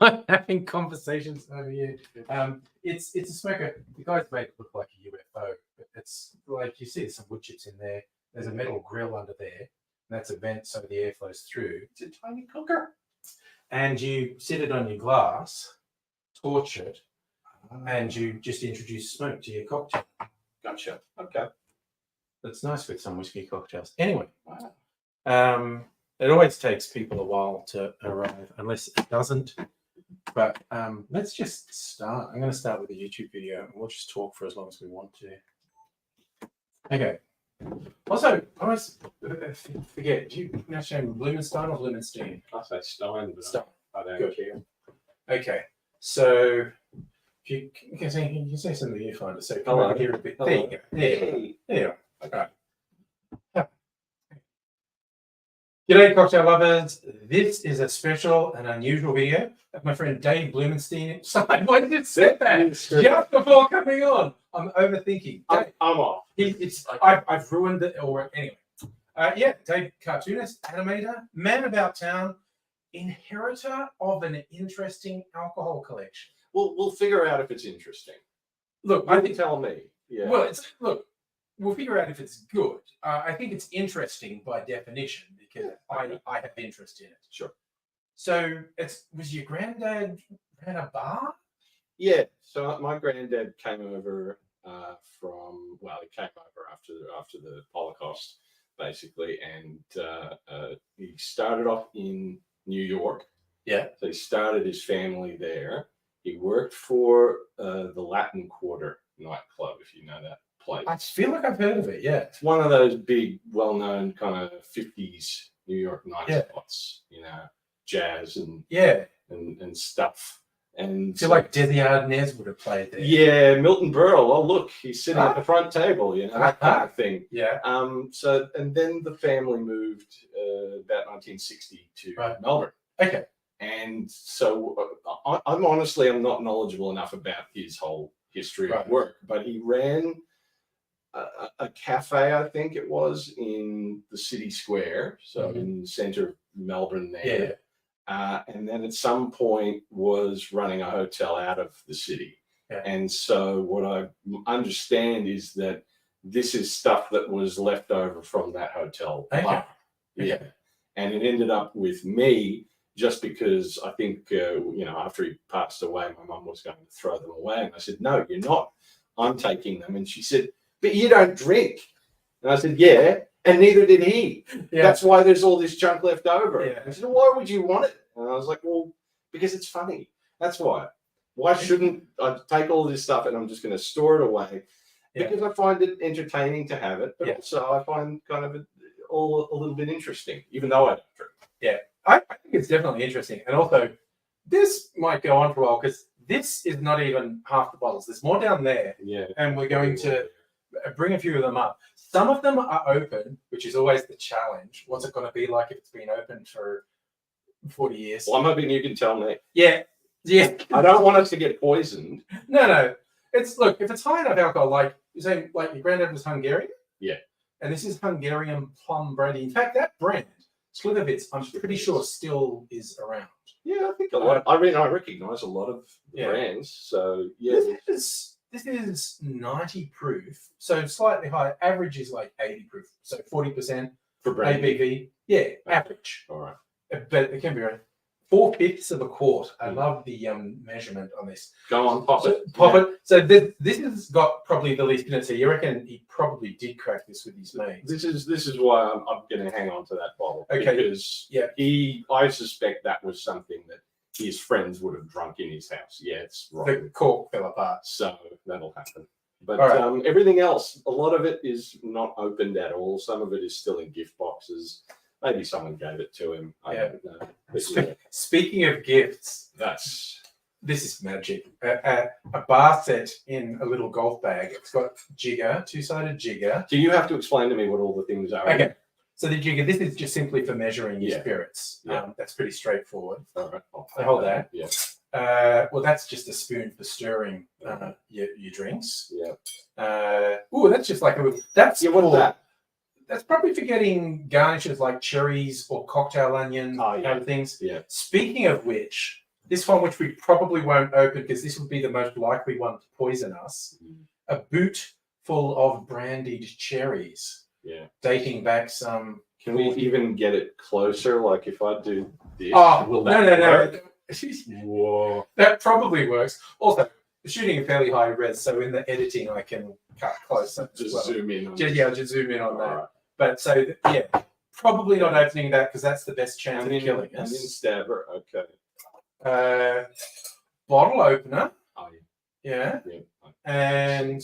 I'm having conversations over here. It's a smoker. The guys made it look like a UFO, but it's like you see some wood chips in there. There's a metal grill under there, and that's a vent so the air flows through. It's a tiny cooker, and you sit it on your glass, torch it, and you just introduce smoke to your cocktail. Gotcha. Okay. That's nice with some whiskey cocktails. Anyway, it always takes people a while to arrive, unless it doesn't. But let's just start. I'm going to start with a YouTube video, and we'll just talk for as long as we want to. Okay. Also, I always forget, do you pronounce your name Blumenstein or Blumenstein? I say Stein, but Stein. I don't Good. care. Okay. So, if you can say something to your finder. So, come over here a bit. Hello. There you go. There you go. Okay. G'day, cocktail lovers. This is a special and unusual video of my friend David Blumenstein inside. Why did it say that? Just before coming on. I'm overthinking. I'm off. I've ruined it already. Anyway. Dave, cartoonist, animator, man about town, inheritor of an interesting alcohol collection. We'll figure out if it's interesting. Look, I think tell me. Yeah. Well, we'll figure out if it's good. I think it's interesting by definition because I have interest in it. Sure. So was your granddad ran a bar? Yeah. So my granddad came over he came over after the Holocaust, basically, and he started off in New York. Yeah. So he started his family there. He worked for the Latin Quarter nightclub, if you know that place. I feel like I've heard of it. Yeah. It's one of those big, well-known kind of 50s New York night spots, jazz and stuff. And I feel like Desi Arnaz would have played there. Yeah, Milton Berle. Oh, look, he's sitting at the front table, that kind of thing. Yeah. And then the family moved about 1960 to Melbourne. Okay. And so I'm not knowledgeable enough about his whole history of work, but he ran a cafe, I think it was, in the city square, so in the centre of Melbourne there. Yeah. And then at some point was running a hotel out of the city. Yeah. And so what I understand is that this is stuff that was left over from that hotel bar. Yeah. And it ended up with me just because I think, after he passed away, my mum was going to throw them away. And I said, no, you're not. I'm taking them. And she said, but you don't drink. And I said, yeah. And neither did he. Yeah. That's why there's all this junk left over. Yeah. I said, why would you want it? And I was like, well, because it's funny. That's why. Why shouldn't I take all this stuff and I'm just going to store it away? Because I find it entertaining to have it, but also I find kind of all a little bit interesting, even though I don't drink. Yeah, I think it's definitely interesting. And also, this might go on for a while because this is not even half the bottles. There's more down there. Yeah. And we're going to bring a few of them up. Some of them are open, which is always the challenge. What's it going to be like if it's been open for 40 years? Well, I'm hoping you can tell me. Yeah. I don't want us to get poisoned. No. If it's high enough alcohol, like you say, like your granddad was Hungarian. Yeah. And this is Hungarian plum brandy. In fact, that brand, Slivovitz, I'm pretty sure still is around. Yeah, I think a lot. I recognize a lot of brands. So yeah. This is 90 proof, so slightly higher. Average is like 80 proof, so 40% for brandy. ABV. Yeah, average. All right. But it can be right. 4/5 of a quart. I love the measurement on this. Go on, pop it. So this has got probably the least in it. So you reckon he probably did crack this with his mates? This is why I'm going to hang on to that bottle. Okay. Because I suspect that was something that his friends would have drunk in his house. Yeah, it's right. The cork fell apart. So that'll happen. But everything else, a lot of it is not opened at all. Some of it is still in gift boxes. Maybe someone gave it to him. I don't know. But, Speaking of gifts, this is magic. A bar set in a little golf bag. It's got jigger, two-sided jigger. Do you have to explain to me what all the things are? Okay. So the jigger, this is just simply for measuring your Yeah. spirits. Yeah. That's pretty straightforward. All right. So hold that. Yeah. Well, that's just a spoon for stirring your drinks. Yeah. That's just like that's Yeah. What's for- that? That's probably for getting garnishes like cherries or cocktail onion kind of things. Yeah. Speaking of which, this one, which we probably won't open because this would be the most likely one to poison us, a boot full of brandied cherries. Yeah. Dating back some. Can we even get it closer? Like if I do this, Oh, will no. that work? Whoa. That probably works. Also, we're shooting a fairly high res, so in the editing, I can cut closer. Just zoom in. On Yeah, I'll just zoom in on that. All right. But so, yeah, probably not opening that because that's the best chance of killing And then us. stabber. Okay. Bottle opener. Oh, Yeah. yeah. And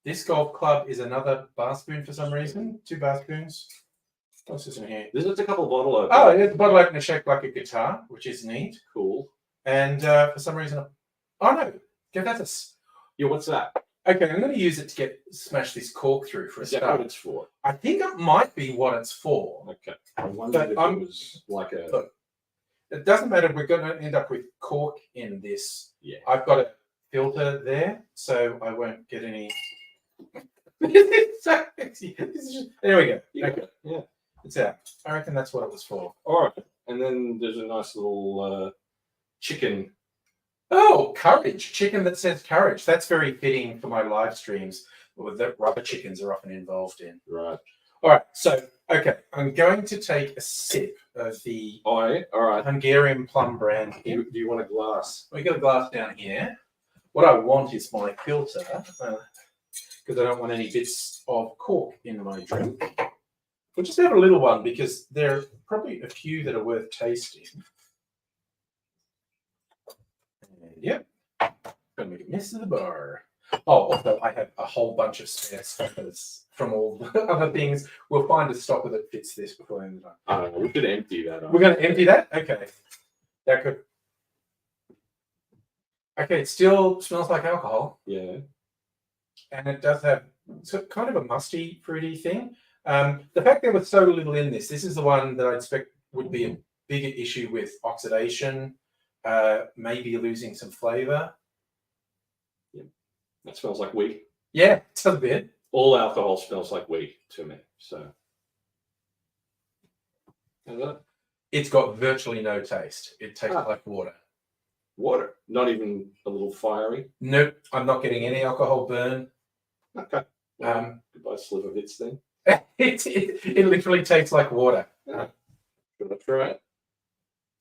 this golf club is another bar spoon for some reason. 2 bar spoons. What's this in here? There's just a couple bottle openers. Oh, yeah, the bottle opener shaped like a guitar, which is neat. Cool. And for some reason, oh no, Yeah, what's that? okay, I'm going to use it to smash this cork through for a Is that start. what it's for? I think it might be what it's for. Okay. I wondered if I'm- it was like a. Look, it doesn't matter. We're going to end up with cork in this. Yeah. I've got a filter there, so I won't get any. So, this is just, there we go. Yeah. Okay, Yeah. it's out. I reckon that's what it was for. All right. And then there's a nice little chicken. Oh, courage. Chicken that says courage. That's very fitting for my live streams that rubber chickens are often involved in. Right. All right. So, okay, I'm going to take a sip of the All right. Hungarian plum brand here. Do you want a glass? We got a glass down here. What I want is my filter because I don't want any bits of cork in my drink. We'll just have a little one because there are probably a few that are worth tasting. And, yep. Gonna make a mess of the bar. Oh, also, I have a whole bunch of spare stoppers from all the other things. We'll find a stopper that fits this before the end of the time. I don't know. We could empty that. We're going to empty that? Okay. That could. Okay, it still smells like alcohol. Yeah. And it does have kind of a musty, fruity thing. The fact there was so little in this is the one that I expect would be a bigger issue with oxidation, maybe losing some flavor. That smells like weed. Yeah, it does a bit. All alcohol smells like weed to me. So. How's that? It's got virtually no taste. It tastes like water. Water. Not even a little fiery. Nope, I'm not getting any alcohol burn. Okay. Goodbye, sliver bits then. It literally tastes like water. Should I try it?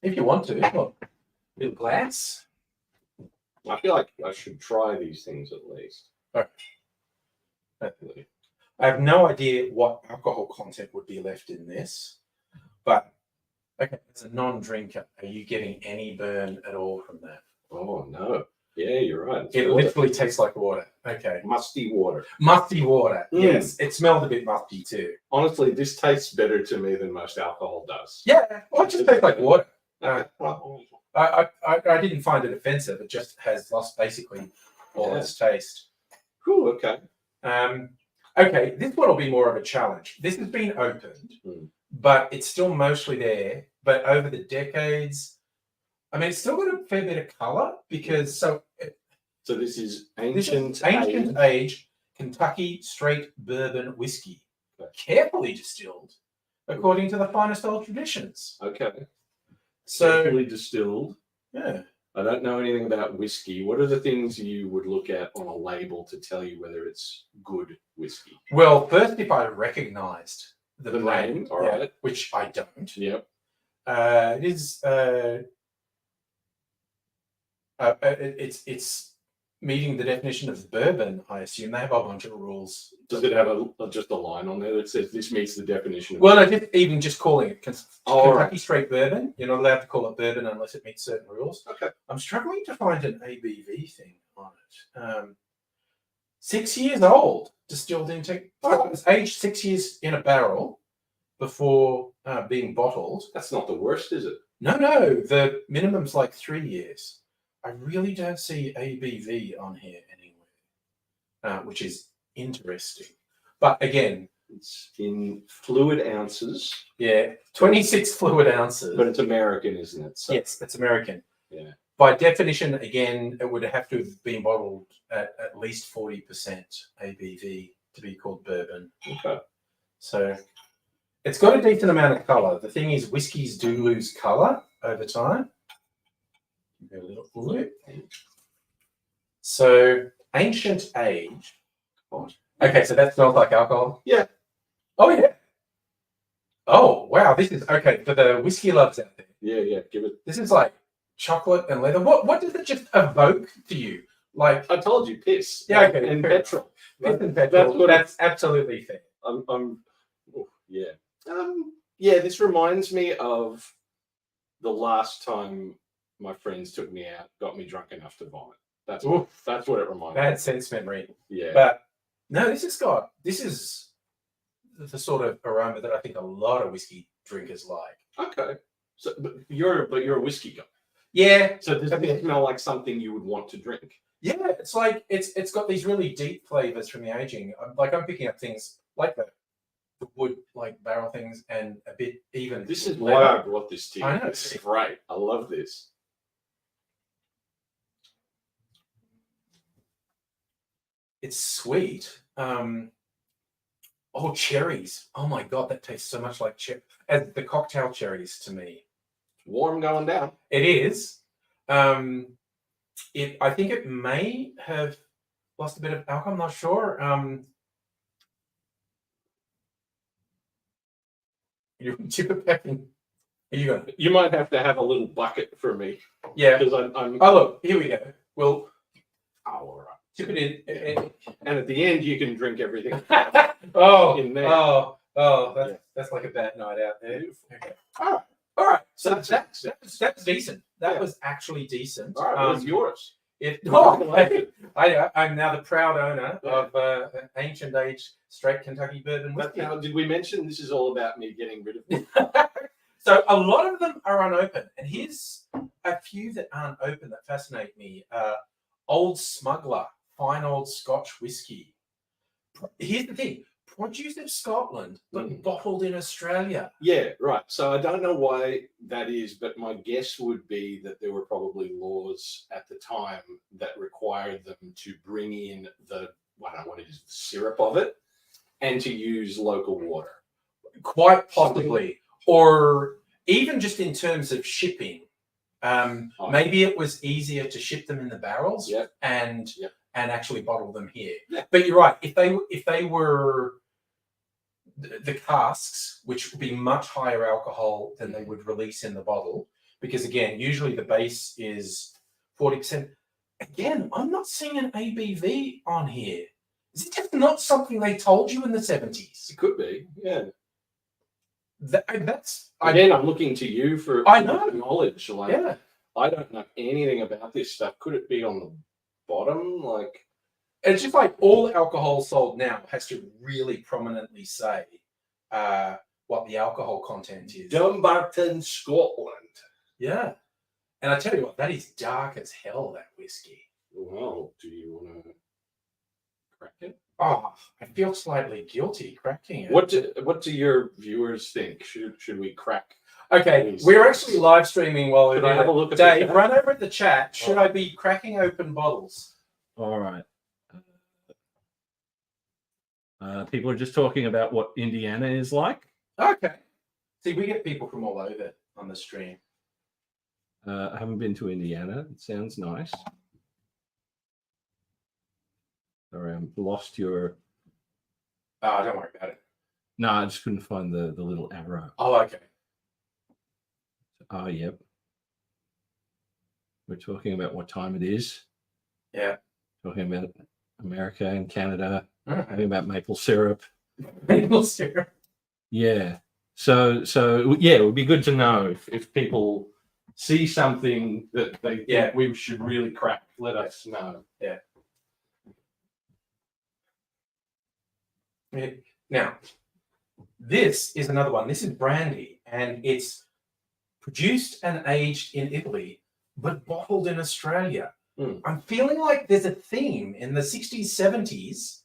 If you want to, look, little glass. I feel like I should try these things at least. Okay. I have no idea what alcohol content would be left in this, but okay, as a non-drinker, are you getting any burn at all from that? Oh no. Yeah, you're right. It's It water. literally tastes like water. Okay. Musty water. Musty water. Mm. Yes. It smelled a bit musty too. Honestly, this tastes better to me than most alcohol does. Yeah. Well, it just tastes like water. Okay. Well, I didn't find it offensive. It just has lost basically all its taste. cool. Okay. Okay, this one will be more of a challenge. This has been opened, but it's still mostly there. But over the decades, I mean, it's still got a fair bit of color because So this is this ancient. is ancient age Kentucky straight bourbon whiskey, carefully distilled according to the finest old traditions. Okay. So, Carefully distilled. yeah. I don't know anything about whiskey. What are the things you would look at on a label to tell you whether it's good whiskey? Well, first, if I recognised the The brand, name, all right. which I don't, Yep. it is. It's meeting the definition of bourbon. I assume they have a bunch of rules. Does it have just a line on there that says this meets the definition of Well, no, just calling it all right. Kentucky straight bourbon. You're not allowed to call it bourbon unless it meets certain rules. Okay. I'm struggling to find an ABV thing on it. 6 years old, distilled into. Oh, it's aged 6 years in a barrel before being bottled. That's not the worst, is it? No, the minimum's like 3 years. I really don't see ABV on here anywhere, which is interesting. But again, It's in fluid ounces. yeah, 26 fluid ounces. But it's American, isn't it? So, yes, it's American. yeah. By definition, again, it would have to have been bottled at least 40% ABV to be called bourbon. Okay. So it's got a decent amount of color. The thing is, whiskeys do lose color over time. Give it a little look. So ancient age. Okay, so that smells like alcohol. Yeah. Oh yeah. Oh wow, this is okay for the whiskey lovers out there. Yeah. Give it. This is like chocolate and leather. What does it just evoke to you? Like I told you, piss. Yeah, okay. And petrol. Piss and petrol. That's absolutely fair. Yeah. Yeah, this reminds me of the last time my friends took me out, got me drunk enough to vomit. That's what it reminds me. Bad sense memory. Yeah. But no, this is the sort of aroma that I think a lot of whiskey drinkers like. Okay. So but you're a whiskey guy. Yeah. So does it smell like something you would want to drink? Yeah, it's like it's got these really deep flavors from the aging. I'm picking up things like the wood, like barrel things, and a bit even. This is why I brought this to you. I know. This is great. I love this. It's sweet. Oh, cherries. Oh my God, that tastes so much like as the cocktail cherries to me. Warm going down. It is. I think it may have lost a bit of alcohol. I'm not sure. You chip it back in. You might have to have a little bucket for me. Yeah. Because I'm. Oh look, here we go. We'll all right. chip it in. And at the end, you can drink everything. Oh, in there. That's like a bad night out there. Okay. All All right. So That's that's decent. That Yeah. was actually decent. All right. What's yours? I'm now the proud owner of an ancient age straight Kentucky bourbon But whiskey. now, did we mention this is all about me getting rid of it? So a lot of them are unopened, and here's a few that aren't open that fascinate me. Old Smuggler, fine old Scotch whiskey. Here's the thing: produce in Scotland, but bottled in Australia. Yeah, right. So I don't know why that is, but my guess would be that there were probably laws at the time that required them to bring in the syrup of it, and to use local water. Quite possibly, or even just in terms of shipping. Maybe it was easier to ship them in the barrels and actually bottle them here. Yeah. But you're right. If they were the casks, which would be much higher alcohol than they would release in the bottle, because again, usually the base is 40%. Again, I'm not seeing an ABV on here. Is it just not something they told you in the 70s? It could be, yeah. I'm looking to you for knowledge. Like, yeah. I don't know anything about this stuff. Could it be on the bottom? Like, it's just like all alcohol sold now has to really prominently say what the alcohol content is. Dumbarton, Scotland. Yeah. And I tell you what, that is dark as hell, that whiskey. Well, do you want to crack it? Oh, I feel slightly guilty cracking it. What do your viewers think? Should we crack? Okay, we're actually live streaming while we're have a look at Dave, run over at the chat. Should I be cracking open bottles? All right. People are just talking about what Indiana is like. Okay. See, we get people from all over on the stream. I haven't been to Indiana. It sounds nice. Sorry, I lost your. Oh, don't worry about it. No, I just couldn't find the little arrow. Oh, okay. Oh, yep. We're talking about what time it is. Yeah. Talking about America and Canada. Right. Talking about maple syrup. Maple syrup. Yeah. So yeah, it would be good to know if people see something that they think we should really crack. Let us know. Yeah. Now, this is another one. This is brandy, and it's produced and aged in Italy but bottled in Australia. Hmm. I'm feeling like there's a theme in the 60s, 70s.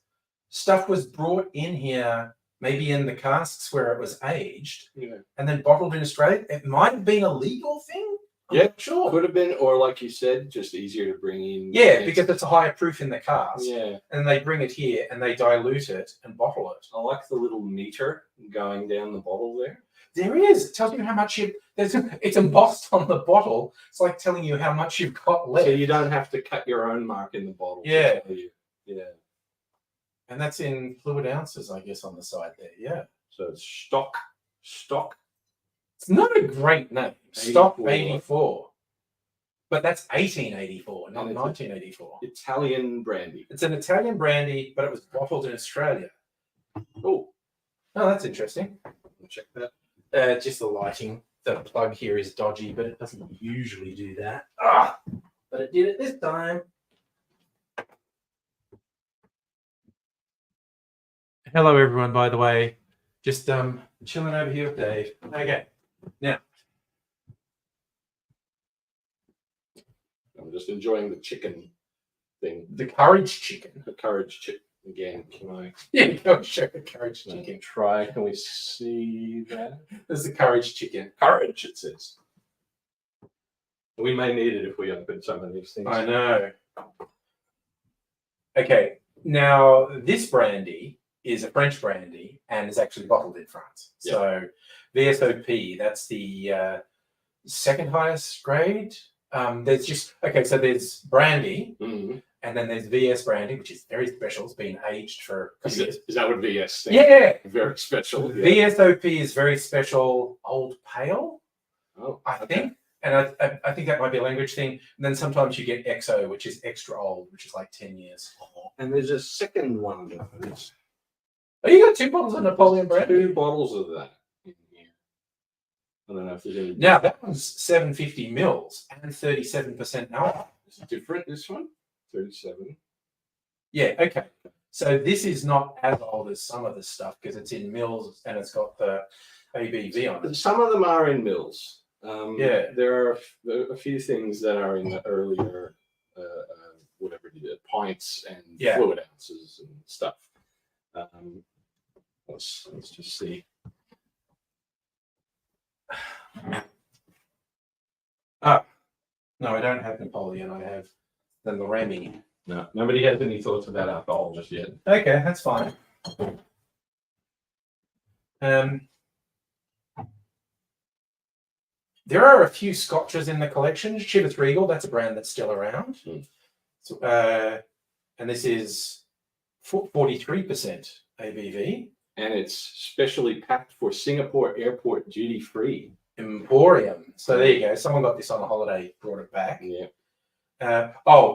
Stuff was brought in here, maybe in the casks where it was aged, and then bottled in Australia. It might have been a legal thing. I'm Yeah, not sure. Could have been, or like you said, just easier to bring in. Yeah, because it's a higher proof in the cask. Yeah. And they bring it here and they dilute it and bottle it. I like the little meter going down the bottle there. There is. It tells you how much it's embossed on the bottle. It's like telling you how much you've got left. So you don't have to cut your own mark in the bottle. Yeah. Yeah. And that's in fluid ounces, I guess, on the side there. Yeah. So it's stock. It's not a great name. Stock 84. 84. But that's 1884, not And it's 1984. Italian brandy. It's an Italian brandy, but it was bottled in Australia. Oh, that's interesting. check that. Just the lighting. The plug here is dodgy, but it doesn't usually do that. But it did it this time. Hello, everyone, by the way. Just chilling over here with Dave. Okay. Now. I'm just enjoying the chicken thing. The courage chicken. The courage chicken. Again, can I Yeah, go show the courage chicken. try? Can we see that? There's the courage chicken. Courage, it says. We may need it if we open some of these things. I know. Okay. Now, this brandy is a French brandy and is actually bottled in France. Yeah. So VSOP, that's the second highest grade. There's just, so there's brandy, and then there's VS brandy, which is very special. It's been aged for a couple years. Is that what VS stands? Yeah. Very special. Yeah. VSOP is very special old pale, I think. And I think that might be a language thing. And then sometimes you get XO, which is extra old, which is like 10 years. And there's a second one of those. Oh, you got 2 bottles of Napoleon brandy? 2 bottles of that in here. I don't know if there's any. Now, that one's 750 mils and 37% alcohol. Is it different, this one? 37. Yeah, okay. So this is not as old as some of the stuff because it's in mils and it's got the ABV on it. Some of them are in mils. Yeah. There are a few things that are in the earlier, whatever it is, pints and fluid ounces and stuff. Let's just see. No, I don't have Napoleon. I have the Remy. No, nobody has any thoughts about alcohol just yet. Okay, that's fine. There are a few scotches in the collection. Chivas Regal, that's a brand that's still around. So, and this is 43% ABV. And it's specially packed for Singapore airport duty free. Emporium. So there you go. Someone got this on a holiday, brought it back. Yeah.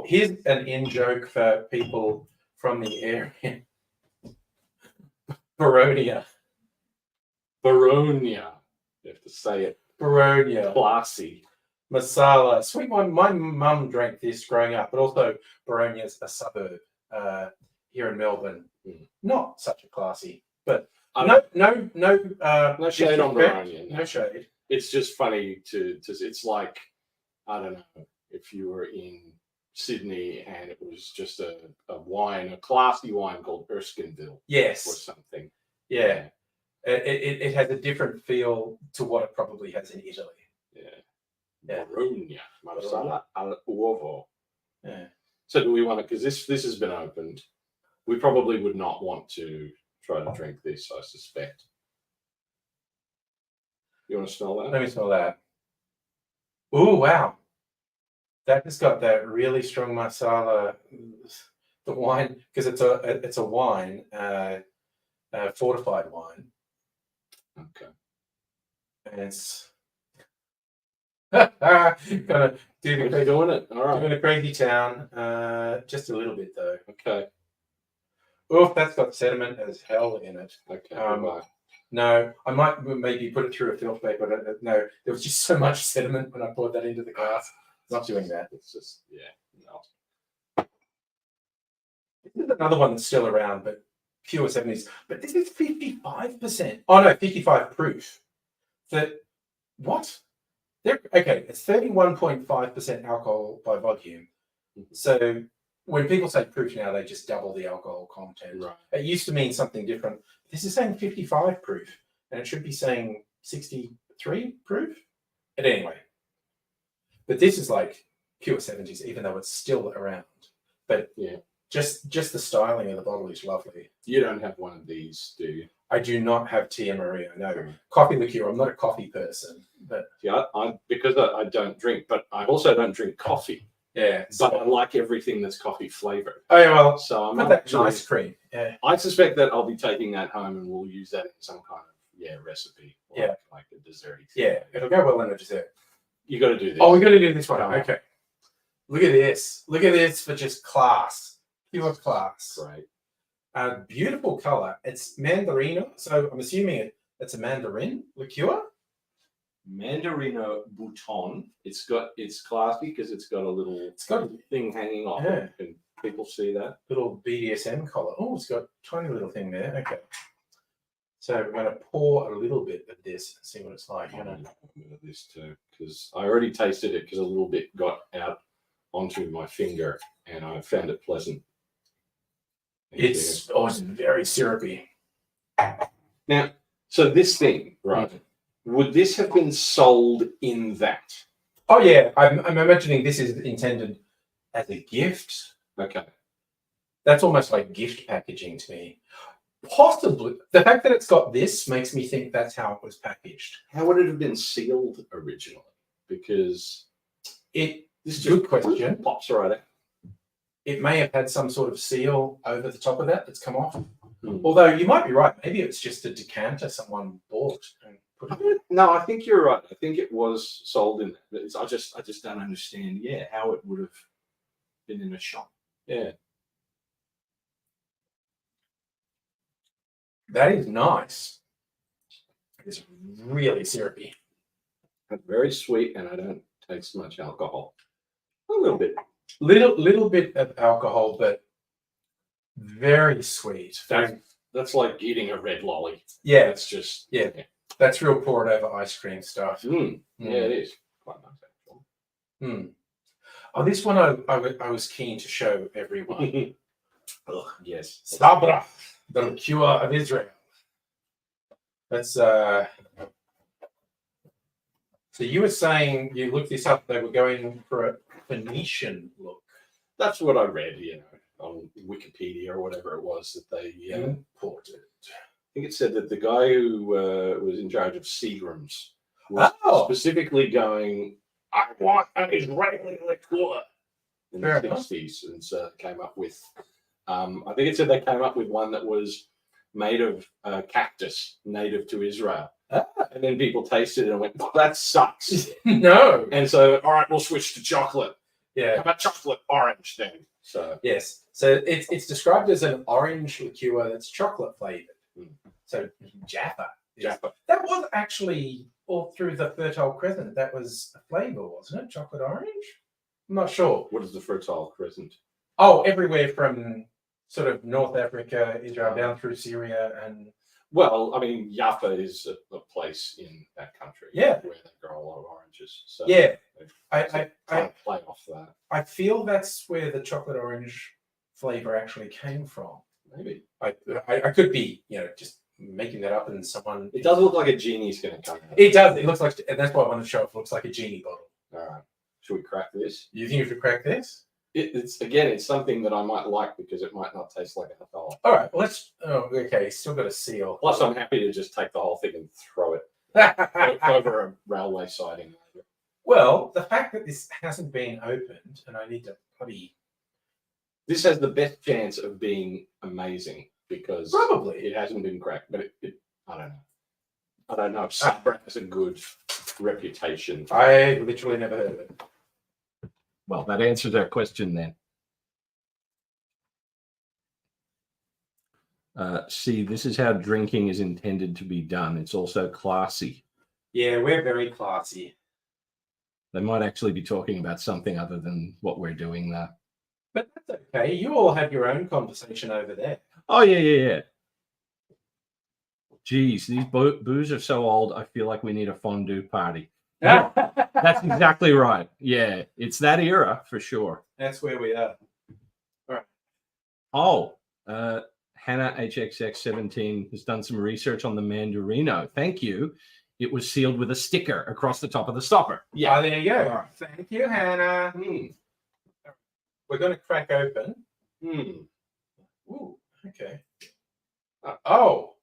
Here's an in-joke for people from the area. Baronia. You have to say it. Baronia. Classy. Masala. Sweet wine. My mum drank this growing up, but also Baronia's a suburb here in Melbourne. Not such a classy, but no shade on Baronia. No shade. It's just funny to it's like, I don't know, if you were in Sydney and it was just a classy wine called Erskineville. Yes. Or something. Yeah. It has a different feel to what it probably has in Italy. Yeah. Baronia. Marsala al uovo. Yeah. So do we want to, because this has been opened, we probably would not want to try to drink this, I suspect. You want to smell that? Let me smell that. Oh, wow. That has got that really strong masala. The wine, because it's a wine, fortified wine. Okay. And it's gonna do the We're doing it. All right. doing a crazy town. Just a little bit though. Okay. Oof, that's got sediment as hell in it. Okay. Goodbye. No, I might maybe put it through a filter paper, but no, there was just so much sediment when I poured that into the glass. Not doing that. It's just, no. This is another one that's still around, but pure 70s. But this is 55%. Oh no, 55 proof. What? Okay, it's 31.5% alcohol by volume. So when people say proof now, they just double the alcohol content. Right. It used to mean something different. This is saying 55 proof, and it should be saying 63 proof. But anyway, but this is like pure 70s, even though it's still around. But Yeah. just the styling of the bottle is lovely. You don't have one of these, do you? I do not have Tia Maria. No, coffee liqueur. I'm not a coffee person, but Yeah, because I don't drink, but I also don't drink coffee. yeah. But I like everything that's coffee flavored. Oh yeah, well, So I'm put that in actually, ice cream. Yeah, I suspect that I'll be taking that home and we'll use that in some kind of recipe. Like a dessert. yeah, it'll go well in a dessert. You got to do this. Oh, we got to do this one. Oh. Okay. Look at this. Look at this for just class. Pure class. Great. Beautiful color. It's mandarino, so I'm assuming it's a mandarin liqueur. Mandarino Bouton. It's classy because it's got a little thing hanging off. Yeah. Can people see that? Little BDSM collar. Oh, it's got a tiny little thing there. Okay. So we're going to pour a little bit of this and see what it's like. I'm going to do this too because I already tasted it because a little bit got out onto my finger and I found it pleasant. It's very syrupy. Now, so this thing, right? Would this have been sold in that? Oh yeah, I'm imagining this is intended as a gift. Okay. That's almost like gift packaging to me. Possibly. The fact that it's got this makes me think that's how it was packaged. How would it have been sealed originally? Because this is a just good question. Pops right out. It may have had some sort of seal over the top of that's come off. Hmm. Although you might be right. Maybe it's just a decanter someone bought and put it in. No, I think you're right. I think it was sold in. I just don't understand. Yeah, how it would have been in a shop. Yeah. That is nice. It's really syrupy. It's very sweet, and I don't taste much alcohol. A little bit. Little bit of alcohol, but very sweet. That's like eating a red lolly. Yeah, It's just that's real pour it over ice cream stuff. Yeah, it is quite nice actually. Oh, this one I was keen to show everyone. Yes. Sabra, the liqueur of Israel. That's so you were saying you looked this up, they were going for a Phoenician look. That's what I read, on Wikipedia or whatever it was that they Imported. I think it said that the guy who was in charge of Seagram's was specifically going, I want an Israeli liqueur in Fair the enough. 60s. And so came up with, I think it said they came up with one that was made of cactus native to Israel. And then people tasted it and went, that sucks. No. And so, all right, we'll switch to chocolate. How Yeah. about chocolate orange then? So Yes. So it's described as an orange liqueur that's chocolate flavored. So Jaffa. Jaffa. That was actually all through the Fertile Crescent. That was a flavor, wasn't it? Chocolate orange? I'm not sure. What is the Fertile Crescent? Oh, everywhere from sort of North Africa, Israel, down through Syria, and Well, I mean, Jaffa is a place in that country. Yeah. Where they grow a lot of oranges. So yeah, they I try to play off that. I feel that's where the chocolate orange flavor actually came from. Maybe. I could be, just making that up, and someone. It does look like a genie's going to come out. It does. It looks like, and that's why I wanted to show it. It looks like a genie bottle. All right. Should we crack this? You think you could crack this? It's something that I might like because it might not taste like alcohol. All right. Well, let's. Oh, okay. Still got a seal. Plus, I'm happy to just take the whole thing and throw it over a railway siding. Well, the fact that this hasn't been opened, and I need to bloody. This has the best chance of being amazing because Probably. it hasn't been cracked, but I don't know. I don't know if Sabra has a good reputation. I literally never heard of it. Well, that answers our question then. See, this is how drinking is intended to be done. It's also classy. Yeah, we're very classy. They might actually be talking about something other than what we're doing there. But that's okay. You all have your own conversation over there. Oh, yeah. Geez, these booze are so old, I feel like we need a fondue party. Yeah, that's exactly right. Yeah, it's that era for sure. That's where we are. Oh, Hannah HXX17 has done some research on the Mandarino. Thank you. It was sealed with a sticker across the top of the stopper. Yeah, there you go. All right. Thank you, Hannah. We're going to crack open. Ooh, okay. Oh,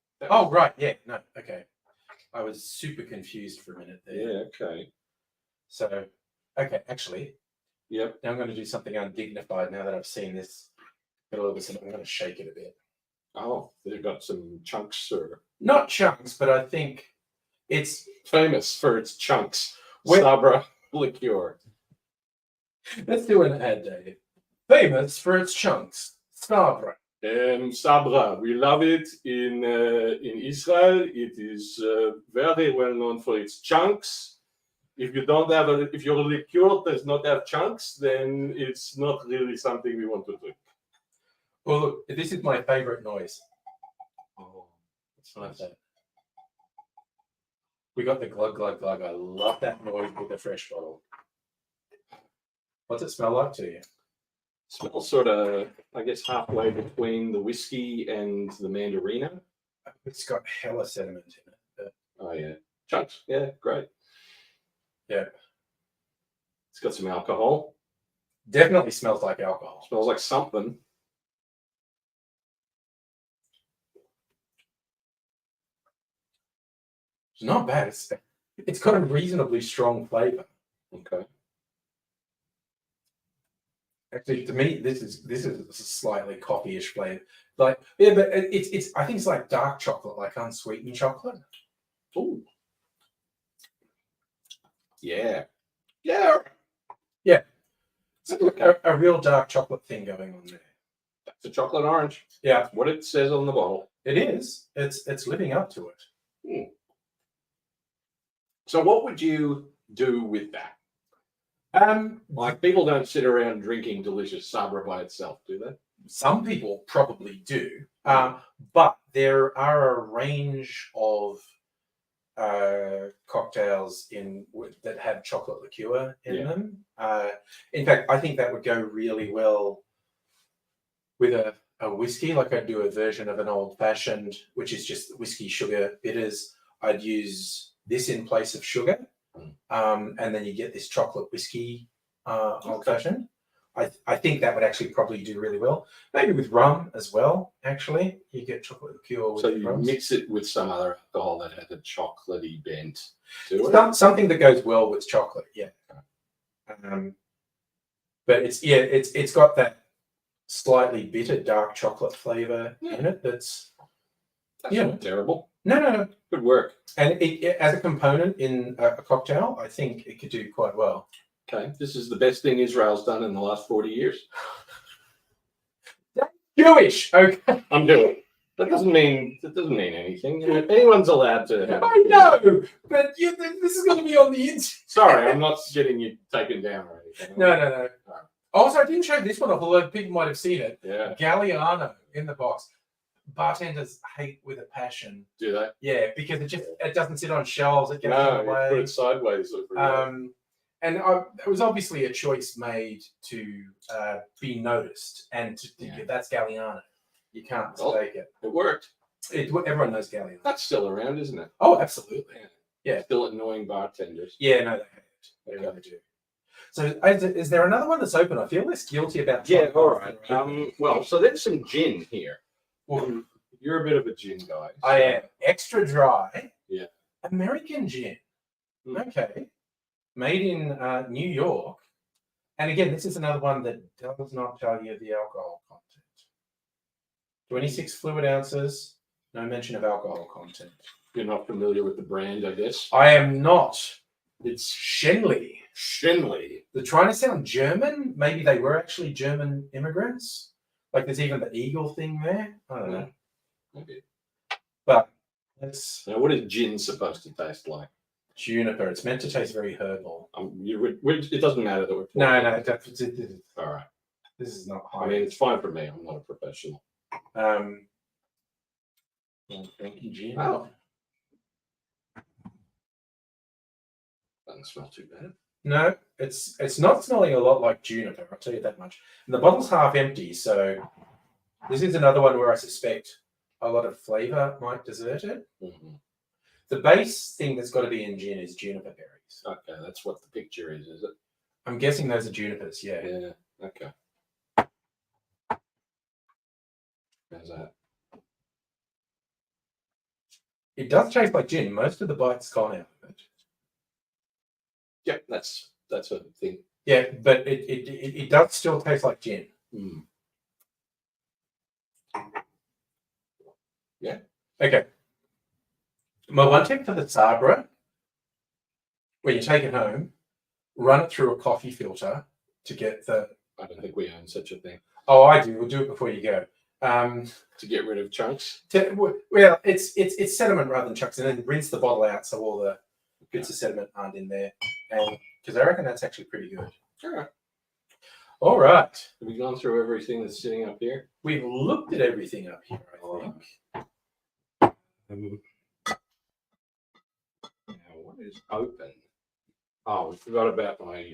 right. Yeah, no, okay. I was super confused for a minute there. Yeah, okay. So, okay, actually, Yep. now I'm going to do something undignified now that I've seen this. Got a little bit, I'm going to shake it a bit. Oh, they've got some chunks, or Not chunks, but I think it's famous for its chunks. Where- Sabra liqueur. Let's do an ad, David. Famous for its chunks. Sabra. Sabra, we love it in Israel. It is very well known for its chunks. If you don't have if your liqueur does not have chunks, then it's not really something we want to drink. Well, look, this is my favorite noise. Oh, It's like that. We got the glug glug glug. I love that noise with a fresh bottle. What's it smell like to you? Smells sort of, I guess, halfway between the whiskey and the Mandarino. It's got hella sediment in it. Oh yeah, chunks. Yeah, great. Yeah, It's got some alcohol. definitely smells like alcohol. Smells like something. It's not bad. It's got a reasonably strong flavor. Okay. Actually, to me, this is a slightly coffee-ish flavor. Like, yeah, but it's I think it's like dark chocolate, like unsweetened chocolate. Ooh. Yeah. Yeah. It's like a real dark chocolate thing going on there. That's a chocolate orange. Yeah, That's what it says on the bottle. it is. It's living up to it. So what would you do with that? Like, people don't sit around drinking delicious Sabra by itself, do they? Some people probably do, but there are a range of cocktails that have chocolate liqueur in them. In fact, I think that would go really well with a whiskey. Like, I'd do a version of an old fashioned, which is just whiskey, sugar, bitters. I'd use this in place of sugar, and then you get this chocolate whiskey old fashioned. I think that would actually probably do really well. Maybe with rum as well. Actually, you get chocolate liqueur with So you rum. mix it with some other alcohol that has a chocolatey bent to it. Something that goes well with chocolate, yeah. But it's got that slightly bitter dark chocolate flavor in it. That's not terrible. No. Good work. And it as a component in a cocktail, I think it could do quite well. Okay, this is the best thing Israel's done in the last 40 years. Jewish, okay. I'm doing. That doesn't mean anything. Anyone's allowed to. I know, but this is going to be on the internet. Sorry, I'm not getting you taken down or anything. No. Also, I didn't show this one off, although people might have seen it. Yeah. Galliano in the box. Bartenders hate with a passion. Do they? Yeah, because it doesn't sit on shelves. It gets No, in the way. you put it sideways. And it was obviously a choice made to be noticed, and that's Galliano. You can't mistake it. It worked. Everyone knows Galliano. That's still around, isn't it? Oh, absolutely. Yeah. Still annoying bartenders. Yeah, no, they hate it. They really do. So, is there another one that's open? I feel less guilty about. Yeah, all right. Well, so there's some gin here. Well, you're a bit of a gin guy. So. I am extra dry. Yeah. American gin. Okay. Made in New York. And again, this is another one that does not tell you the alcohol content. 26 fluid ounces. No mention of alcohol content. You're not familiar with the brand, I guess. I am not. It's Schenley. Schenley. They're trying to sound German. Maybe they were actually German immigrants. Like, there's even the eagle thing there. I don't know. Maybe. But it's now, what is gin supposed to taste like? Juniper. It's meant to taste very herbal. It doesn't matter that we're talking. No. All right. This is not high. I mean, it's fine for me. I'm not a professional. Thank you, Gin. Oh. Doesn't smell too bad. No, it's not smelling a lot like juniper, I'll tell you that much. And the bottle's half empty, so this is another one where I suspect a lot of flavour might desert it. Mm-hmm. The base thing that's got to be in gin is juniper berries. Okay, that's what the picture is it? I'm guessing those are junipers, yeah. Yeah. Okay. How's that? It does taste like gin. Most of the bite's gone out of it. Yep, that's a thing. Yeah, but it does still taste like gin. Mm. Okay. My one tip for the Sabra, when you take it home, run it through a coffee filter to get the. I don't think we own such a thing. Oh, I do. We'll do it before you go. To get rid of chunks. Well, it's sediment rather than chunks, and then rinse the bottle out so all the bits of sediment aren't in there. And because I reckon that's actually pretty good. Alright. All right. Have we gone through everything that's sitting up here? We've looked at everything up here, I think. Now, what is open? Oh, we forgot about my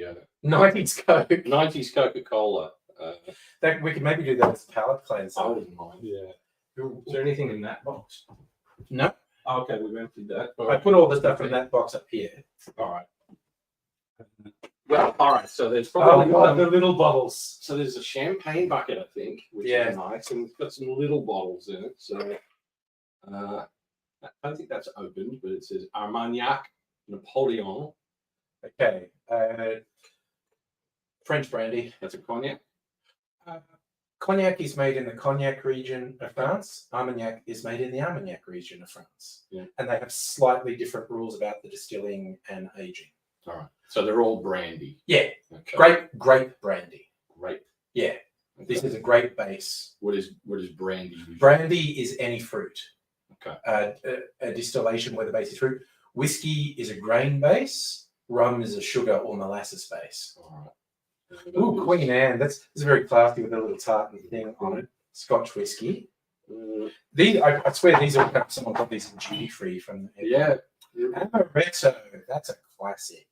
90s Coke. 90s Coca-Cola. That we could maybe do that as a palate cleanser. I wouldn't mind. Yeah. Is there anything in that box? No. Oh, okay, we've emptied that. I put all the stuff in that box up here. All right. Well, all right. So there's Oh, probably God, the little bottles. so there's a champagne bucket, I think, which Yeah. is nice, and it's got some little bottles in it. So I don't think that's opened, but it says Armagnac Napoleon. Okay. French brandy. That's a cognac. Cognac is made in the Cognac region of France. Armagnac is made in the Armagnac region of France. Yeah. And they have slightly different rules about the distilling and aging. All right. So they're all brandy. Yeah. Okay. Grape brandy. Great. Yeah. Okay. This is a grape base. What is brandy? Usually? Brandy is any fruit. Okay. A distillation where the base is fruit. Whiskey is a grain base. Rum is a sugar or molasses base. All right. Ooh, Queen Anne. That's very classy with a little tartan thing on it. Scotch whiskey. These, I swear, these are someone got these in duty free from. Yeah. Amaretto. That's a classic.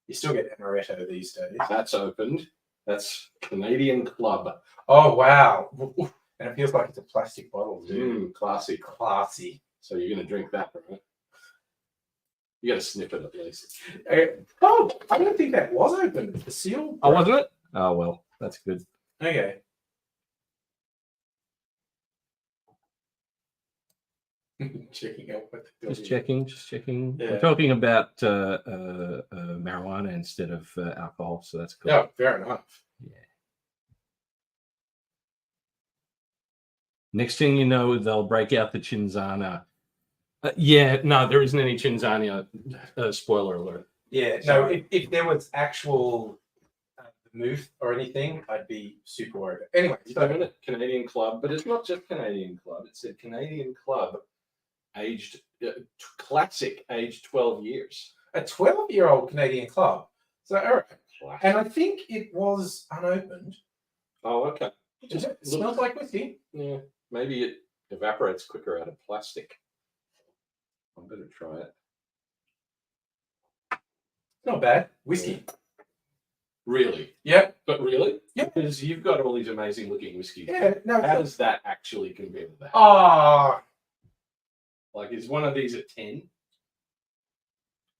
You still get amaretto these days. That's opened. That's Canadian Club. Oh wow! And it feels like it's a plastic bottle too. Classy. Classy. So you're gonna drink that, right? You got to snip it at least. Oh, I don't think that was open. The seal. Oh, wasn't it? Oh, well, that's good. Okay. Checking out what the Just checking. Yeah. We're talking about marijuana instead of alcohol, so that's cool. Oh, fair enough. Yeah. Next thing you know, they'll break out the Cinzana. No, there isn't any Cinzana. Spoiler alert. Yeah, no, if there was actual move or anything, I'd be super worried. Anyway, So Canadian Club, but it's not just Canadian Club. It said Canadian Club, aged classic, aged 12 years. a 12-year-old Canadian club. So, all right. Classic. And I think it was unopened. Oh, okay. It smells like whiskey. Yeah, maybe it evaporates quicker out of plastic. I better try it. Not bad. Whiskey. Really? Yep. But really? Yeah. Because you've got all these amazing looking whiskeys. Yeah. No. How does that actually compare to that? Ah, Like, is one of these a 10?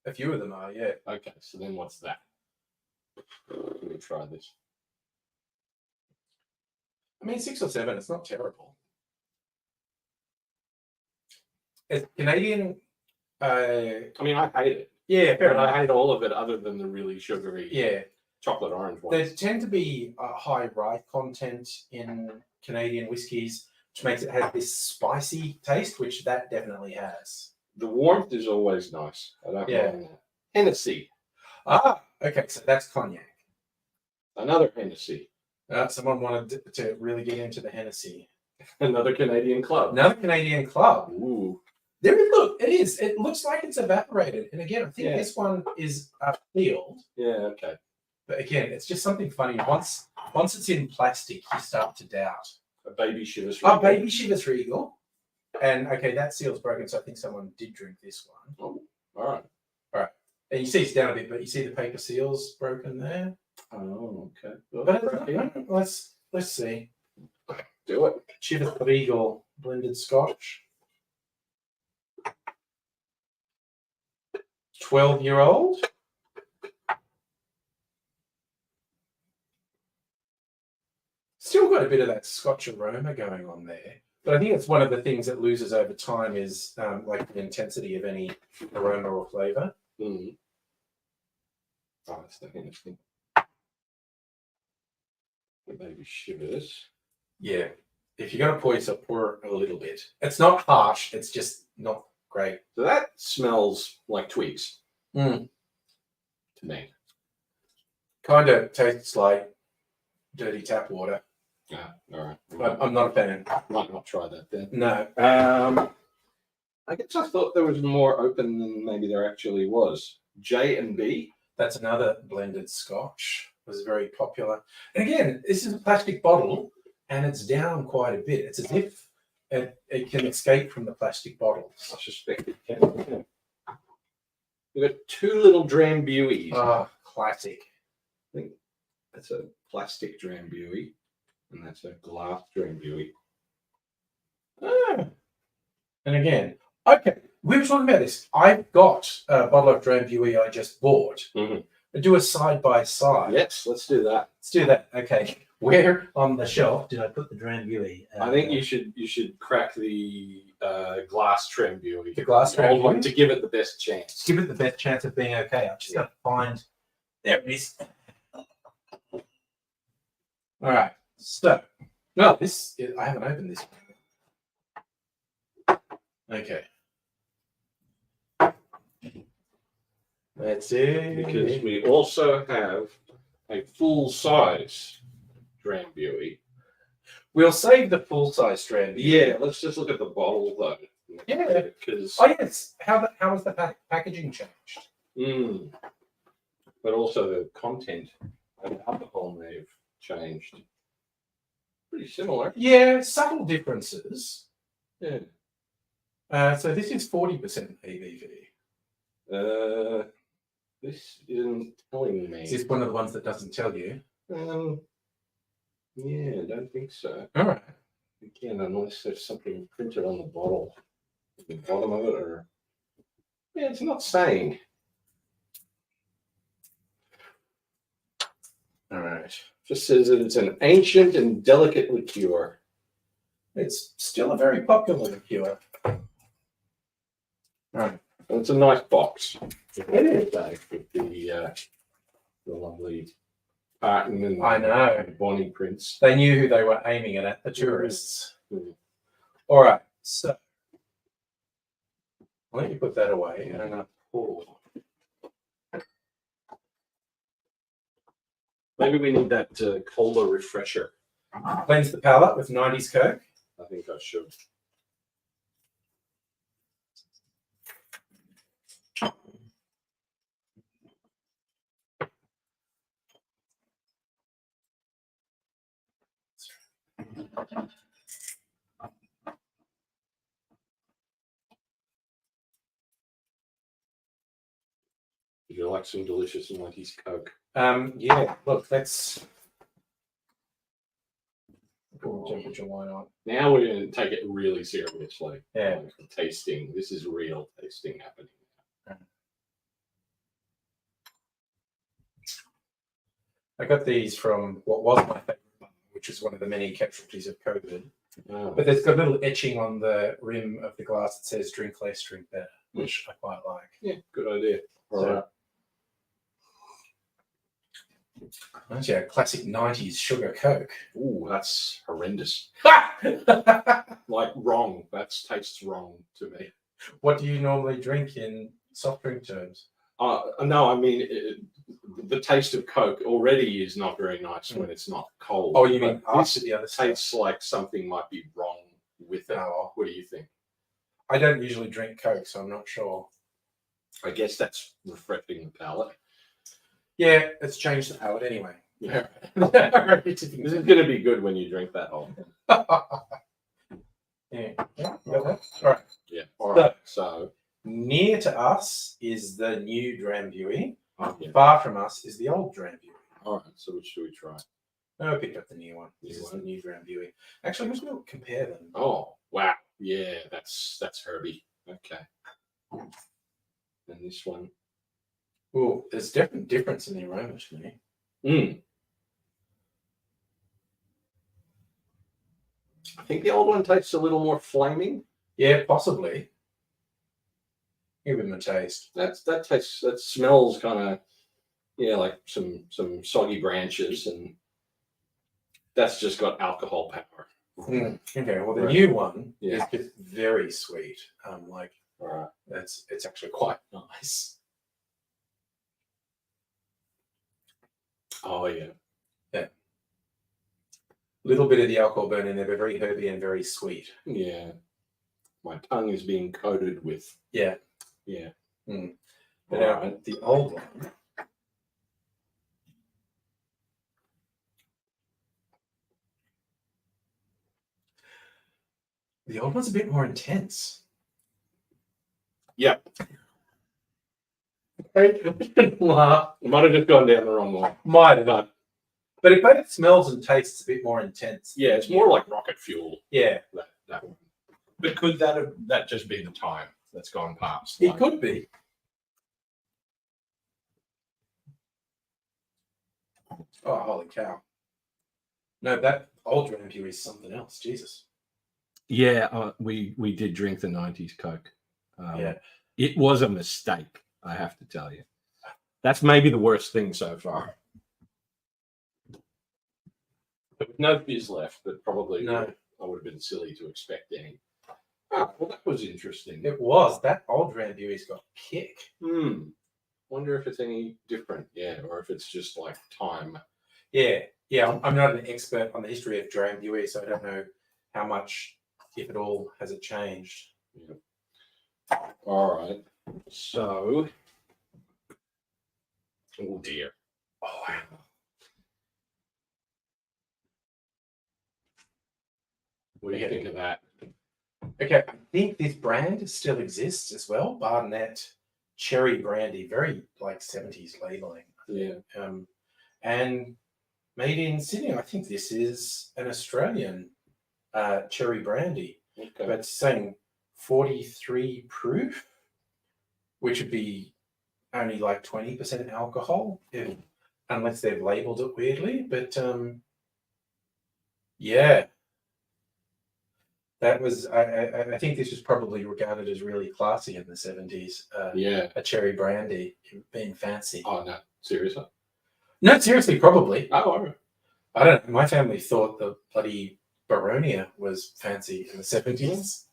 a few of them are. Yeah. Okay, so then what's that? Let me try this. I mean, 6 or 7. It's not terrible. It's Canadian. I mean, I hate it. Yeah, fair But enough. I hate all of it other than the really sugary Yeah. chocolate orange There ones. tend to be a high rye content in Canadian whiskies, which makes it have this spicy taste, which that definitely has. The warmth is always nice. I don't Yeah. mind that. Hennessy. Ah, okay, so that's cognac. Another Hennessy. Someone wanted to really get into the Hennessy. Another Canadian Club. Another Canadian club. Ooh. There is, look, it is. It looks like it's evaporated. And again, I think Yeah. this one is sealed. Yeah, okay. But again, it's just something funny. Once it's in plastic, you start to doubt. A baby shivers. Oh, baby Chivas Regal. And okay, that seal's broken, so I think someone did drink this one. Oh, all right. And you see it's down a bit, but you see the paper seals broken there. Oh, okay. But let's see. Do it. Chivas Regal blended Scotch. 12-year-old. Still got a bit of that Scotch aroma going on there. But I think it's one of the things that loses over time is like the intensity of any aroma or flavour. Mm. Oh, that's interesting. Maybe shivers. Yeah. If you're going to pour yourself, pour a little bit. It's not harsh. It's just not great. So that smells like twigs Mm. to me. Kind of tastes like dirty tap water. Yeah, all right. I'm not a fan. Might not try that then. No. I guess I thought there was more open than maybe there actually was. J&B. That's another blended Scotch. It was very popular. And again, this is a plastic bottle and it's down quite a bit. It's as if it can escape from the plastic bottles. I suspect it can. We've got two little Drambuies. Ah, classic. I think that's a plastic Drambuie and that's a glass Drambuie. Ah. And again, okay, we were talking about this. I've got a bottle of Drambuie I just bought. Mhm. Do a side by side. Yes, let's do that. Let's do that. Okay. Where on the shelf did I put the Drambuie? I think you should crack the glass Drambuie. The glass The old one Drambuie? to give it the best chance. Give it the best chance of being okay. I'm just going to find. There it is. All right. So, no, I haven't opened this. Okay. That's it. Because we also have a full-size Drambuie. We'll save the full size Drambuie. Yeah, let's just look at the bottle though. Yeah. Because Oh yes. How was the packaging changed? but also the content of the alcohol may have changed. Pretty similar. Yeah, subtle differences. Yeah. So this is 40% ABV. This isn't telling me. Is this one of the ones that doesn't tell you? Yeah, I don't think so. All right. Again, unless there's something printed on the bottle, at the bottom of it, or yeah, it's not saying. All right. Just says that it's an ancient and delicate liqueur. It's still a very popular liqueur. All right. And it's a nice box. It is. Bag with the lovely Barton and I know. Bonnie prints. They knew who they were aiming at, the tourists. Mhm. All right. So I'll let you put that away. And I'm going to pour. Maybe we need that cola refresher. Cleanse the palate with 90s Coke. I think I should. Would you like some delicious 90s Coke? Yeah, look, that's room temperature, why not? Now we're going to take it really seriously. Yeah. Like tasting. This is real tasting happening. I got these from what was my favorite one, which is one of the many casualties of COVID. Oh. But there's got a little etching on the rim of the glass that says drink less, drink better, which I quite like. Yeah, good idea. All So- right. That's a classic 90s sugar Coke. Ooh, that's horrendous. What Like wrong. That tastes wrong to me. do you normally drink in soft drink terms? No, I mean, the taste of Coke already is not very nice when it's not cold. Oh, you mean But after this the other stuff? tastes like something might be wrong with it. Oh, What do you think? I don't usually drink Coke, so I'm not sure. I guess that's refreshing the palate. Yeah, it's changed the palate anyway. Yeah. This This is going to be good when you drink that whole thing. Yeah. Yeah. All right. Yeah. All right. So Near to us is the new Drambuie. Oh, yeah. Far from us is the old Drambuie. All right. So which do we try? No, I picked up the new one. This New is one. the new Drambuie. Actually, I'm just going to compare them. Oh wow. Yeah, that's Herbie. Okay. And this one. Oh, there's definitely difference in the aroma to me. I think the old one tastes a little more flaming. Yeah, possibly. Give him a taste. That smells kind of, yeah, like some soggy branches, and that's just got alcohol power. Okay, well the Right. new one Yeah. is just very sweet. Like All right. it's actually quite nice. Oh yeah. Little bit of the alcohol burn in there, but very herby and very sweet. Yeah. My tongue is being coated with. Yeah. Yeah. But All now right. the old one. The old one's a bit more intense. Yeah. Might Might have just gone down the wrong one. have done. But it both smells and tastes a bit more intense. Yeah, it's more like rocket fuel. Yeah. That one. But could that just be the time that's gone past? It could be. Oh, holy cow. No, that old Drambuie is something else. Jesus. Yeah, we did drink the 90s Coke. Yeah. It was a mistake, I have to tell you. That's maybe the worst thing so far. But with no beers left, but probably No. I would have been silly to expect any. Oh, well, that was interesting. It was. That old Drambuie's got kick. Wonder if it's any different, yeah, or if it's just like time. Yeah. Yeah, I'm not an expert on the history of Drambuie, so I don't know how much, if at all, has it changed. Yeah. All right. So, oh dear. Oh, wow. What do you think of that? Okay, I think this brand still exists as well. Barnet Cherry Brandy, very like 70s labeling. Yeah. And made in Sydney. I think this is an Australian cherry brandy, Okay. but it's saying 43 proof, which would be only like 20% alcohol, unless they've labeled it weirdly. But yeah. That was, I think this was probably regarded as really classy in the 70s. Yeah. A cherry brandy, being fancy. Oh no, seriously? No, seriously, probably. Oh, all right. I don't know. My family thought the bloody Baronia was fancy in the 70s.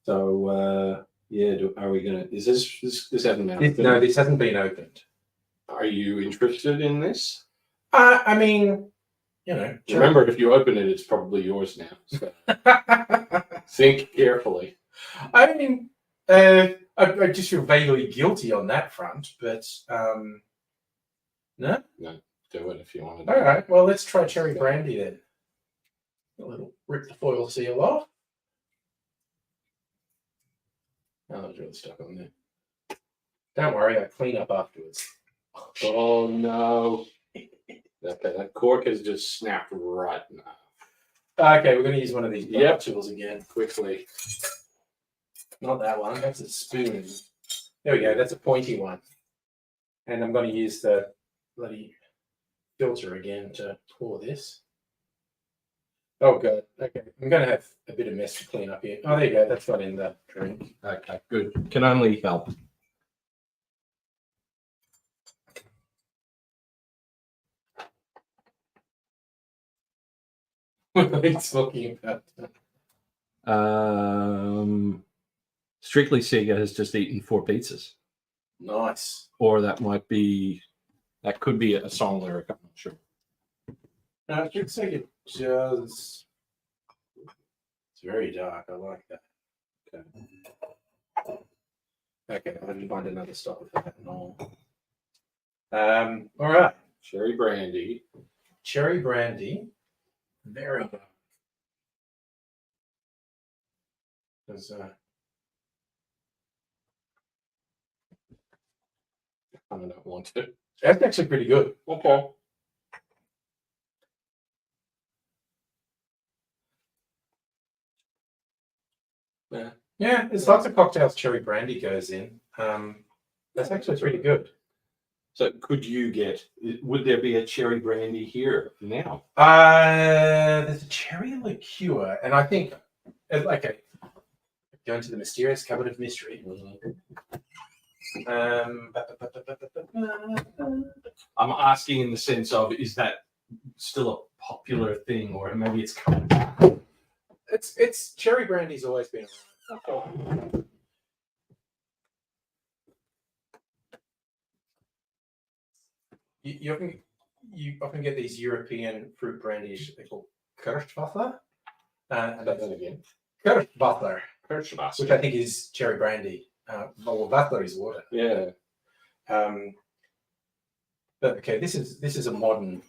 So, yeah, are we gonna? Is this hasn't been opened? No, this hasn't been opened. Are you interested in this? I mean, you know. Remember, if you open it, it's probably yours now. So think carefully. I mean, I just feel vaguely guilty on that front, but no. Do it if you want to. All right. Well, let's try cherry brandy then. A little rip the foil seal off. Oh, that was really stuck on there. Don't worry, I clean up afterwards. Oh no. Okay, that cork has just snapped right now. Okay, we're going to use one of these tools again. Quickly. Not that one. That's a spoon. There we go. That's a pointy one. And I'm going to use the bloody filter again to pour this. Oh, God. Okay. I'm going to have a bit of mess to clean up here. Oh, there you go. That's got in the drink. Okay, good. Can only help. What are we talking about? Strictly Sega has just eaten 4 pizzas. Nice. Or that could be a song lyric, I'm not sure. No, I should say it just. It's very dark. I like that. Okay, I have to find another stop with that and all. All right. Cherry brandy. Cherry brandy. Very dark. There's I don't want to. That's actually pretty good. Okay. Yeah. Yeah, there's lots of cocktails cherry brandy goes in. That's actually pretty good. So could you get? Would there be a cherry brandy here now? There's a cherry liqueur, and I think, okay, go into the mysterious cupboard of mystery. I'm asking in the sense of, is that still a popular thing, or maybe it's coming back? It's cherry brandy's always been around. You often get these European fruit brandies. They're called Kirschwasser. And that's again. Kirschwasser, Kirschwasser. which I think is cherry brandy. Well, Wasser is water. Yeah. But okay, this is a modern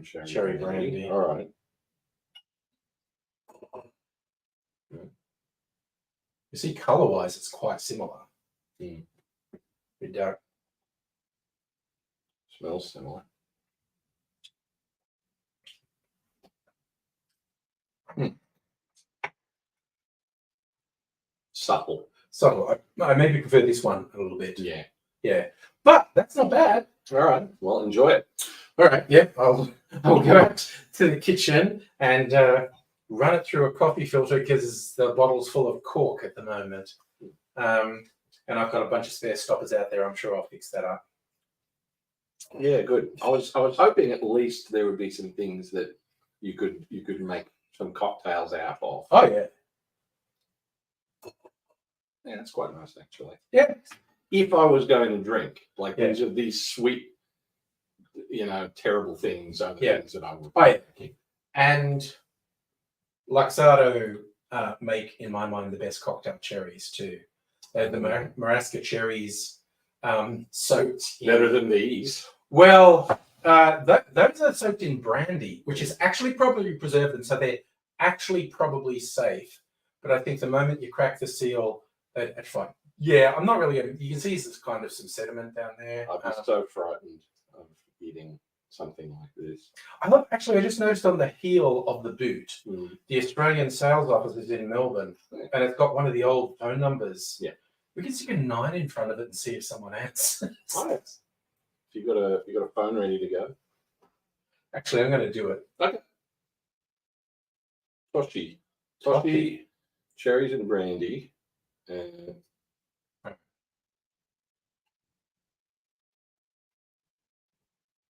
Cherry, cherry brandy. All right. You see, color-wise, it's quite similar. Mm. Pretty dark. Smells similar. Subtle. Subtle. I maybe prefer this one a little bit. Yeah. Yeah. But that's not bad. All right. Well, enjoy it. All right. Yep. I'll go out to the kitchen and run it through a coffee filter because the bottle's full of cork at the moment. And I've got a bunch of spare stoppers out there. I'm sure I'll fix that up. Yeah, good. I was hoping at least there would be some things that you could make some cocktails out of. Oh yeah. Yeah, that's quite nice actually. Yeah. If I was going to drink, like Yeah. these are these sweet, terrible things are the Yeah. things that I would. Oh yeah. And Luxardo make, in my mind, the best cocktail cherries too. The Marasca cherries soaked Better than these. Well, those are soaked in brandy, which is actually probably preserved, and so they're actually probably safe. But I think the moment you crack the seal, it's fine. Yeah, I'm not really. You can see there's kind of some sediment down there. I'd be so frightened of eating something like this. I just noticed on the heel of the boot, the Australian sales office is in Melbourne, and it's got one of the old phone numbers. Yeah, we can stick a 9 in front of it and see if someone answers. Right. You got a phone ready to go. Actually, I'm going to do it. Okay. Toshi, cherries and brandy. All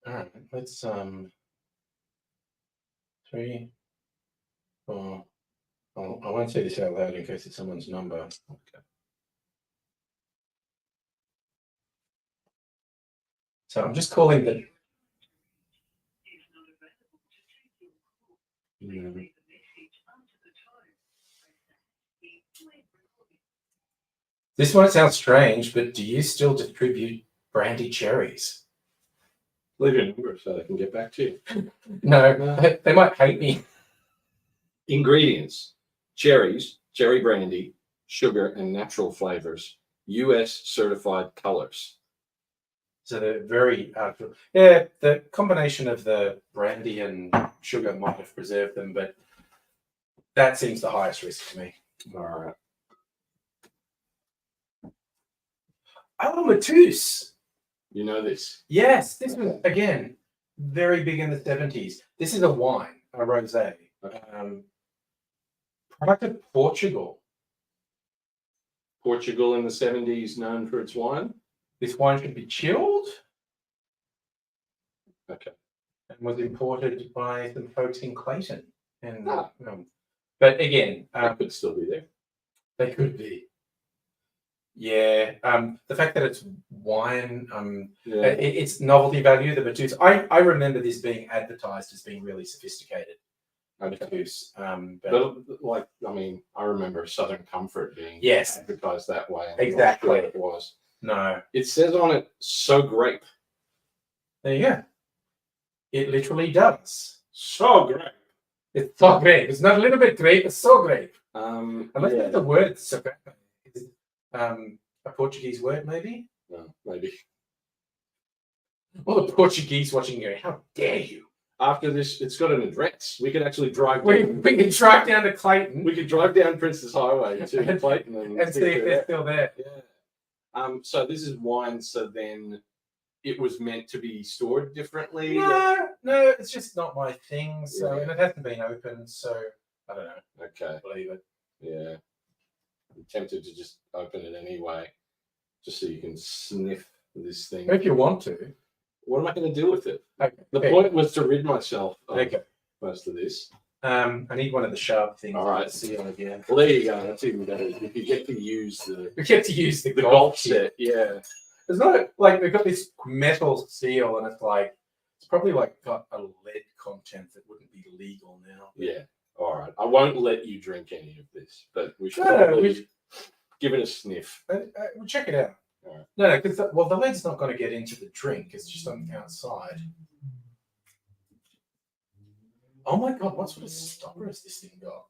right, let's 3, 4. Oh, I won't say this out loud in case it's someone's number. Okay. So I'm just calling the. This might sound strange, but do you still distribute brandy cherries? Leave your number so they can get back to you. No, they might hate me. Ingredients: cherries, cherry brandy, sugar, and natural flavors. US certified colors. So they're very yeah, the combination of the brandy and sugar might have preserved them, but that seems the highest risk to me. All right. Oh, Matus. You know this. Yes, this was, again, very big in the 70s. This is a wine, a rosé. Product of Portugal. Portugal in the 70s, known for its wine. This wine should be chilled. Okay. And was imported by some folks in Clayton. And but again, They could still be there. they could be. Yeah, the fact that it's wine, Yeah. it's novelty value. The Matus, I remember this being advertised as being really sophisticated. Matus, But like, I remember Southern Comfort being Yes. advertised that way. I'm not Exactly. sure it was. No, It says on it, "So grape." there you go. It literally does. So grape. It's so grape. It's not a little bit grape. It's so grape. Unless Yeah. there's a word, so grape. A Portuguese word, maybe. Maybe. All the Portuguese watching go, how dare you? After this, it's got an address. We could actually drive. We can drive down to Clayton We could drive down Princess Highway to Clayton and see if they're still there. Yeah. So this is wine. So then, it was meant to be stored differently. No, it's just not my thing. So, Yeah. and it hasn't been opened. So, I don't know. Okay. Believe it. Yeah. I'm tempted to just open it anyway, just so you can sniff this thing. If you want to. What am I going to do with it? Okay. The point was to rid myself of most of this. I need one of the sharp things. All right. Seal again. Well, there you go. That's even better. You get to use the the golf set. Yeah. It's not like they've got this metal seal, and it's like it's probably like got a lead content that wouldn't be legal now. Yeah. All right. I won't let you drink any of this, but we should give it a sniff. We'll check it out. All right. No, because the lead's not going to get into the drink. It's just on the outside. Oh my god! What sort of stopper has this thing got?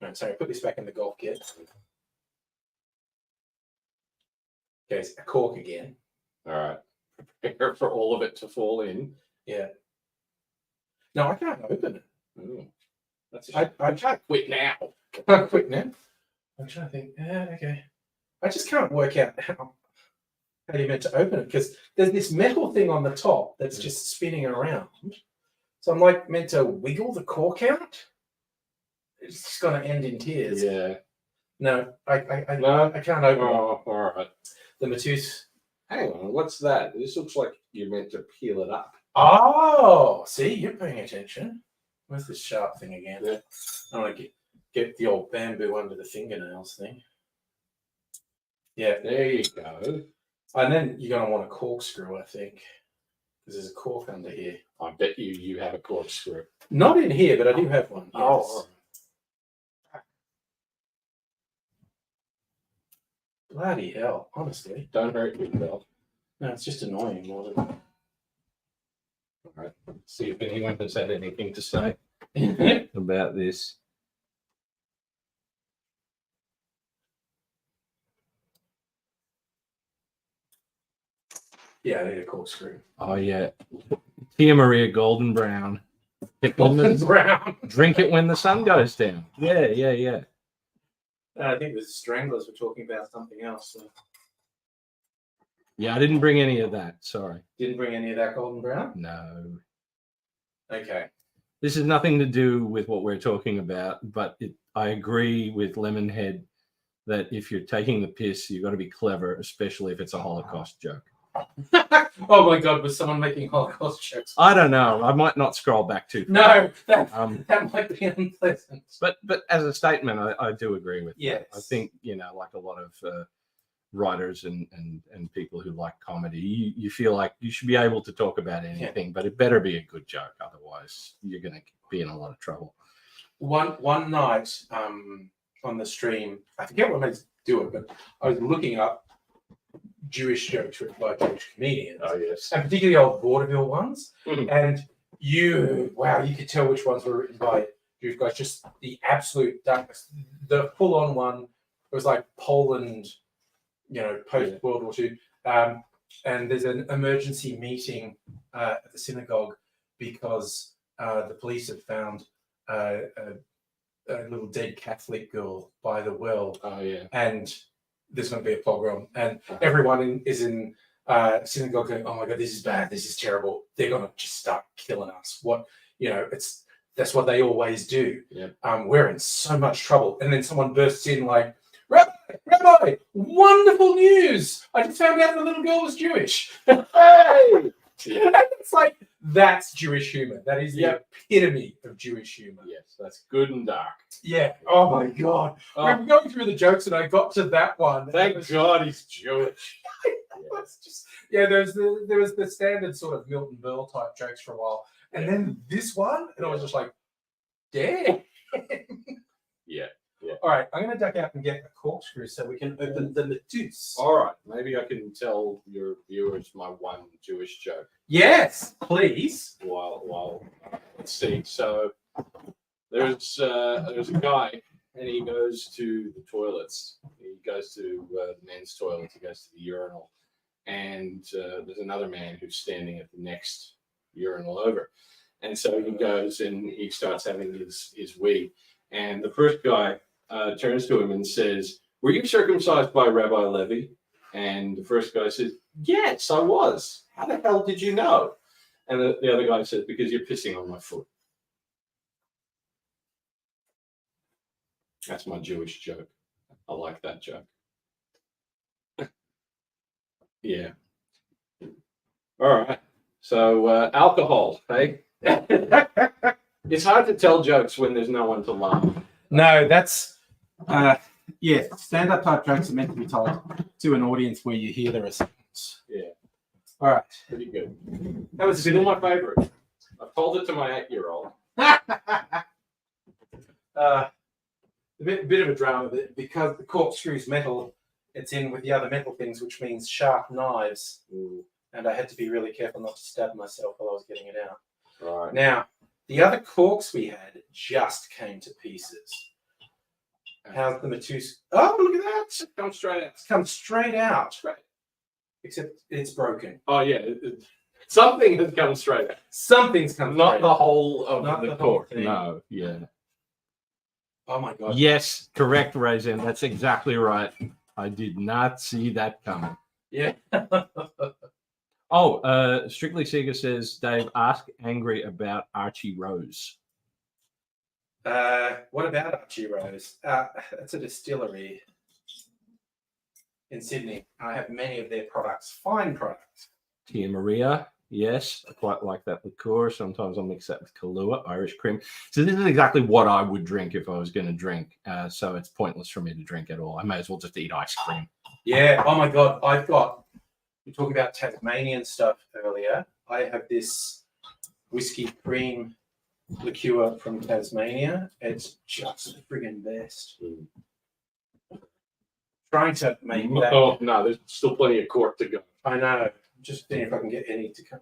No, sorry. Put this back in the golf kit. Okay, it's a cork again. All right. Prepare for all of it to fall in. Yeah. No, I can't open it. Ooh. That's I can't quit now. can't quit now. I'm trying to think. Yeah, okay. I just can't work out how you're meant to open it because there's this metal thing on the top that's just spinning around. So I'm like meant to wiggle the cork out. It's just going to end in tears. Yeah. No, I can't open it. Oh, all right. The Matus. Hang on. What's that? This looks like you're meant to peel it up. Oh, see, you're paying attention. Where's this sharp thing again? Yeah. I want to get the old bamboo under the fingernails thing. Yeah. There you go. And then you're going to want a corkscrew, I think. Because there's a cork under here. I bet you have a corkscrew. Not in here, but I do have one. Yes. Oh. Bloody hell, honestly. Don't hurt yourself. No, it's just annoying more than All right. See if anyone has had anything to say about this. Yeah, I need a corkscrew. Oh yeah, Tia Maria Golden Brown. Golden brown. Drink it when the sun goes down. Yeah. I think the Stranglers were talking about something else. So. Yeah, I didn't bring any of that. Sorry. Didn't bring any of that golden brown? No. Okay. This has nothing to do with what we're talking about, but I agree with Lemonhead that if you're taking the piss, you've got to be clever, especially if it's a Holocaust joke. Oh my god, was someone making Holocaust jokes? I don't know. I might not scroll back too far. No, that might be unpleasant. But as a statement, I do agree with yes. that. I think, like a lot of writers and people who like comedy, you feel like you should be able to talk about anything, but it better be a good joke. Otherwise, you're going to be in a lot of trouble. One night on the stream, I forget what made us do it, but I was looking up Jewish jokes written by Jewish comedians. Oh, yes. And particularly old vaudeville ones. Mhm. And you could tell which ones were written by Jewish guys. Just the absolute darkness. The full-on one was like Poland, post World War II. And there's an emergency meeting at the synagogue because the police have found a little dead Catholic girl by the well. Oh, yeah. And there's going to be a pogrom, and everyone is in synagogue going, "Oh my god, this is bad. This is terrible. They're going to just start killing us." That's what they always do. Yeah. We're in so much trouble, and then someone bursts in like, "Rabbi, wonderful news! I just found out the little girl was Jewish." Hey! And it's like that's Jewish humor. That is the epitome of Jewish humor. Yes, that's good and dark. Yeah. Oh my god. We were going through the jokes, and I got to that one. Thank God he's Jewish. It's just, there was the standard sort of Milton Berle type jokes for a while, and then this one, and I was just like, damn. Yeah. All right, I'm going to duck out and get a corkscrew so we can open the Matus. All right, maybe I can tell your viewers my one Jewish joke. Yes, please. While let's see. So there's a guy, and he goes to the toilets. He goes to the men's toilet. He goes to the urinal, and there's another man who's standing at the next urinal over. And so he goes and he starts having his wee. And the first guy turns to him and says, "Were you circumcised by Rabbi Levi?" And the first guy says, "Yes, I was. How the hell did you know?" And the other guy says, "Because you're pissing on my foot." That's my Jewish joke. I like that joke. Yeah. All right. So alcohol, hey? It's hard to tell jokes when there's no one to laugh. No, that's stand-up type jokes are meant to be told to an audience where you hear the response. Yeah. All right. Pretty good. That was still my favorite. I've told it to my 8-year-old. A bit of a drama, but because the corkscrew's metal, it's in with the other metal things, which means sharp knives. Ooh. And I had to be really careful not to stab myself while I was getting it out. All right. Now, the other corks we had just came to pieces. How's the Matus? Oh, look at that! Come straight out. It's come straight out. Straight. Except it's broken. Oh, yeah. Something has come straight out. Something's come Not straight the out. whole of Not the the whole cork. thing. No, yeah. Oh my god. Yes, correct, Raisin. That's exactly right. I did not see that coming. Yeah. Oh, Strictly Sega says, Dave, ask Angry about Archie Rose. What about Archie Rose? It's a distillery in Sydney. I have many of their products, fine products. Tia Maria, yes, I quite like that liqueur. Sometimes I'll mix that with Kahlua, Irish cream. So this is exactly what I would drink if I was going to drink. So it's pointless for me to drink at all. I may as well just eat ice cream. Yeah. Oh my god. We talked about Tasmanian stuff earlier. I have this whiskey cream liqueur from Tasmania. It's just the friggin' best. Trying to make that. Oh, no, there's still plenty of cork to go. I know. Just seeing if I can get any to come.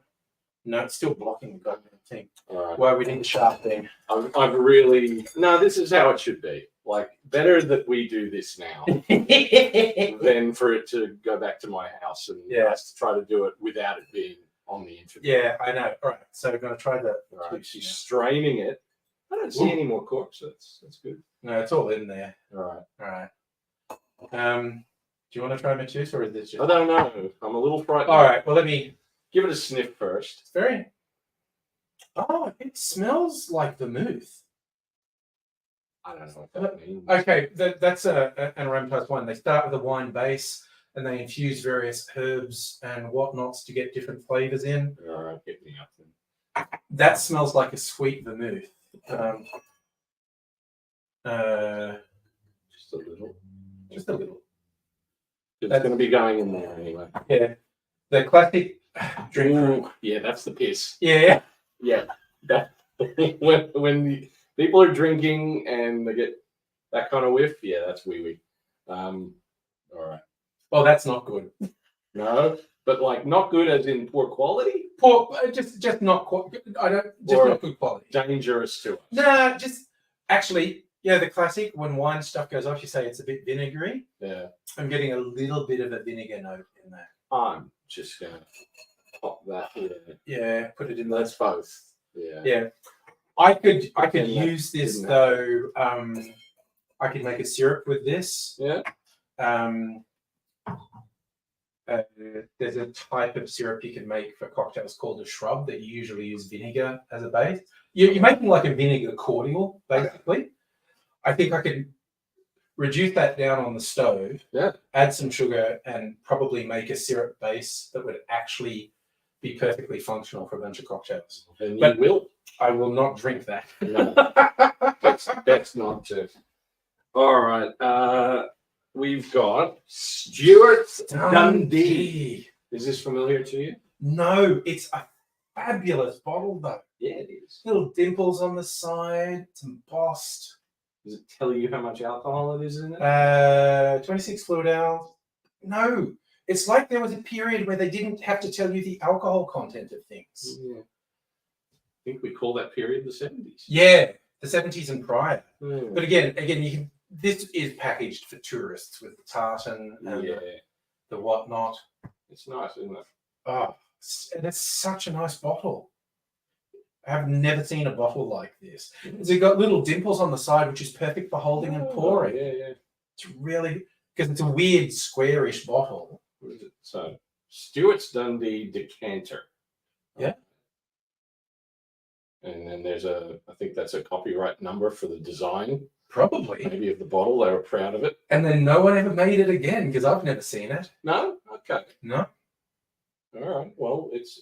No, it's still blocking the goddamn thing. All right. Well, we need the sharp thing. I've really... No, this is how it should be. Like, better that we do this now than for it to go back to my house and us to try to do it without it being on the internet. Yeah, I know. All right, so we're going to try the... All right, she's straining it. I don't see any more cork, so that's good. No, it's all in there. All right. Do you want to try Matus, or is this just... I don't know. I'm a little frightened. All right, well, let me... Give it a sniff first. It's very... Oh, it smells like vermouth. I don't know what that means. Okay, that's an aromatized wine. They start with a wine base, and they infuse various herbs and whatnots to get different flavors in. All right, hit me up then. That smells like a sweet vermouth. Just a little. Just a little. It's going to be going in there anyway. Yeah. The classic drink. Ooh, yeah, that's the piss. Yeah. Yeah. That, when the people are drinking and they get that kind of whiff, yeah, that's wee-wee. All right. Oh, that's not good. No, but like not good as in poor quality? Poor, just not quite. Not good quality. Dangerous to us. Nah, just actually, the classic when wine stuff goes off, you say it's a bit vinegary. Yeah. I'm getting a little bit of a vinegar note in that. I'm just gonna pop that in. Yeah, put it in. That's both. Yeah. Yeah. I could And use this didn't though. I could make a syrup with this. Yeah. There's a type of syrup you can make for cocktails called a shrub that you usually use vinegar as a base. You're making like a vinegar cordial, basically. I think I could reduce that down on the stove, add some sugar, and probably make a syrup base that would actually be perfectly functional for a bunch of cocktails. And But you will. I will not drink that. No, that's not to. All right. We've got Stuart's Dundee. Is this familiar to you? No, it's a fabulous bottle though. Yeah, it is. Little dimples on the side. It's embossed. Does it tell you how much alcohol it is in it? 26 fluid ounce. No, it's like there was a period where they didn't have to tell you the alcohol content of things. Yeah. I think we call that period the 70s. Yeah, the 70s and prior. Yeah. But again, this is packaged for tourists with the tartan and Yeah, the whatnot. it's nice, isn't it? Oh, and it's such a nice bottle. I've never seen a bottle like this. It's got little dimples on the side, which is perfect for holding and pouring. Yeah. It's really, because it's a weird squarish bottle. What is it? So, Stewart's Dundee decanter. Yeah. And then there's I think that's a copyright number for the design, Probably. maybe of the bottle. They were proud of it. And then no one ever made it again because I've never seen it. No? Okay. No. All right. Well, it's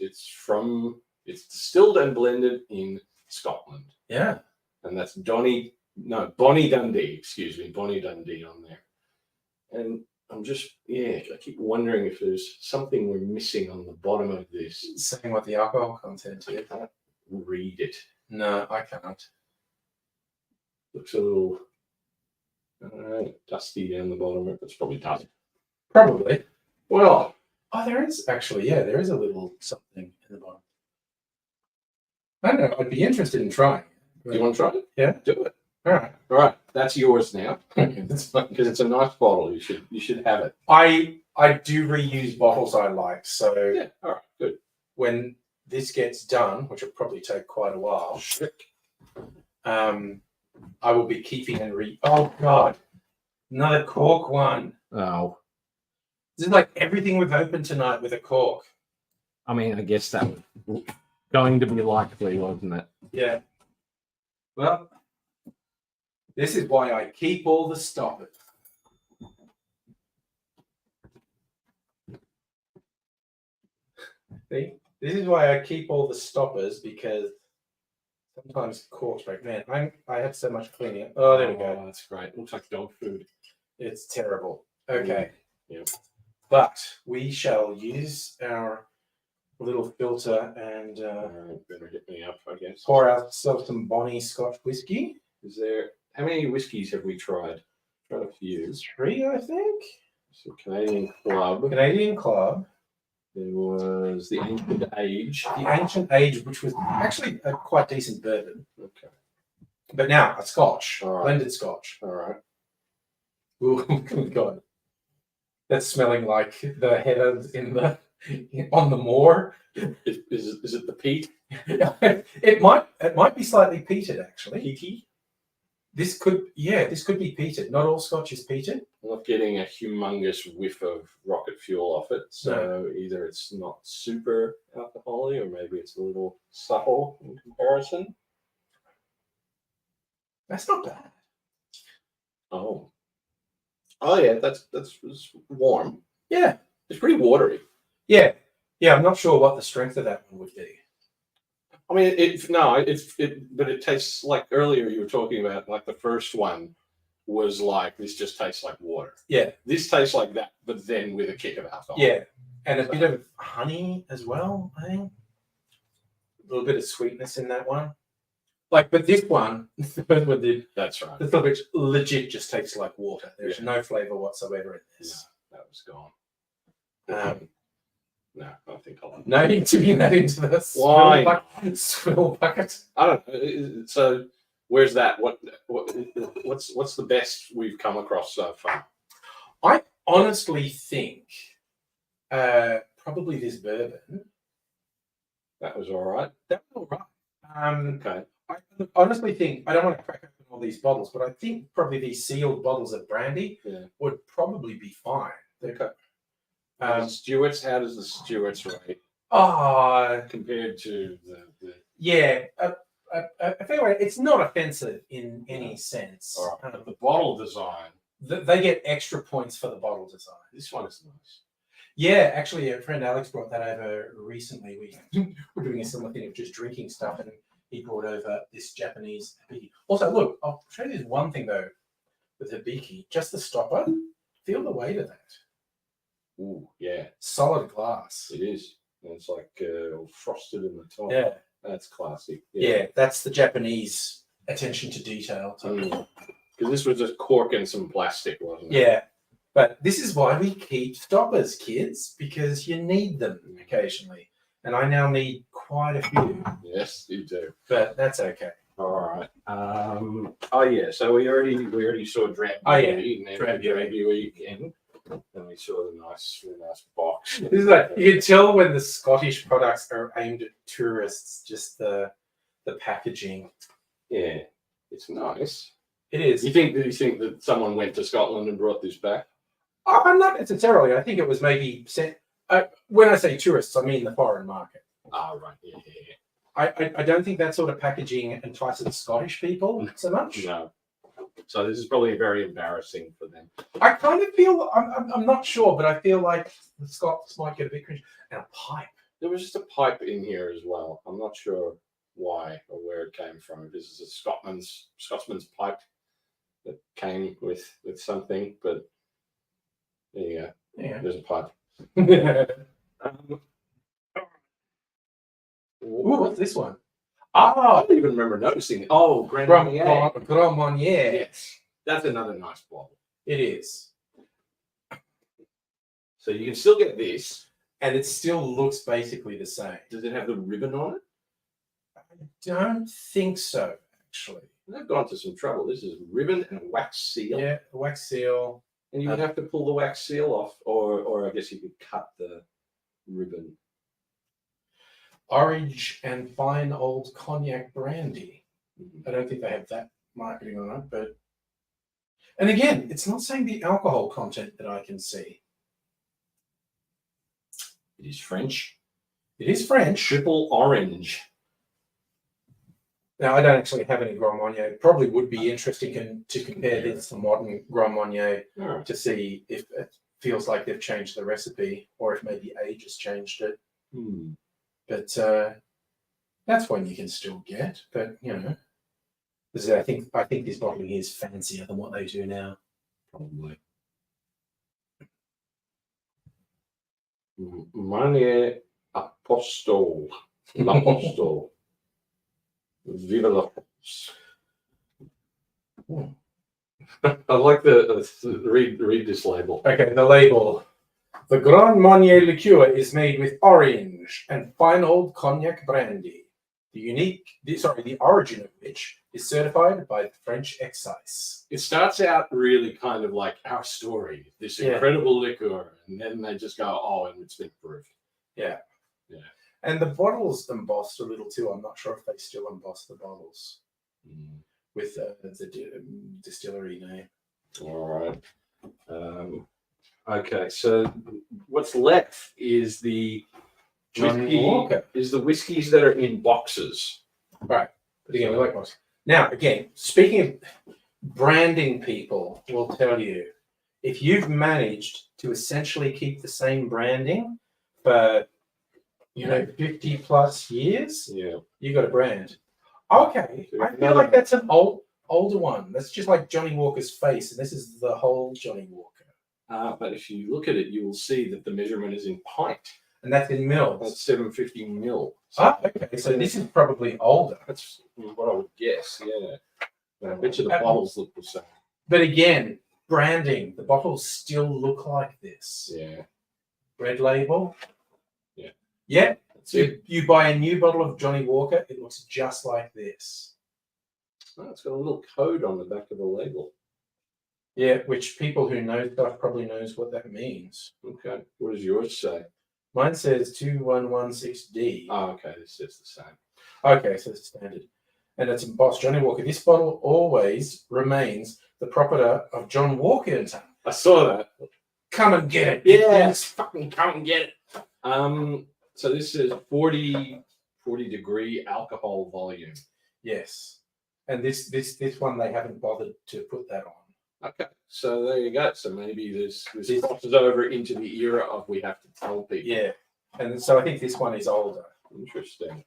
distilled and blended in Scotland. Yeah. And that's Bonnie Dundee, excuse me, Bonnie Dundee on there. And I'm just, I keep wondering if there's something we're missing on the bottom of this. Saying what the alcohol content I is. can't read it. No, I can't. Looks a little dusty down the bottom. It's probably dust. Probably. Well, Oh, there is actually, there is a little something in the bottom. I don't know. I'd be interested in trying. do you want to try it? Yeah. Do it. All right. All right. That's yours now That's fine. because it's a nice bottle. You should have it. I do reuse bottles I like, so Yeah. All right. Good. when this gets done, which will probably take quite a while, I will be keeping and oh god, another cork one. Oh, This is like everything we've opened tonight with a cork. I mean, I guess that was going to be likely, wasn't it? Yeah. Well, this is why I keep all the stoppers. See, this is why I keep all the stoppers because sometimes corks break. Man, I have so much cleaning. Oh, there we go. Oh, that's great. Looks like dog food. It's terrible. Okay. Yep. But we shall use our little filter and Better hit me up, I guess. pour ourselves some Bonnie Scotch whiskey. Is there? How many whiskies have we tried? Tried a few. 3, I think. So Canadian Club. Canadian Club. There was the Ancient Age. The Ancient Age, which was actually a quite decent bourbon. Okay. But now a Scotch, All right. blended Scotch. All right. Oh, good God. That's smelling like the heather on the moor. Is it the peat? It might be slightly peated actually. Peaty? This could be peated. Not all Scotch is peated. I'm not getting a humongous whiff of rocket fuel off it. So either it's not super alcoholic or maybe it's a little subtle in comparison. That's not bad. Oh yeah, that's warm. Yeah. It's pretty watery. Yeah. I'm not sure what the strength of that one would be. I mean, but it tastes like earlier you were talking about, like the first one was like, this just tastes like water. Yeah. This tastes like that, but then with a kick of alcohol. Yeah. And a bit of honey as well, I think. A little bit of sweetness in that one. But this one, the first one did. That's right. The thought which legit just tastes like water. There's no flavor whatsoever in this. No, that was gone. No, I think I'll. No need to be that into the swill bucket. I don't know. So, where's that? What's the best we've come across so far? I honestly think probably this bourbon. That was all right. That was all right. Okay. I honestly think I don't want to crack open all these bottles, but I think probably these sealed bottles of brandy would probably be fine. Okay. Stewart's, how does the Stewart's rate compared to the I feel like it's not offensive in any sense. all right. The bottle design. They get extra points for the bottle design. This one is nice. Yeah, actually, a friend Alex brought that over recently. We were doing a similar thing of just drinking stuff, and he brought over this Japanese hibiki. Also, look, I'll show you this one thing though with hibiki. Just the stopper. Feel the weight of that. Ooh, yeah. Solid glass. It is. And it's like all frosted in the top. Yeah. That's classic. Yeah, that's the Japanese attention to detail. Because this was just cork and some plastic, wasn't it? Yeah. But this is why we keep stoppers, kids, because you need them occasionally. And I now need quite a few. Yes, you do. But that's okay. All right. Oh yeah. So we already saw Drab Oh, yeah. Beauty, and then Drab Drab Beauty again. And we saw the nice box. This is like, you can tell when the Scottish products are aimed at tourists, just the packaging. Yeah, it's nice. It is. You think that someone went to Scotland and brought this back? I'm not necessarily. I think it was maybe sent. When I say tourists, I mean the foreign market. Oh, right. Yeah. I don't think that sort of packaging entices Scottish people so much. No. So this is probably very embarrassing for them. I kind of feel, I'm not sure, but I feel like the Scots might get a bit cringe. And a pipe. There was just a pipe in here as well. I'm not sure why or where it came from. This is a Scotsman's pipe that came with something, but there you go. Yeah. There's a pipe. Ooh, what's this one? Oh, I don't even remember noticing. Oh, Grand Marnier. Grand Marnier. Yes, that's another nice bottle. It is. So you can still get this. And it still looks basically the same. Does it have the ribbon on it? I don't think so, actually. They've gone to some trouble. This is ribbon and a wax seal. Yeah, the wax seal. And you would have to pull the wax seal off, or I guess you could cut the ribbon. Orange and fine old cognac brandy. I don't think they have that marketing on it, but. And again, it's not saying the alcohol content that I can see. It is French. It is French. Triple orange. Now, I don't actually have any Grand Marnier. It probably would be interesting to compare this to modern Grand Marnier to see if it feels like they've changed the recipe or if maybe age has changed it. But that's one you can still get. But, you know, this is, I think this bottling is fancier than what they do now. Probably. Marnier Apostol. L'Apostol. Viva la France. I like the read this label. Okay, the label. The Grand Marnier liqueur is made with orange and fine old cognac brandy. The origin of which is certified by the French excise. It starts out really kind of like our story, this incredible liqueur, and then they just go, oh, and it's been proved. Yeah. And the bottle's embossed a little too. I'm not sure if they still emboss the bottles with the distillery name. All right. Okay, so what's left is the Johnny Walker. Is the whiskeys that are in boxes. Right. But again, we like boxes. Now, again, speaking of branding, people will tell you if you've managed to essentially keep the same branding for 50 plus years, you got a brand. Okay, I feel like that's an older one. That's just like Johnny Walker's face, and this is the whole Johnny Walker. But if you look at it, you will see that the measurement is in pint. And that's in mils. That's 750 mil. So okay. So this is probably older. That's what I would guess, yeah. I bet you the bottles look the same. But again, branding. The bottles still look like this. Yeah. Red label. Yeah. Yeah. So you buy a new bottle of Johnny Walker, it looks just like this. Oh, it's got a little code on the back of the label. Yeah, which people who know stuff probably knows what that means. Okay. What does yours say? Mine says 2116D. Oh, okay. This says the same. Okay, so it's standard. And it's embossed Johnny Walker. This bottle always remains the property of John Walker and Son. I saw that. Come and get it. Yes, fucking come and get it. So this is 40 degree alcohol volume. Yes. And this one they haven't bothered to put that on. Okay, so there you go. So maybe this crosses over into the era of we have to tell people. Yeah, and so I think this one is older. Interesting.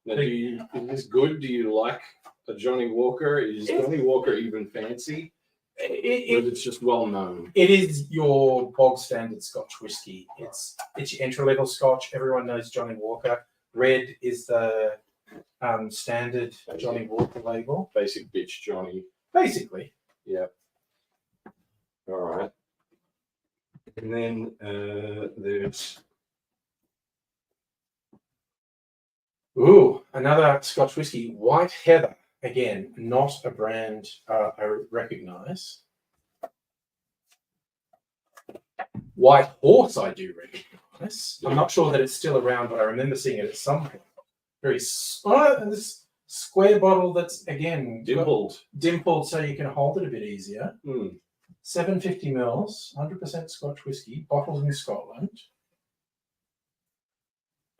Now, is this good? Do you like a Johnny Walker? Is Johnny Walker even fancy? It's just well known. It is your bog standard Scotch whiskey. It's your entry level Scotch. Everyone knows Johnny Walker. Red is the standard Johnny Walker label. Basic bitch Johnny. Basically. Yeah. All right. And then there's another Scotch whiskey, White Heather. again, not a brand I recognise. White Horse, I do recognise. I'm not sure that it's still around, but I remember seeing it at some point. This square bottle that's again dimpled, so you can hold it a bit easier. 750 mils, 100% Scotch whiskey, bottled in Scotland.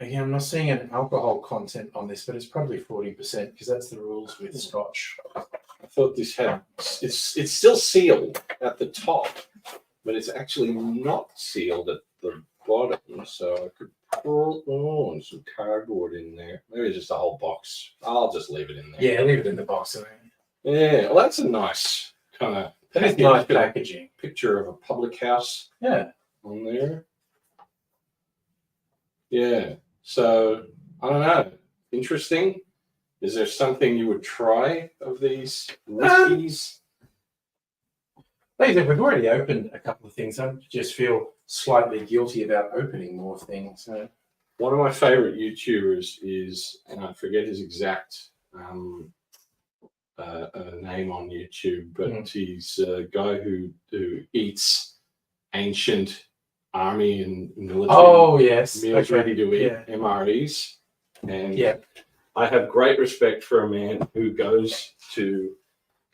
Again, I'm not seeing an alcohol content on this, but it's probably 40% because that's the rules with Scotch. I thought this had it's still sealed at the top, but it's actually not sealed at the bottom. So I could pull some cardboard in there. Maybe just a whole box. I'll just leave it in there. Yeah, leave it in the box. Yeah, well, that's a nice kind of nice packaging. Picture of a public house. Yeah, on there. Yeah. So I don't know. Interesting. Is there something you would try of these whiskeys? Like I said, we've already opened a couple of things. I just feel slightly guilty about opening more things. One of my favorite YouTubers is, and I forget his exact name on YouTube, but he's a guy who eats ancient army and military meals ready to eat, MREs. And I have great respect for a man who goes to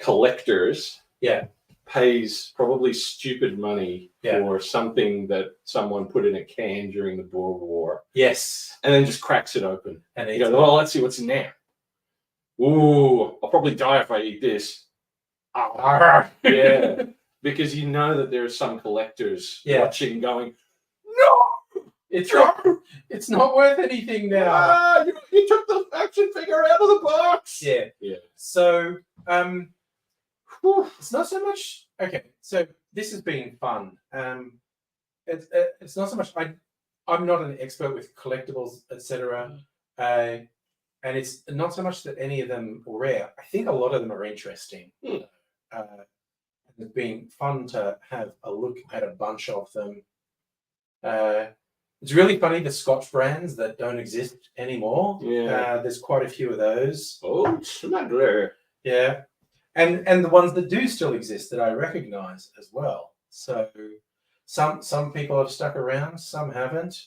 collectors, pays probably stupid money for something that someone put in a can during the Boer War. Yes. And then just cracks it open. And he goes, well, let's see what's in there. Ooh, I'll probably die if I eat this. Yeah. Because you know that there are some collectors watching going, no! It's not worth anything now. You took the action figure out of the box. Yeah. So, it's not so much. Okay, so this has been fun. It's not so much. I'm not an expert with collectibles, etc. And it's not so much that any of them are rare. I think a lot of them are interesting. It's been fun to have a look at a bunch of them. It's really funny, the Scotch brands that don't exist anymore. There's quite a few of those. Oh, smuggler. Yeah. And the ones that do still exist that I recognize as well. So some people have stuck around, some haven't.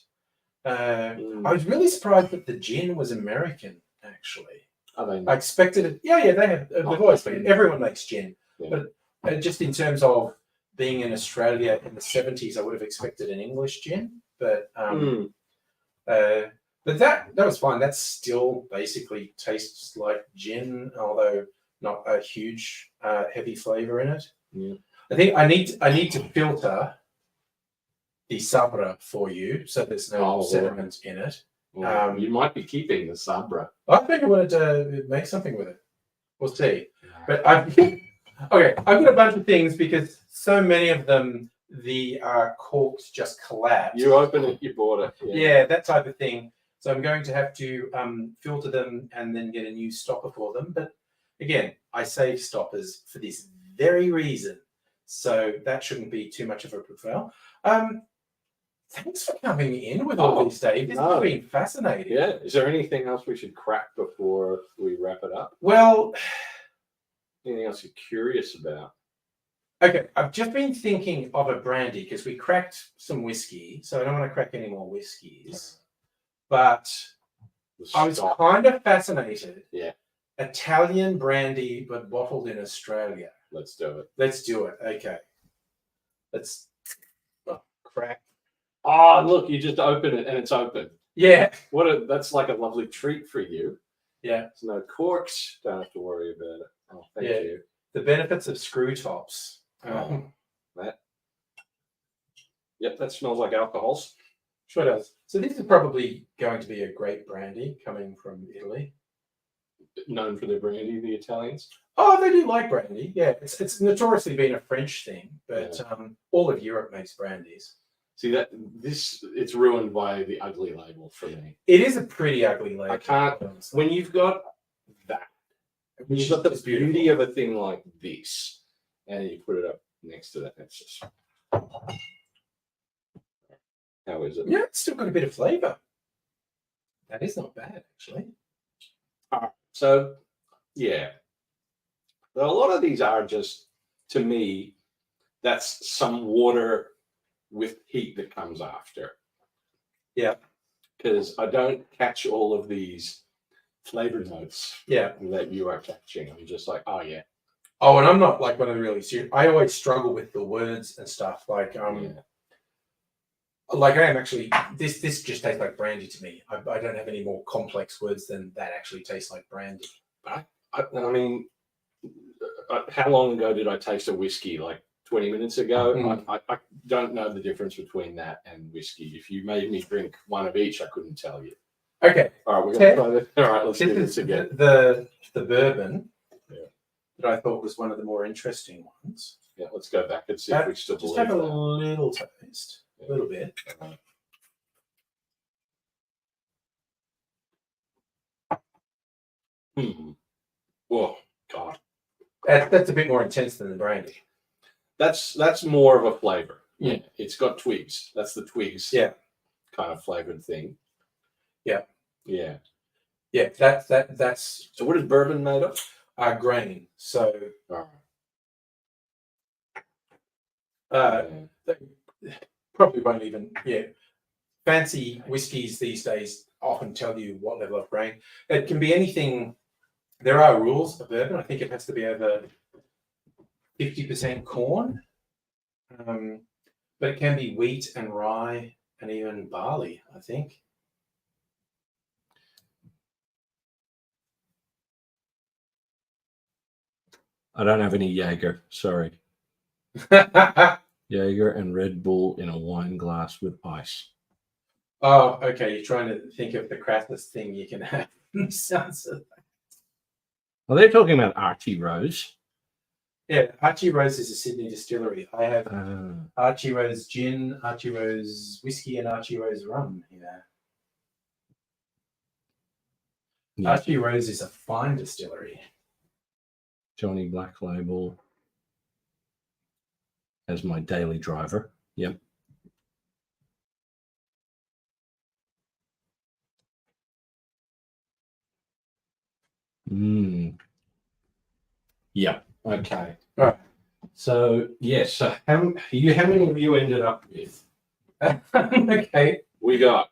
I was really surprised that the gin was American, actually. I expected it. Yeah, they have. They've always been. Everyone makes gin. But just in terms of being in Australia in the 70s, I would have expected an English gin. But that was fine. That still basically tastes like gin, although not a huge heavy flavor in it. I think I need to filter the Sabra for you, so there's no sediment in it. You might be keeping the Sabra. I think I wanted to make something with it. We'll see. But I've got a bunch of things because so many of them, the corks just collapse. You open it, you bought it. Yeah, that type of thing. So I'm going to have to filter them and then get a new stopper for them. But again, I save stoppers for this very reason. So that shouldn't be too much of a profile. Thanks for coming in with all these, Dave. This has been fascinating. Yeah. Is there anything else we should crack before we wrap it up? Well, anything else you're curious about? Okay, I've just been thinking of a brandy because we cracked some whiskey, so I don't want to crack any more whiskeys. But I was kind of fascinated. Yeah. Italian brandy, but bottled in Australia. Let's do it. Let's do it. Okay. Let's crack. Oh, look, you just open it and it's open. Yeah. That's like a lovely treat for you. Yeah. There's no corks. Don't have to worry about it. Oh, thank you. The benefits of screw tops. That. Yep, that smells like alcohols. Sure does. So this is probably going to be a great brandy coming from Italy. Known for their brandy, the Italians. Oh, they do like brandy. Yeah, it's notoriously been a French thing, but all of Europe makes brandies. See it's ruined by the ugly label for me. It is a pretty ugly label. I can't. When you've got that, when you've got the beauty of a thing like this, and you put it up next to that, it's just. How is it? Yeah, it's still got a bit of flavour. That is not bad, actually. So, yeah, But a lot of these are just, to me, that's some water with heat that comes after. Yeah. Because I don't catch all of these flavor notes Yeah. that you are catching. I'm just like, oh yeah. Oh, and I'm not like one of the really serious. I always struggle with the words and stuff. Like like I am actually. This just tastes like brandy to me. I don't have any more complex words than that actually tastes like brandy. I mean, how long ago did I taste a whiskey? Like 20 minutes ago. I don't know the difference between that and whiskey. If you made me drink one of each, I couldn't tell you. Okay. All right, we're gonna try this. All right, let's do this again. The bourbon that I thought was one of the more interesting ones. Yeah, let's go back and see if we still just believe have a that. little taste, a little bit. Oh God, That's a bit more intense than the brandy. that's more of a flavor. Yeah, it's got twigs. That's the twigs. Yeah, kind of flavored thing. Yeah. That's. So what is bourbon made of? Grain. So. Probably won't even. Yeah. Fancy whiskies these days often tell you what level of grain. It can be anything. There are rules for bourbon. I think it has to be over 50% corn, but it can be wheat and rye and even barley, I think. I don't have any Jaeger. Sorry. Jaeger and Red Bull in a wine glass with ice. Oh, okay. You're trying to think of the crassest thing you can have. Sounds. Well, they're talking about Archie Rose. Yeah, Archie Rose is a Sydney distillery. I have Archie Rose gin, Archie Rose whiskey, and Archie Rose rum here. Yeah. Archie Rose is a fine distillery. Johnny Black Label as my daily driver. Yep. Yeah. Okay. All right. So yes. So how many of you ended up with? Okay. We got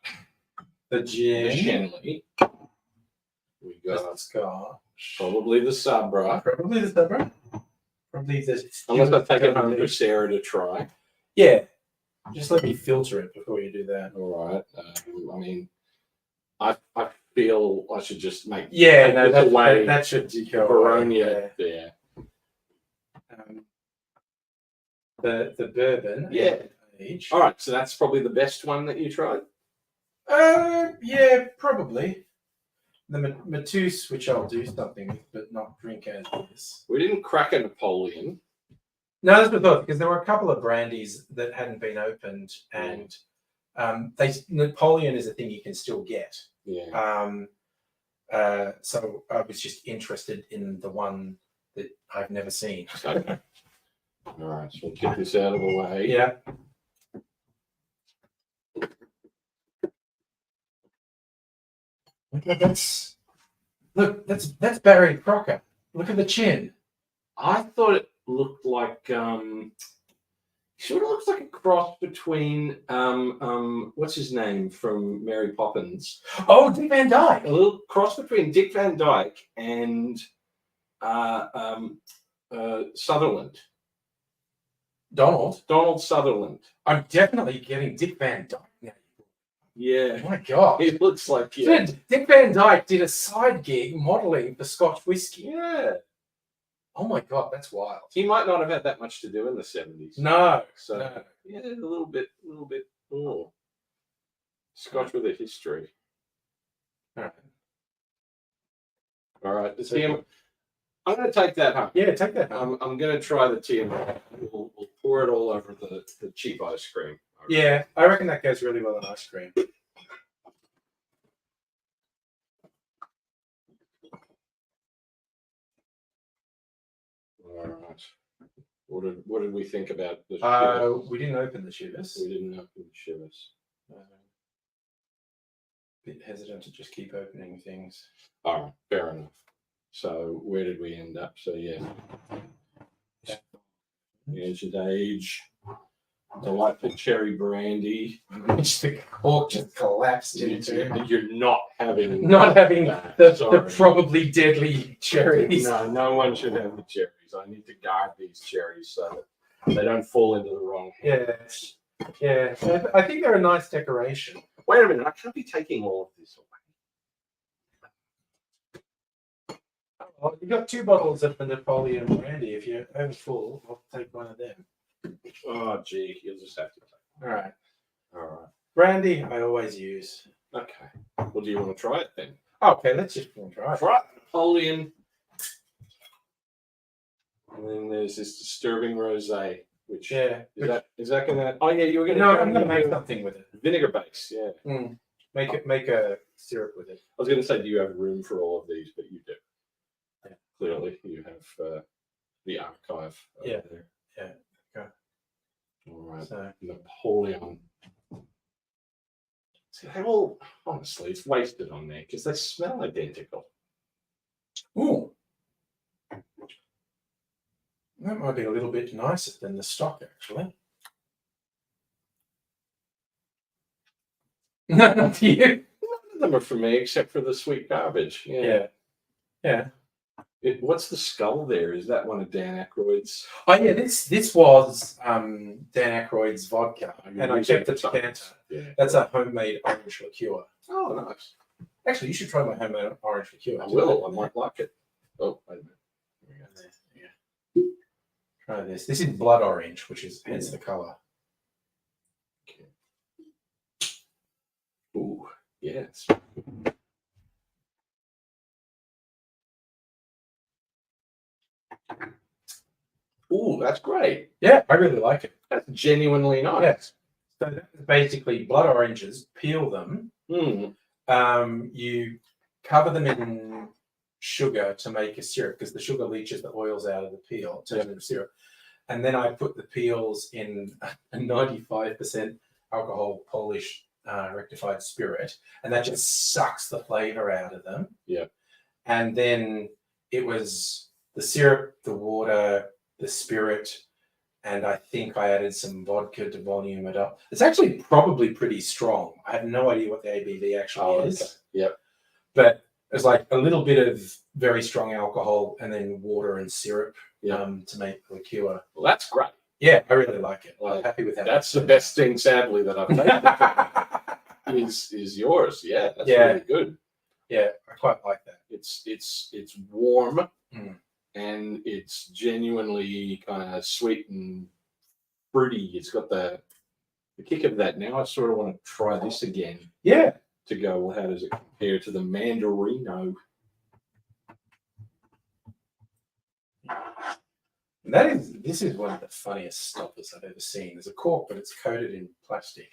the gin. The Shenley. We got the Scotch. Probably the Sabra. Probably the Sabra. Probably the. Unless I take it home for Sarah to try. Yeah. Just let me filter it before you do that. All right. I mean, I feel I should just make that should go Baronia there. The bourbon. Yeah. All right. So that's probably the best one that you tried. Yeah, probably. The Matus, which I'll do something with, but not drink as is. We didn't crack a Napoleon. No, that's what I thought, because there were a couple of brandies that hadn't been opened, and Napoleon is a thing you can still get. Yeah. So I was just interested in the one that I've never seen. Okay. All right, so we'll get this out of the way. Yeah. That's Barry Crocker. Look at the chin. I thought it looked like sort of looks like a cross between what's his name from Mary Poppins? Oh, Dick Van Dyke. A little cross between Dick Van Dyke and Sutherland. Donald Sutherland. I'm definitely getting Dick Van Dyke now. Yeah. Oh my God. It looks like Dick Van Dyke did a side gig modeling for Scotch whiskey. Yeah. Oh my God, that's wild. He might not have had that much to do in the 70s. No. So yeah, a little bit. Oh. Scotch with a history. All right. The TM. I'm going to take that home. Yeah, take that home. I'm going to try the TM. We'll pour it all over the cheap ice cream. Yeah, I reckon that goes really well on ice cream. All right. What did we think about the Chivas? We didn't open the Chivas. We didn't open the Chivas. Bit hesitant to just keep opening things. All right, fair enough. So where did we end up? So yeah, aged age, delightful cherry brandy. Which the cork just collapsed into. You're not having Not having that. the Sorry. probably deadly cherries. No one should have the cherries. I need to guard these cherries so that they don't fall into the wrong hands. Yeah. I think they're a nice decoration. Wait a minute, I can't be taking all of this away. Well, you've got 2 bottles of the Napoleon brandy. If you're over full, I'll take one of them. Oh, gee, you'll just have to take All right. one. All right. Brandy, I always use. Okay. Well, do you want to try it then? Okay, let's just try it. Try it. Napoleon. And then there's this disturbing rosé, which Yeah. is that gonna? Oh yeah, you were gonna. No, I'm gonna make something with it. Vinegar base. Yeah. Make a syrup with it. I was gonna say, do you have room for all of these? But you do. Yeah. Clearly, you have the archive. Yeah. There. Yeah. Okay. All right. So Napoleon. See, they all honestly, it's wasted on there because they smell identical. ooh. That might be a little bit nicer than the stock, actually. None to you. None of them are for me except for the sweet garbage. Yeah. Yeah. What's the skull there? Is that one of Dan Aykroyd's? Oh yeah, this was Dan Aykroyd's vodka, and I kept the decanter. Yeah. That's a homemade orange liqueur. Oh, nice. Actually, you should try my homemade orange liqueur. I will. I might like it. Oh, wait a minute. There we go. Try this. This is blood orange, which is hence the color. Okay. Ooh, yes. Ooh, that's great. Yeah, I really like it. That's genuinely nice. Yes. So that's basically blood oranges. Peel them. You cover them in sugar to make a syrup because the sugar leaches the oils out of the peel, turns into syrup. And then I put the peels in a 95% alcohol Polish rectified spirit, and that just sucks the flavor out of them. Yeah. And then it was the syrup, the water, the spirit, and I think I added some vodka to volume it up. It's actually probably pretty strong. I have no idea what the ABV actually is. Okay. Yep. But there's like a little bit of very strong alcohol and then water and syrup to make the liqueur. Well, that's great. Yeah, I really like it. Well, I'm happy with that. That's the best thing, sadly, that I've made is yours. Yeah, that's really good. Yeah, I quite like that. It's warm Mm. and it's genuinely kind of sweet and fruity. It's got the kick of that. Now I sort of want to try this again. Yeah. To go, well, how does it compare to the Mandarino? And this is one of the funniest stoppers I've ever seen. There's a cork, but it's coated in plastic.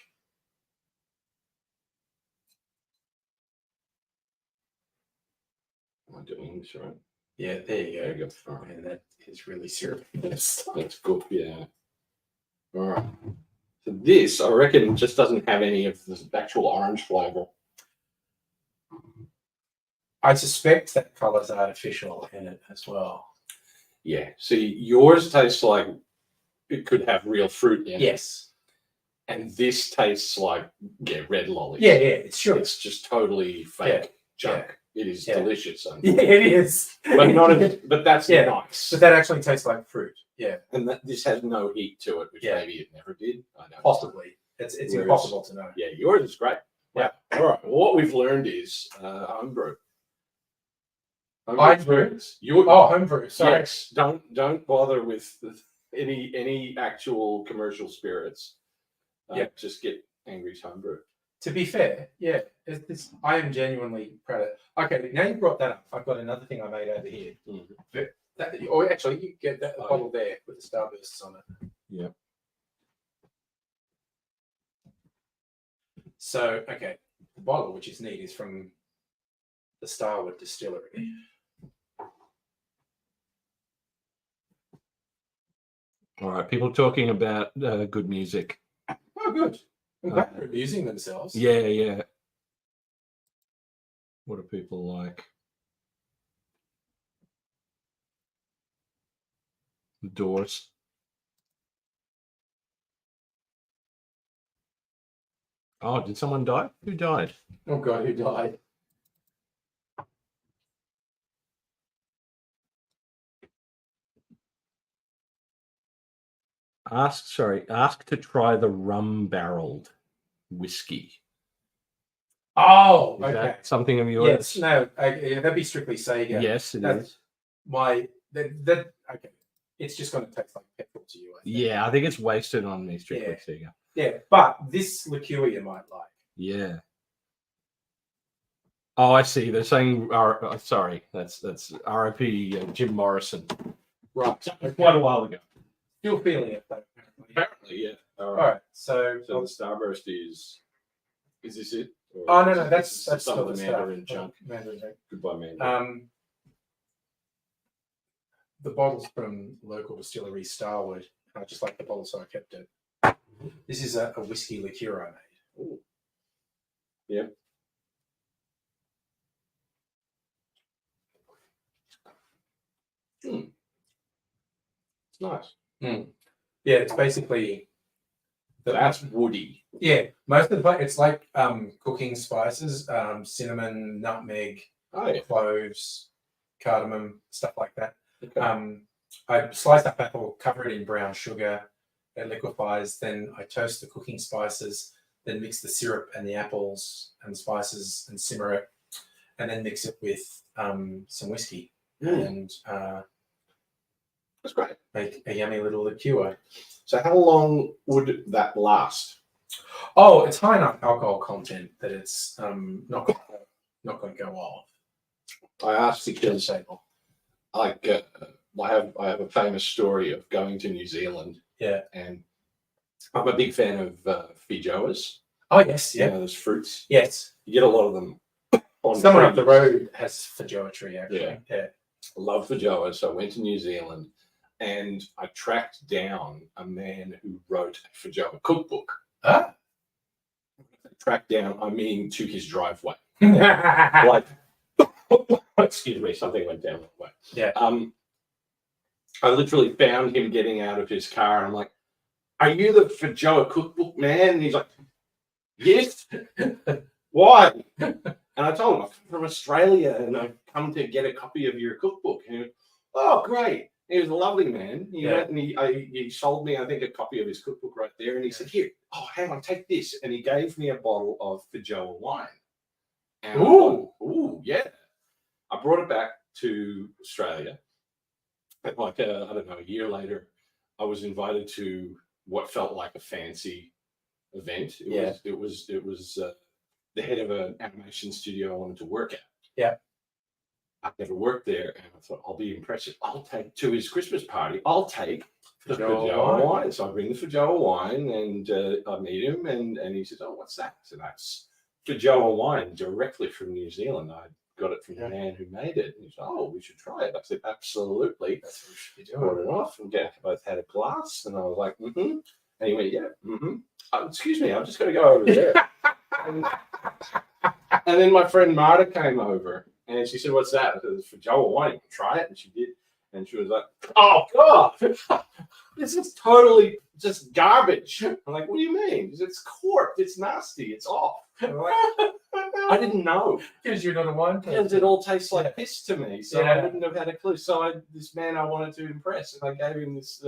Am I doing this right? Yeah, there you go. There you go. All right. And that is really syrupy. That's good. Yeah. All right. So this, I reckon, just doesn't have any of the actual orange flavor. I suspect that color's artificial in it as well. Yeah. See, yours tastes like it could have real fruit in it. Yes. And this tastes like red lollies. Yeah, it's sure. It's just totally fake junk. It is delicious. Yeah, it is. But that's nice. But that actually tastes like fruit. Yeah. And this has no heat to it, which maybe it never did. I don't Possibly. It's impossible to know. Yeah, yours is great. Yeah. All right. Well, what we've learned is homebrew. Homebrew. Homebrew. Sorry. Yes. Don't bother with any actual commercial spirits. Just get Angry's homebrew. To be fair, I am genuinely proud of it. Okay, now you brought that up. I've got another thing I made over here. Mm-hmm. Or actually, you get that bottle there with the starbursts on it. Yeah. So, okay, the bottle, which is neat, is from the Starwood Distillery. All right, people talking about good music. Oh, good. I'm glad they're amusing themselves. Yeah. What do people like? The Doors. Oh, did someone die? Who died? Oh God, who died? Ask to try the rum-barreled whiskey. Oh, Is okay. that something of Yes, yours? no, that'd be strictly Sega. Yes, it That's is. My that okay. It's just going to taste like petrol to you, I think. Yeah, I think it's wasted on me, strictly Yeah. Sega. Yeah, but this liqueur you might like. Yeah. Oh, I see. They're saying, sorry, that's R.I.P. Jim Morrison. Right. Quite a while ago. Still feeling it though. Apparently, yeah. All All right. right. So So the Starburst is this it? Or oh no, is no, this that's some still of the the Mandarin stuff. junk. Mandarin junk. Goodbye, Mandarin. The bottle's from local distillery Starwood. I just like the bottle, so I kept it. This is a whiskey liqueur I made. Ooh. Yeah. It's nice. Yeah, it's basically That's woody. yeah. Most of the it's like cooking spices, cinnamon, nutmeg, Oh yeah. cloves, cardamom, stuff like that. Okay. I slice up apple, cover it in brown sugar, it liquefies. Then I toast the cooking spices, then mix the syrup and the apples and spices and simmer it, and then mix it with some whiskey and That's great. make a yummy little liqueur. So how long would that last? Oh, it's high enough alcohol content that it's not going to go off. I asked It's because table. like I have a famous story of going to New Zealand. Yeah. And I'm a big fan of feijoas. Oh yes, You yeah, know, those fruits. yes. You get a lot of them on Someone up the trees. road has feijoa tree actually. Yeah. Yeah. Love feijoas, so I went to New Zealand and I tracked down a man who wrote a feijoa cookbook. Ah. Tracked down, I mean, to his driveway. Like, Excuse me, something went down that way. yeah. I literally found him getting out of his car, and I'm like, "Are you the feijoa cookbook man?" And he's like, "Yes." Why? And I told him I'm from Australia, and I've come to get a copy of your cookbook. And he went, "Oh, great!" He was a lovely man. He went and he sold me, I think, a copy of his cookbook right there. And he said, "Here, oh, hang on, take this." And he gave me a bottle of feijoa wine. And Ooh. ooh, yeah. I brought it back to Australia. And like, I don't know, a year later, I was invited to what felt like a fancy event. It was the head of an animation studio I wanted to work at. Yeah. I never worked there, and I thought, I'll be impressive. I'll take to his Christmas party. I'll take the feijoa wine. So I bring the feijoa wine, and I meet him, and he says, "Oh, what's that?" So that's feijoa wine directly from New Zealand. I got it from the man who made it. And he said, "Oh, we should try it." I said, "Absolutely." That's what we should be Brought doing. it off, and both had a glass, and I was like, "Mm-hmm." And he went, "Yeah, mm-hmm." Excuse me, I'm just going to go over there. And then my friend Marta came over, and she said, "What's that?" I said, "It's feijoa wine. You can try it." And she did. And she was like, "Oh, God, this is totally just garbage." I'm like, "What do you mean?" She said, "It's corked. It's nasty. It's off." I'm like, I didn't know. Because you're not a wine person. Because it all tastes like piss to me. So Yeah. I wouldn't have had a clue. So this man I wanted to impress, and I gave him this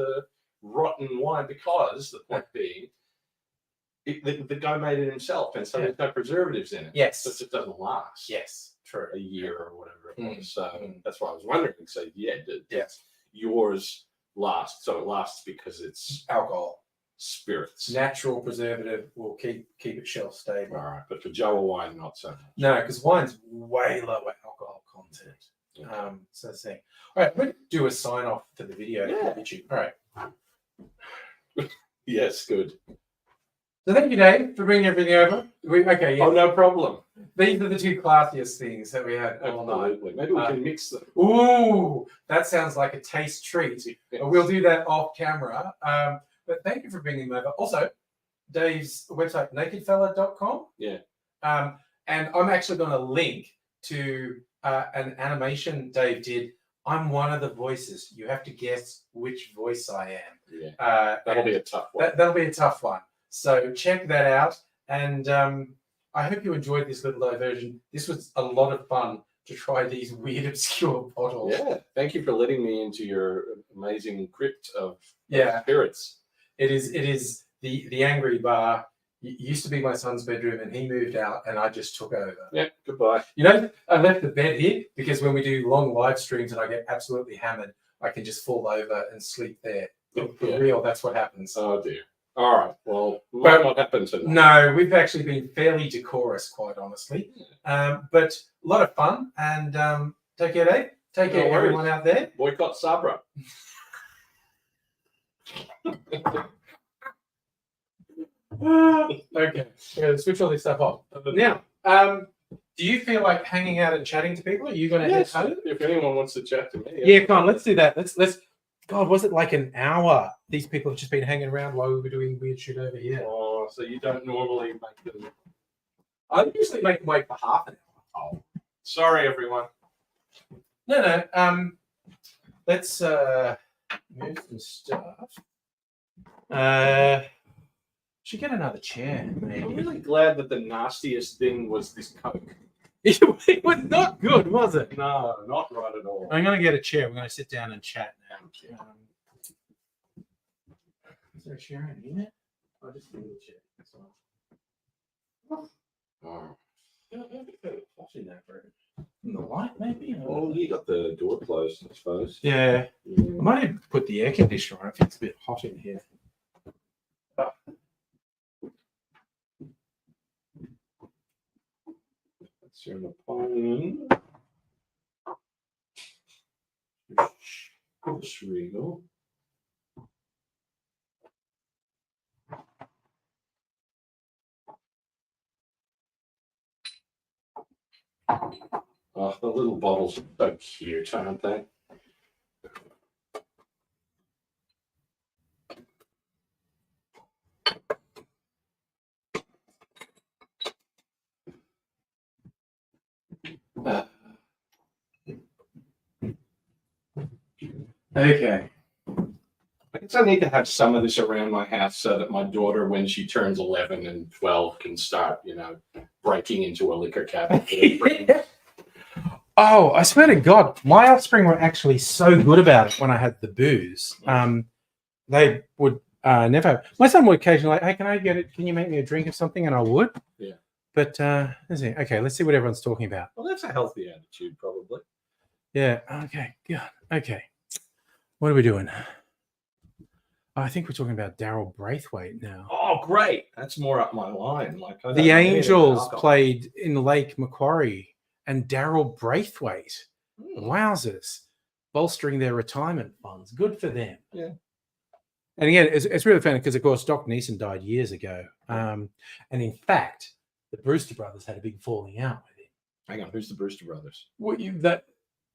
rotten wine because the point being, the guy made it himself, and so there's no preservatives in it. Yes. So it just doesn't last. Yes. True. A year or whatever it was. Mm. So that's why I was wondering. So Yes. yours lasts. So it lasts because it's Alcohol. spirits. Natural preservative will keep it shelf stable. All right, but for feijoa wine, not so much. No, because wine's way lower alcohol content. Okay. So that's the thing. All right, we'll do a sign off for the video. Yeah. YouTube. All right. Yes, good. So thank you, Dave, for bringing everything over. Okay, yeah. Oh, no problem. These are the two classiest things that we had all night. Absolutely. Maybe we can mix them. Ooh, that sounds like a taste treat. Yes. We'll do that off camera. But thank you for bringing them over. Also, Dave's website, nakedfella.com. Yeah. And I'm actually going to link to an animation Dave did I'm one of the voices. You have to guess which voice I am. Yeah, that'll be a tough one. That'll be a tough one. So check that out. And I hope you enjoyed this little diversion. This was a lot of fun to try these weird, obscure bottles. Yeah, thank you for letting me into your amazing crypt of Yeah. spirits. It is the Angry Bar. It used to be my son's bedroom, and he moved out, and I just took over. Yeah, goodbye. You know, I left the bed here because when we do long live streams and I get absolutely hammered, I can just fall over and sleep there. For Yeah. real, that's what happens. Oh dear. All right. Well, might not happen tonight. No, we've actually been fairly decorous, quite honestly. But a lot of fun. And take care, Dave. Take care, No worries. everyone out there. Boycott Sabra. Okay, switch all this stuff off. Now, do you feel like hanging out and chatting to people? Are you going to Yes, head home? if anyone wants to chat to me. Yeah, come on, let's do that. Let's. God, was it like an hour? These people have just been hanging around while we were doing weird shit over here. Oh, so you don't normally make them. I usually make them wait for half an hour. Oh, sorry, everyone. No. Let's move some stuff. Should get another chair, I'm maybe. really glad that the nastiest thing was this Coke. It was not good, was it? No, not right at all. I'm going to get a chair. We're going to sit down and chat now. Is there a chair in here? I'll just give you a chair. That's all. Oh. Hot in that room. In the light, maybe? Well, you got the door closed, I suppose. Yeah. I might even put the air conditioner on. I think it's a bit hot in here. That's your Napoleon. Bush Regal. Oh, the little bottles are so cute, aren't they? Okay. I guess I need to have some of this around my house so that my daughter, when she turns 11 and 12, can start, breaking into a liquor cabinet. Oh, I swear to God, my offspring were actually so good about it when I had the booze. They would never. My son would occasionally, like, hey, can I get it? Can you make me a drink of something? And I would. Yeah. But let's see. Okay, let's see what everyone's talking about. Well, that's a healthy attitude, probably. Yeah. Okay. Good. Okay. What are we doing? I think we're talking about Daryl Braithwaite now. Oh, great! That's more up my line. Like I don't The know anything about Angels alcohol. played in Lake Macquarie, and Daryl Braithwaite, Hmm. wowzers, bolstering their retirement funds. Good for them. Yeah. And again, it's really funny because, of course, Doc Neeson died years ago. And in fact, the Brewster brothers had a big falling out with him. Hang on, who's the Brewster brothers? That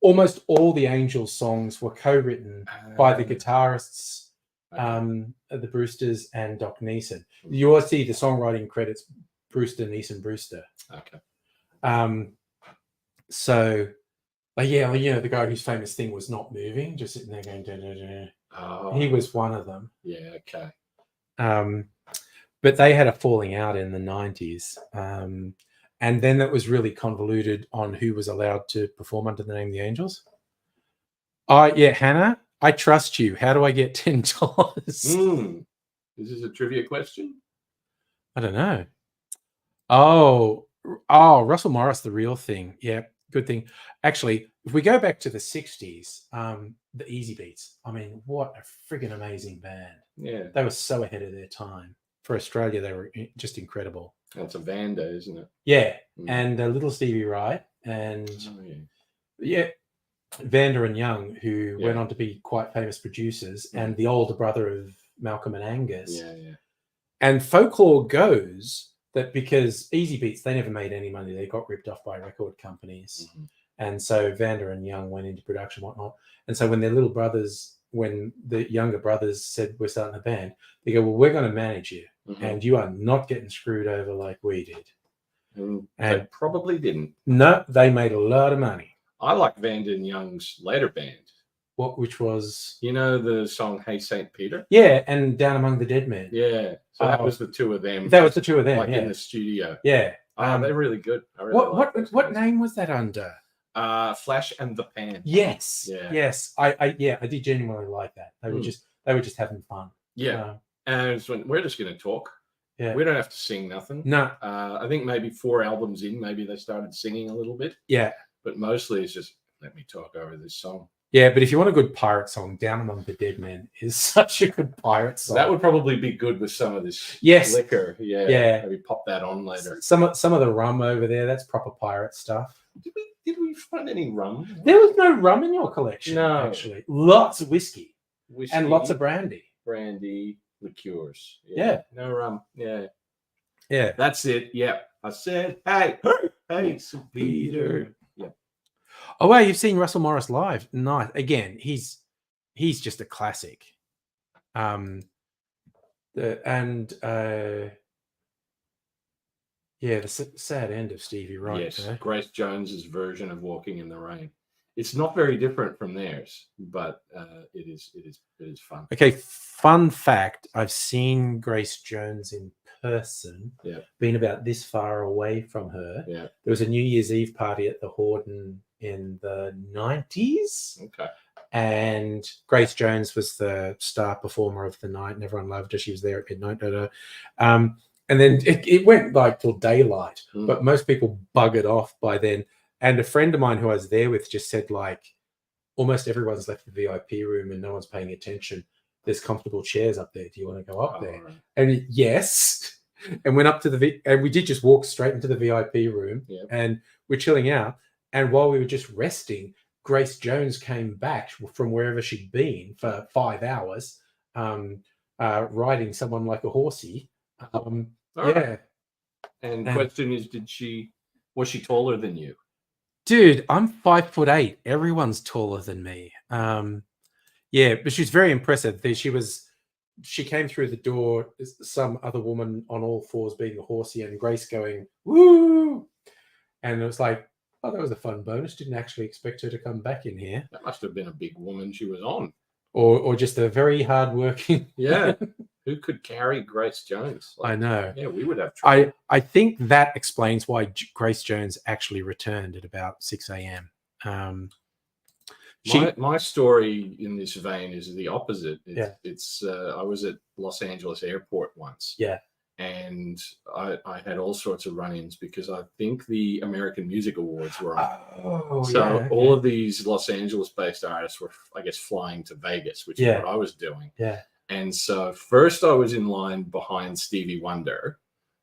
almost all the Angels songs were co-written by the guitarists, the Brewsters and Doc Neeson. You always see the songwriting credits, Brewster, Neeson, Brewster. Okay. So, like, yeah, the guy whose famous thing was not moving, just sitting there going, da, da, da. Oh, He was one of them. Yeah. Okay. But they had a falling out in the 90s. And then that was really convoluted on who was allowed to perform under the name of the Angels. Yeah, Hannah, I trust you. How do I get $10? Is this a trivia question? I don't know. Oh, Russell Morris, the real thing. Yeah, good thing. Actually, if we go back to the 60s, the Easy Beats, I mean, what a friggin' amazing band. Yeah. They were so ahead of their time. For Australia, they were just incredible. That's a Vanda, isn't it? Yeah, Mm. and Little Stevie Wright and Oh, yeah. yeah, Vanda and Young, who Yeah. went on to be quite famous producers, Mm. and the older brother of Malcolm and Angus. Yeah. And folklore goes that because Easy Beats, they never made any money. They got ripped off by record companies. Mhm. And so Vanda and Young went into production and whatnot. And so when their little brothers, when the younger brothers said, we're starting a band, they go, well, we're going to manage you. Mhm. And you are not getting screwed over like we did. And And- they probably didn't. No, they made a lot of money. I like Vanden Young's later band. Which was You know the song "Hey Saint Peter"? and Down Among the Dead Men. Yeah. So that was the two of them. That was the two of them, like yeah. in the studio. Yeah. They're really good. I really like those what guys. name was that under? Flash and the Pan. Yes. Yeah. Yes. I did genuinely like that. They were just having fun. Yeah. And it's when we're just going to talk. Yeah. We don't have to sing nothing. No. I think maybe 4 albums in, maybe they started singing a little bit. Yeah. But mostly it's just let me talk over this song. Yeah, but if you want a good pirate song, Down Among the Dead Men is such a good pirate song. That would probably be good with some of this liquor. Yeah. Yeah. Maybe pop that on later. Some of the rum over there, that's proper pirate stuff. Did we find any rum? There was no rum in your collection, No. actually. Lots of whiskey Whiskey, and lots of brandy. brandy, liqueurs. Yeah. No rum. Yeah. Yeah. That's it. Yeah. I said, hey, St. Peter. Yeah. Oh wow, you've seen Russell Morris live. Nice. Again, he's just a classic. The sad end of Stevie Wright. Yes, eh? Grace Jones's version of Walking in the Rain. It's not very different from theirs, but it is fun. Okay, fun fact: I've seen Grace Jones in person. Yeah. Been about this far away from her. Yeah. There was a New Year's Eve party at the Horden in the 90s. Okay. And Grace Jones was the star performer of the night, and everyone loved her. She was there at midnight. And then it went like till daylight, but most people buggered off by then. And a friend of mine who I was there with just said, like, almost everyone's left the VIP room and no one's paying attention. There's comfortable chairs up there. Do you want to go up there? Right. And yes, and went up to and we did just walk straight into the VIP room, and we're chilling out. And while we were just resting, Grace Jones came back from wherever she'd been for 5 hours, riding someone like a horsey. Right. And question is, was she taller than you? Dude, I'm 5'8". Everyone's taller than me. But she's very impressive. She came through the door, some other woman on all fours being a horsey, and Grace going, woo! And it was like, oh, that was a fun bonus. Didn't actually expect her to come back in here. That must have been a big woman she was on. Or just a very hard-working... Yeah. Who could carry Grace Jones? I know. Yeah, we would have trouble. I think that explains why Grace Jones actually returned at about 6 a.m. My story in this vein is the opposite. It's I was at Los Angeles airport once. Yeah. And I had all sorts of run-ins because I think the American Music Awards were on. All of these Los Angeles-based artists were, I guess, flying to Vegas, which is what I was doing. Yeah. And so first I was in line behind Stevie Wonder,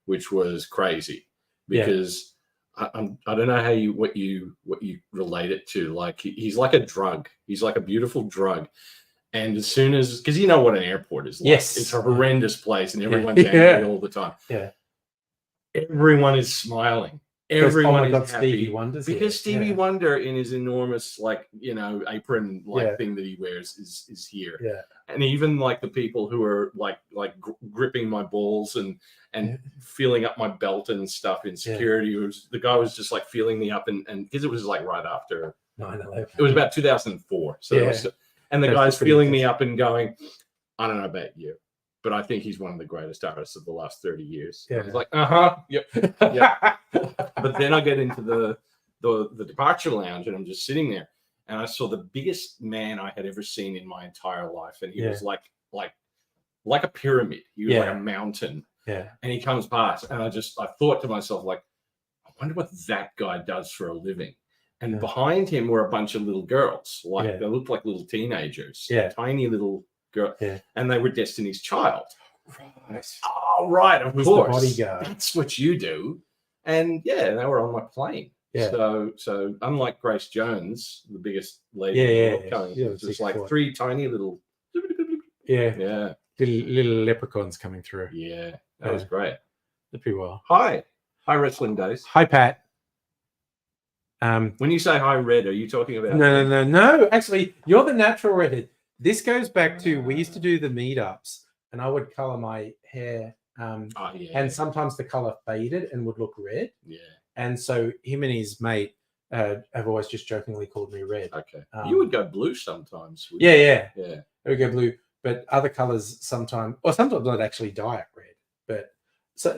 which was crazy because I don't know what you relate it to. Like he's like a drug. He's like a beautiful drug. And as soon as, because you know what an airport is like. Yes. It's a horrendous place and everyone's angry all the time. Yeah. Everyone is smiling. Everyone is happy. Stevie Wonder's because Stevie Wonder in his enormous, apron thing that he wears is here. Yeah. And even like the people who are gripping my balls and feeling up my belt and stuff in security, the guy was just like feeling me up and because it was like right after 9/11. It was about 2004. And the guy's feeling me up and going, I don't know about you, but I think he's one of the greatest artists of the last 30 years. Yeah. I was like, yep. But then I get into the departure lounge and I'm just sitting there and I saw the biggest man I had ever seen in my entire life. And he was like a pyramid. He was like a mountain. Yeah. And he comes past and I thought to myself, like, I wonder what that guy does for a living. And behind him were a bunch of little girls. They looked like little teenagers. Tiny little girls. Yeah. And they were Destiny's Child. Right. Oh, right. Of course. The bodyguard. That's what you do. And they were on my plane. Yeah. So unlike Grace Jones, the biggest lady in the world coming, it was just like 3 tiny little little leprechauns coming through. Yeah. That was great. Did pretty well. Hi, Wrestling Days. Hi, Pat. When you say hi, Red, are you talking about? No. Actually, you're the natural redhead. This goes back to we used to do the meetups, and I would color my hair, and sometimes the color faded and would look red. Yeah. And so him and his mate have always just jokingly called me red. Okay. Um, You would go blue sometimes. Yeah, yeah. Yeah. It would go blue, but other colors sometimes I'd actually dye it red. But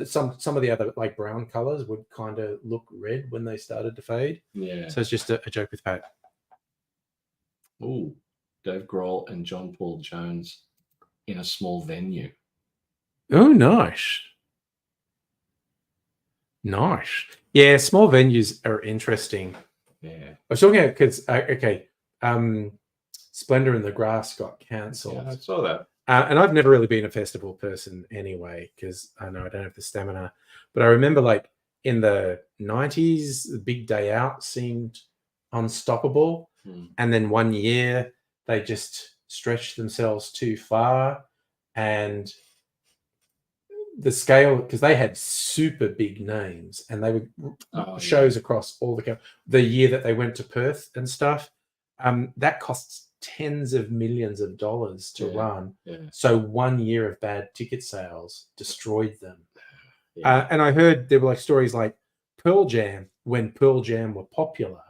some of the other like brown colors would kind of look red when they started to fade. Yeah. So it's just a joke with Pat. Ooh, Dave Grohl and John Paul Jones in a small venue. Oh, nice. Nice. Yeah, small venues are interesting. Yeah. I was talking about because Splendor in the Grass got cancelled. Yeah, I saw that. And I've never really been a festival person anyway, because I know I don't have the stamina. But I remember like in the 90s, the big day out seemed unstoppable. And then one year they just stretched themselves too far. And the scale, because they had super big names and they were shows across all the year that they went to Perth and stuff. That costs tens of millions of dollars to run. Yeah. So 1 year of bad ticket sales destroyed them. And I heard there were like stories like Pearl Jam, when Pearl Jam were popular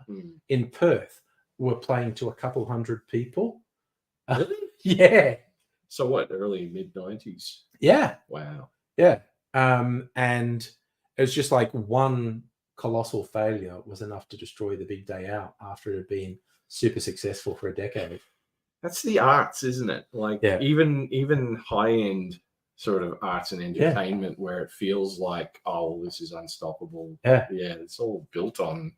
in Perth, were playing to a couple hundred people. Really? Yeah. So what? Early mid-90s. Yeah. Wow. Yeah. And it was just like one colossal failure was enough to destroy the big day out after it had been super successful for a decade. That's the arts, isn't it? Like even high-end sort of arts and entertainment where it feels like, oh, this is unstoppable. Yeah. Yeah, it's all built on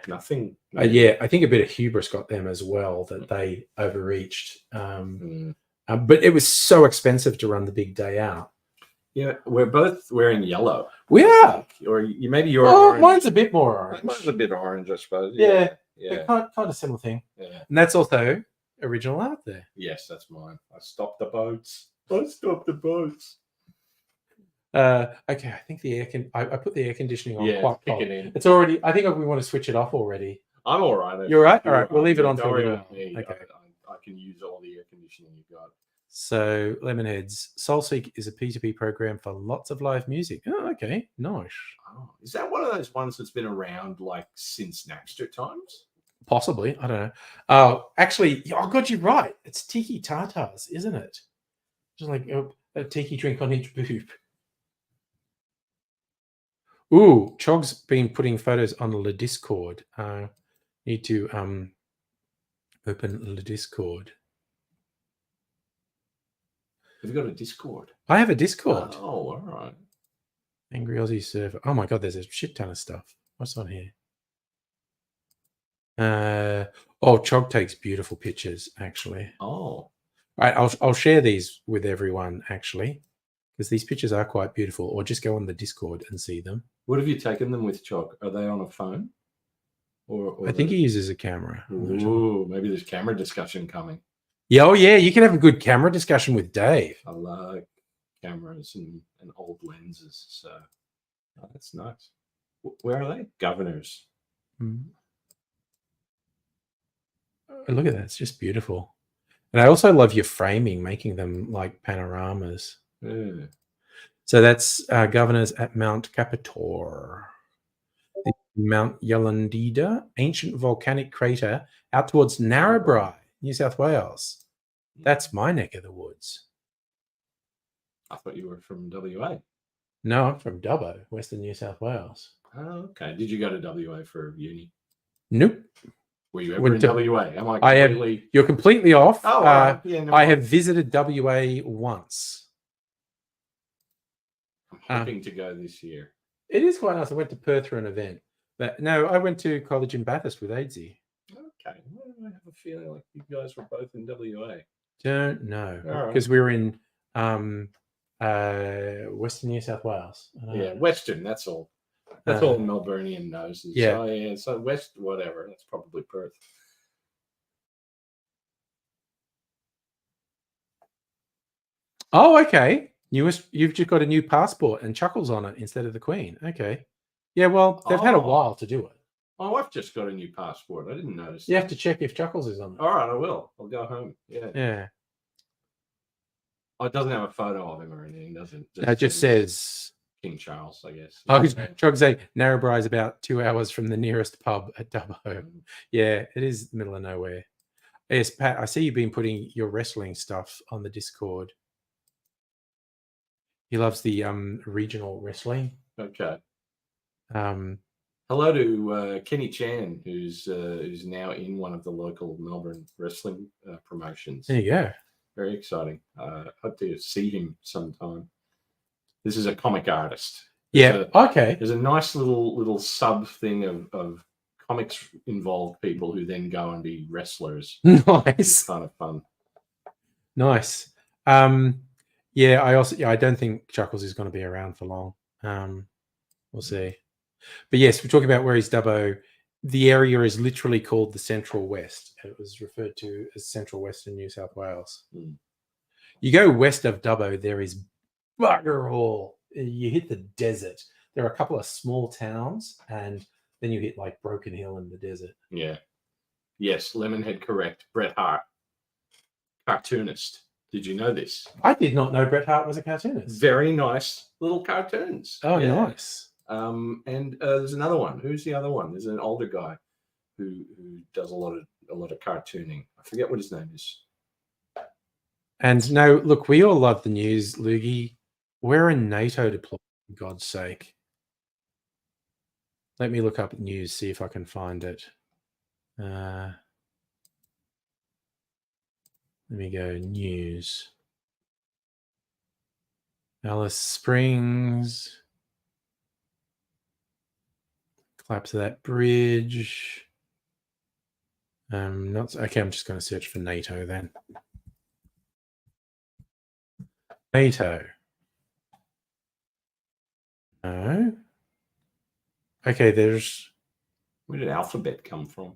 nothing. Yeah, I think a bit of hubris got them as well, that they overreached. But it was so expensive to run the big day out. Yeah, we're both wearing yellow. We are. Or maybe you're orange. Mine's a bit more orange. Mine's a bit orange, I suppose. Yeah. Yeah. Kind of similar thing. Yeah. And that's also original art there. Yes, that's mine. I stopped the boats. Okay, I think I put the air conditioning on quite cold. in. It's already, I think we want to switch it off already. I'm all right. You're right? All right, we'll leave it on for a little while. Okay. I can use all the air conditioning you've got. So, Lemonheads, SoulSeek is a P2P program for lots of live music. Oh, okay. Nice. Oh, is that one of those ones that's been around like since Napster times? Possibly. I don't know. Oh, actually, oh, God, you're right. It's Tiki Tartars, isn't it? Just like a tiki drink on each boob. Ooh, Chog's been putting photos on the Discord. Need to open the Discord. Have you got a Discord? I have a Discord. Oh, all right. Angry Aussie server. Oh my God, there's a shit ton of stuff. What's on here? Chog takes beautiful pictures, actually. Oh. All right, I'll share these with everyone, actually, because these pictures are quite beautiful. Or just go on the Discord and see them. What have you taken them with, Chog? Are they on a phone? Or I think he uses a camera. Ooh, maybe there's camera discussion coming. Yeah, oh yeah, you can have a good camera discussion with Dave. I like cameras and old lenses, so that's nice. Where are they? Governors. Look at that, it's just beautiful. And I also love your framing, making them like panoramas. Yeah. So that's Governors at Mount Capitor. Mount Yollandida, ancient volcanic crater out towards Narrabri, New South Wales. That's my neck of the woods. I thought you were from WA. No, I'm from Dubbo, Western New South Wales. Oh, okay. Did you go to WA for uni? Nope. Were you ever in WA? Am I completely... You're completely off. Oh, no, I have visited WA once. I'm hoping to go this year. It is quite nice. I went to Perth for an event. But no, I went to college in Bathurst with Aidsy. Okay. Well, I have a feeling like you guys were both in WA. Don't know. Because we were in Western New South Wales. Yeah, Western, that's all. That's all Melburnian knows. Yeah. Oh, yeah. So West, whatever. That's probably Perth. Oh, okay. You've just got a new passport and Chuckles on it instead of the Queen. Okay. Yeah, well, they've had a while to do it. My wife just got a new passport. I didn't notice. You have to check if Chuckles is on it. All right, I will. I'll go home. Yeah. Yeah. Oh, it doesn't have a photo of him or anything, does it? It just says King Charles, I guess. I was trying to say Narrabri is about 2 hours from the nearest pub at Dubbo. Yeah, it is the middle of nowhere. Yes, Pat, I see you've been putting your wrestling stuff on the Discord. He loves the regional wrestling. Okay. Um, Hello to Kenny Chan, who's now in one of the local Melbourne wrestling promotions. there you go. Very exciting. Hope to see him sometime. This is a comic artist. Okay. There's a nice little sub thing of comics involved people who then go and be wrestlers. Nice. It's kind of fun. Nice. Yeah, I don't think Chuckles is going to be around for long. We'll see. But yes, we're talking about where is Dubbo. The area is literally called the Central West. It was referred to as Central Western New South Wales. Mm. You go west of Dubbo, there is bugger all. You hit the desert. There are a couple of small towns, and then you hit like Broken Hill in the desert. Yeah. Yes, Lemonhead correct. Bret Hart, cartoonist. Did you know this? I did not know Bret Hart was a cartoonist. Very nice little cartoons. Oh, Yeah. nice. And there's another one. Who's the other one? There's an older guy who does a lot of cartooning. I forget what his name is. And no, look, we all love the news, Loogie. We're a NATO deployment, for God's sake. Let me look up news, see if I can find it. Let me go news. Alice Springs. Collapse of that bridge. Not okay. I'm just going to search for NATO then. NATO. No. Okay, there's. Where did alphabet come from?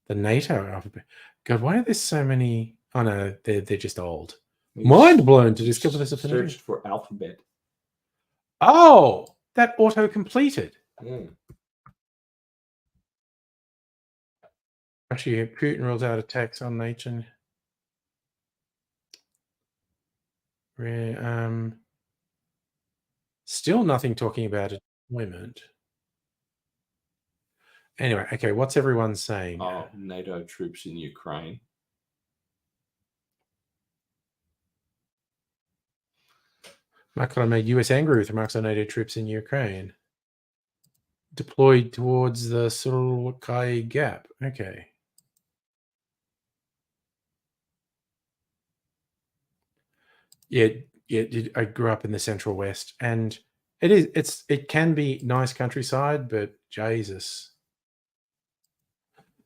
The NATO alphabet. God, why are there so many? Oh no, they're just old. Mind blown to discover this affinity. Searched for alphabet. Oh, that auto completed. Mm. Actually, Putin rules out attacks on NATO. Still nothing talking about deployment. Anyway, okay, what's everyone saying? Oh, NATO troops in Ukraine. Macron made US angry with remarks on NATO troops in Ukraine. Deployed towards the Surokai Gap. Okay. Yeah, I grew up in the Central West, and it can be nice countryside, but Jesus,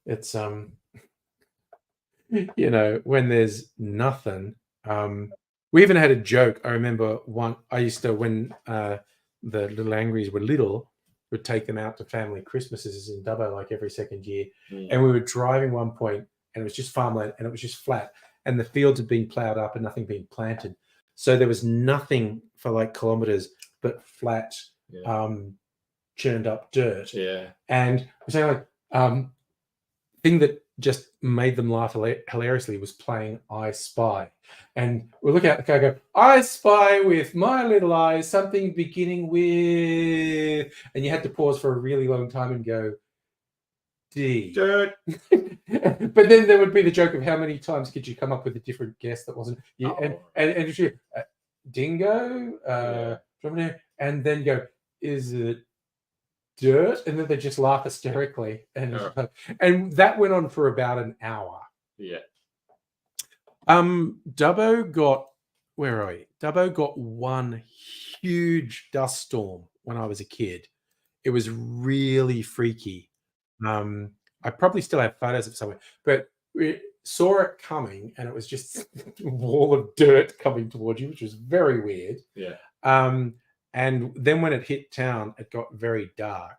it's when there's nothing. We even had a joke. I remember I used to, when the little Angries were little, would take them out to family Christmases in Dubbo like every second year. Mm. And we were driving one point, and it was just farmland, and it was just flat, and the fields had been plowed up and nothing being planted. So there was nothing for like kilometers but flat, churned up dirt. Yeah. And we're saying like, thing that just made them laugh hilariously was playing I Spy. And we look out the car and go, I spy with my little eyes something beginning with, and you had to pause for a really long time and go, D. Dirt. But then there would be the joke of how many times could you come up with a different guess that wasn't you, and you, dingo, and then go, is it dirt? And then they just laugh hysterically, and that went on for about an hour. Yeah. Dubbo got, where are we? Dubbo got one huge dust storm when I was a kid. It was really freaky. I probably still have photos of it somewhere, but we saw it coming, and it was just a wall of dirt coming towards you, which was very weird. Yeah. And then when it hit town, it got very dark,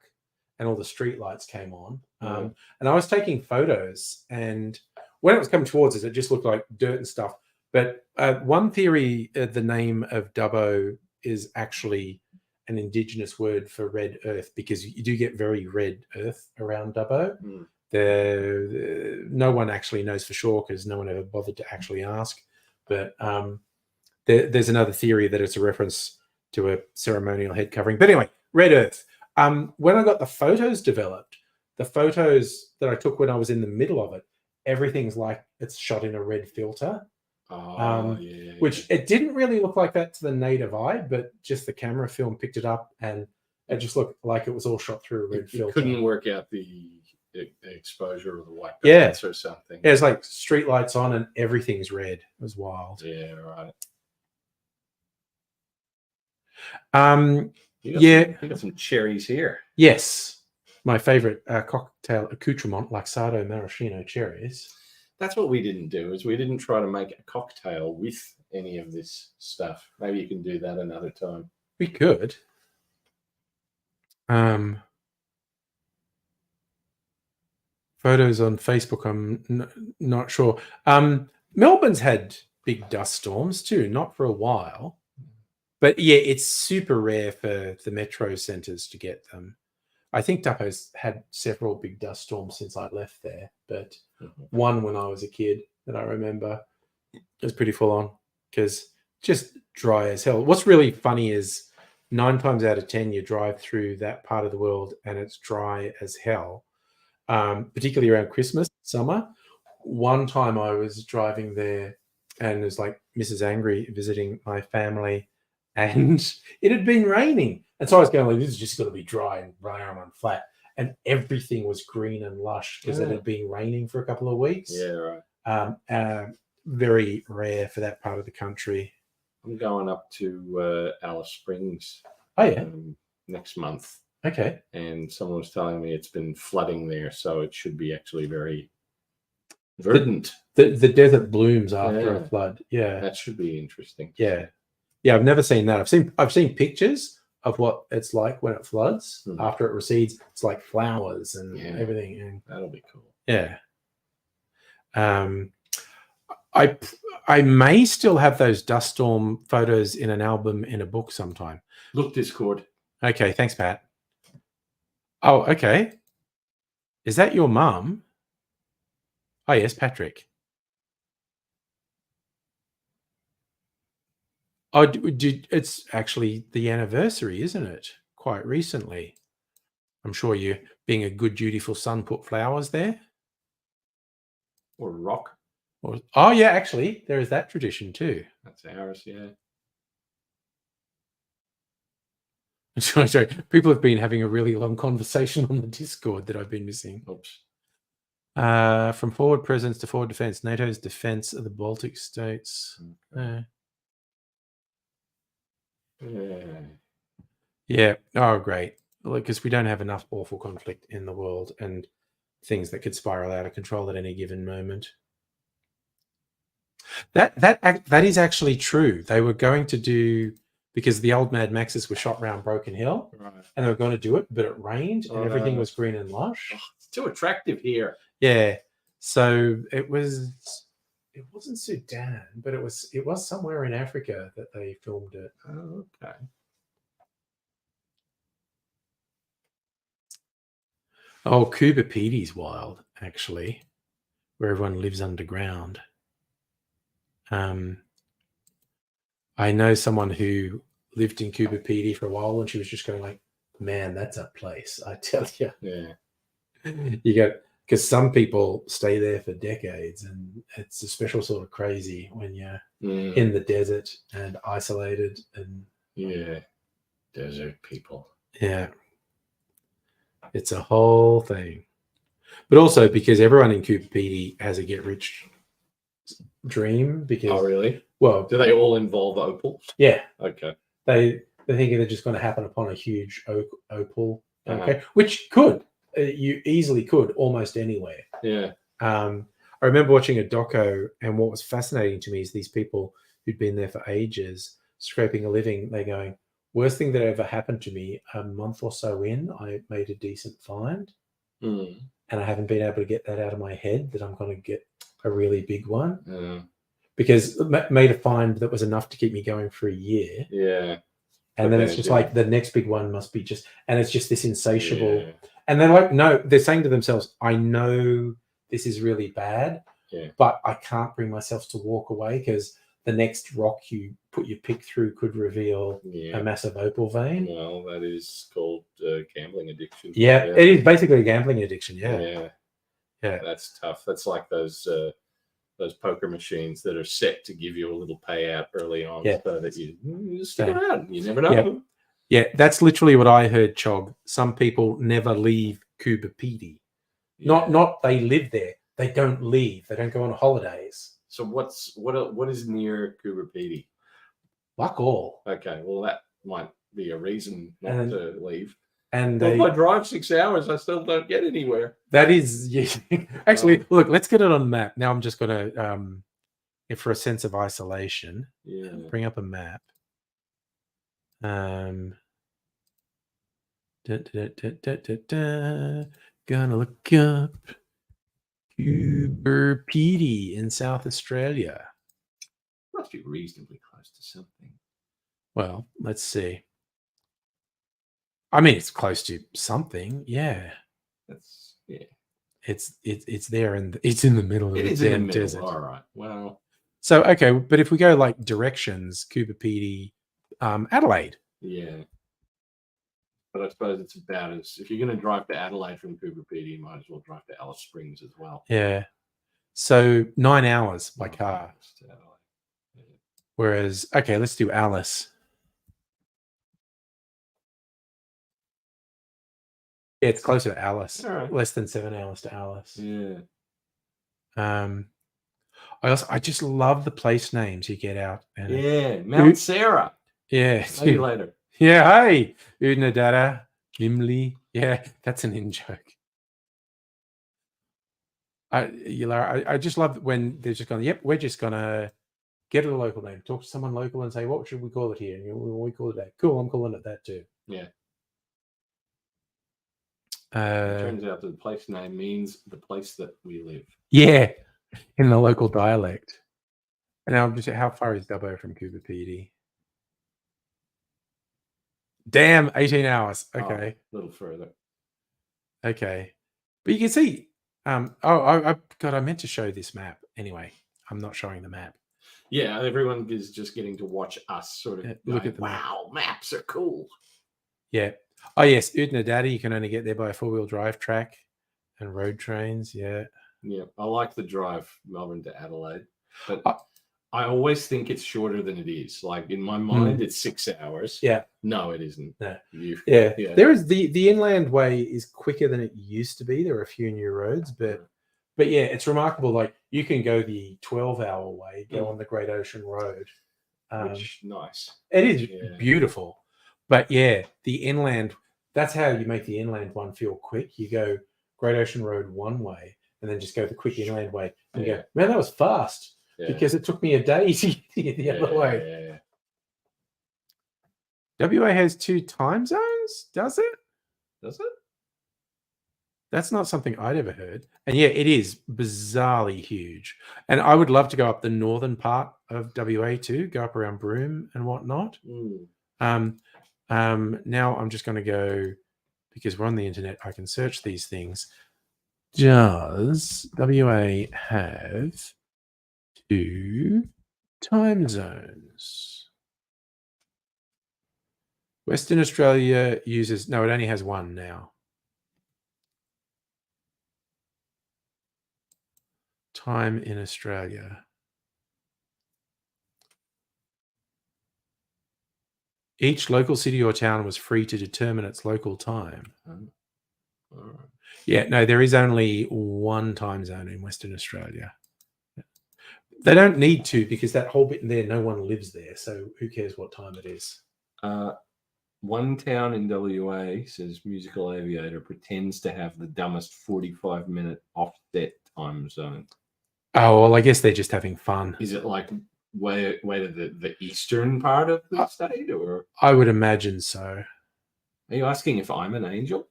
and all the street lights came on. And I was taking photos, and when it was coming towards us, it just looked like dirt and stuff. But one theory, the name of Dubbo is actually an indigenous word for red earth, because you do get very red earth around Dubbo. No one actually knows for sure, because no one ever bothered to actually ask. But there's another theory that it's a reference do a ceremonial head covering. But anyway, red earth. When I got the photos developed, the photos that I took when I was in the middle of it, everything's like it's shot in a red filter. Which it didn't really look like that to the native eye, but just the camera film picked it up, and it just looked like it was all shot through a red filter. Couldn't work out the exposure of the white balance or something. Yeah, it's like street lights on and everything's red. It was wild. Yeah, right. You got some cherries here. Yes, my favorite cocktail accoutrement, Luxardo maraschino cherries. That's what we didn't do, is we didn't try to make a cocktail with any of this stuff. Maybe you can do that another time. We could. Photos on Facebook, I'm not sure. Melbourne's had big dust storms too, not for a while. But yeah, it's super rare for the metro centres to get them. I think Duppo's had several big dust storms since I left there, but one when I was a kid that I remember was pretty full on because just dry as hell. What's really funny is 9 times out of 10 you drive through that part of the world and it's dry as hell, particularly around Christmas, summer. One time I was driving there and it was like Mrs. Angry visiting my family, and it had been raining. And so I was going like, this is just going to be dry and brown and flat. And everything was green and lush because it had been raining for a couple of weeks. Yeah, right. Very rare for that part of the country. I'm going up to Alice Springs next month. Okay. And someone was telling me it's been flooding there, so it should be actually very verdant. The desert blooms after a flood. Yeah. That should be interesting. Yeah. Yeah, I've never seen that. I've seen pictures of what it's like when it floods. After it recedes. It's like flowers and everything. And that'll be cool. Yeah. I may still have those dust storm photos in an album in a book sometime. Look, Discord. Okay, thanks, Pat. Oh, okay. Is that your mum? Oh, yes, Patrick. Oh, it's actually the anniversary, isn't it? Quite recently. I'm sure you, being a good, dutiful son, put flowers there. Or rock. Oh, yeah, actually, there is that tradition too. That's ours, yeah. Sorry, people have been having a really long conversation on the Discord that I've been missing. Oops. From forward presence to forward defense, NATO's defense of the Baltic states. Yeah. Oh, great. Because we don't have enough awful conflict in the world and things that could spiral out of control at any given moment. That is actually true. They were going to do, because the old Mad Maxes were shot around Broken Hill, right, and they were going to do it, but it rained and everything was green and lush. Oh, it's too attractive here. Yeah. So it wasn't Sudan, but it was somewhere in Africa that they filmed it. Oh, okay. Oh, Cuba Petey's wild, actually, where everyone lives underground. I know someone who lived in Cuba Petey for a while, and she was just going like, man, that's a place, I tell you. Yeah. You go, because some people stay there for decades, and it's a special sort of crazy when you're in the desert and isolated. And yeah, desert people. Yeah. It's a whole thing. But also because everyone in Cuba Petey has a get-rich dream. Because, oh, really? Well, do they all involve opals? Yeah. Okay. They think they're just going to happen upon a huge opal. Okay, which could. You easily could almost anywhere. Yeah. I remember watching a doco, and what was fascinating to me is these people who'd been there for ages, scraping a living. They're going, worst thing that ever happened to me, a month or so in, I made a decent find. And I haven't been able to get that out of my head that I'm going to get a really big one. Because made a find that was enough to keep me going for a year. Yeah. And then it's just like the next big one must be just, and it's just this insatiable. Yeah. And they're like, no, they're saying to themselves, I know this is really bad, but I can't bring myself to walk away because the next rock you put your pick through could reveal Yeah. a massive opal vein. Well, that is called gambling addiction. Yeah, it is basically a gambling addiction. Yeah. Yeah. That's tough. That's like those poker machines that are set to give you a little payout early on, so that you stick around. You never know. Yeah, that's literally what I heard, Chog. Some people never leave Coober Pedy. Not they live there. They don't leave. They don't go on holidays. So what is near Coober Pedy? Fuck all. Okay, well that might be a reason not to leave. And if I drive 6 hours, I still don't get anywhere. That is actually look. Let's get it on the map. Now I'm just gonna for a sense of isolation. Yeah. Bring up a map. Gonna look up Coober Pedy in South Australia. Must be reasonably close to something. Well, let's see. I mean, it's close to something. Yeah. It's there and it's in the middle of the damn desert. All right. Well. So okay, but if we go like directions, Coober Pedy, Adelaide. Yeah. But I suppose it's about as if you're going to drive to Adelaide from Coober Pedy, you might as well drive to Alice Springs as well. Yeah. So 9 hours by car. Yeah. Whereas, okay, let's do Alice. Yeah, it's closer to Alice. All right. Less than 7 hours to Alice. Yeah. I just love the place names you get out. Mount Sarah. Yeah. See you later. Yeah, hey, Udnadada, Gimli. Yeah, that's an in joke. I just love when they're just going, yep, we're just going to get a local name, talk to someone local and say, what should we call it here? And we call it that. Cool, I'm calling it that too. Yeah. It turns out that the place name means the place that we live. Yeah, in the local dialect. And now, how far is Dubbo from Coober Pedy? Damn, 18 hours. Okay. A little further. Okay. But you can see, I meant to show this map. Anyway, I'm not showing the map. Yeah, everyone is just getting to watch us sort of look at the wow, maps are cool. Yeah. Oh, yes, Udnadada, you can only get there by a 4-wheel drive track and road trains. Yeah. Yeah, I like the drive Melbourne to Adelaide, but I always think it's shorter than it is. Like in my mind, it's 6 hours. Yeah. No, it isn't. No. Yeah. There is the inland way is quicker than it used to be. There are a few new roads, but yeah, it's remarkable. Like you can go the 12-hour way, go on the Great Ocean Road. Which nice. It is beautiful. But yeah, the inland, that's how you make the inland one feel quick. You go Great Ocean Road one way and then just go the quick inland way and go, man, that was fast. Because it took me a day to get the other way. WA has 2 time zones, does it? Does it? That's not something I'd ever heard. And yeah, it is bizarrely huge. And I would love to go up the northern part of WA too, go up around Broome and whatnot. Now I'm just going to go, because we're on the internet, I can search these things. Does WA have 2 time zones? Western Australia uses, no, it only has 1 now. Time in Australia. Each local city or town was free to determine its local time. All right. Yeah, no, there is only 1 time zone in Western Australia. They don't need to, because that whole bit there, no one lives there. So who cares what time it is? One town in WA, says Musical Aviator, pretends to have the dumbest 45-minute offset time zone. Oh, well, I guess they're just having fun. Is it like way to the eastern part of the state, or? I would imagine so. Are you asking if I'm an angel?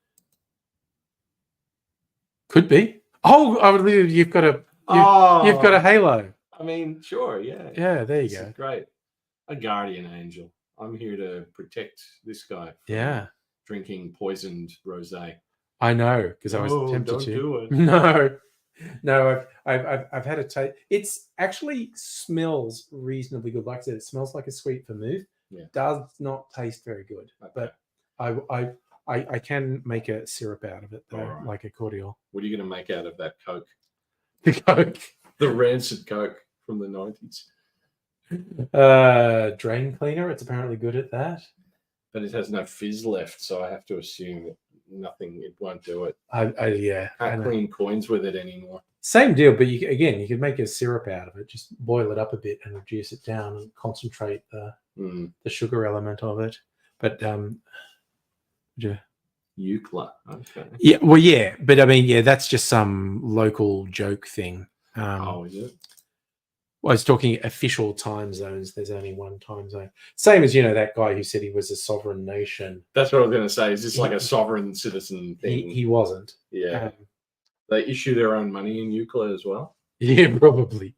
Could be. Oh, you've got a halo. I mean, sure, yeah. Yeah, there you go. Great. A guardian angel. I'm here to protect this guy from drinking poisoned rosé. I know, because I was tempted don't to. do it. No. No, I've had a taste. It's actually smells reasonably good. Like I said, it smells like a sweet vermouth. Yeah. Does not taste very good, Okay. but I can make a syrup out of it though, Alright. like a cordial. What are you going to make out of that Coke? The Coke, The rancid Coke from the 90s. drain cleaner. It's apparently good at that. But it has no fizz left, so I have to assume that nothing, it won't do it. Yeah. I Can't know. clean coins with it anymore. Same deal, but you could make a syrup out of it. Just boil it up a bit and reduce it down and concentrate the sugar element of it. But yeah. Eucla. Okay. Yeah, well, yeah, but I mean, yeah, that's just some local joke thing. Is it? Well, I was talking official time zones. There's only one time zone. Same as that guy who said he was a sovereign nation. That's what I was going to say. Is this like a sovereign citizen thing? He wasn't. Yeah. They issue their own money in Eucla as well. Yeah, probably.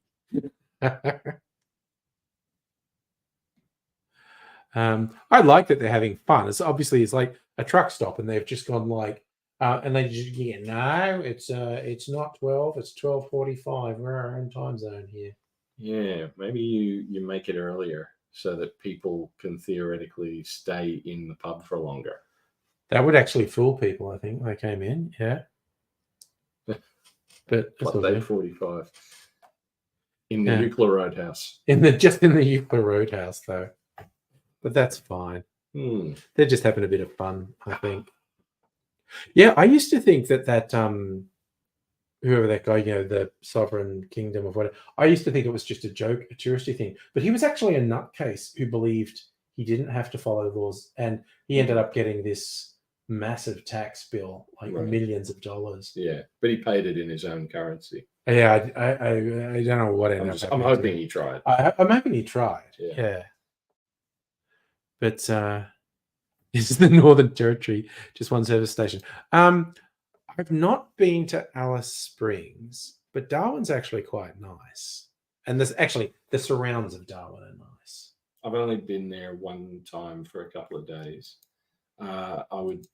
I like that they're having fun. It's like a truck stop, and they've just gone like, and they just no, it's not 12, it's 12:45. We're our own time zone here. Yeah, maybe you make it earlier so that people can theoretically stay in the pub for longer. That would actually fool people. I think they came in, yeah. But What day 45 in the Eucla Roadhouse. Just in the Eucla Roadhouse though. But that's fine. They're just having a bit of fun, I think. Yeah, I used to think that whoever that guy, the sovereign kingdom of whatever, I used to think it was just a joke, a touristy thing. But he was actually a nutcase who believed he didn't have to follow laws, and he ended up getting this massive tax bill, like millions of dollars. Yeah, but he paid it in his own currency. Yeah, I don't know what ended up. I'm hoping he tried. I'm hoping he tried. Yeah. But this is the Northern Territory, just one service station. I've not been to Alice Springs, but Darwin's actually quite nice. And there's actually the surrounds of Darwin are nice. I've only been there one time for a couple of days. I would,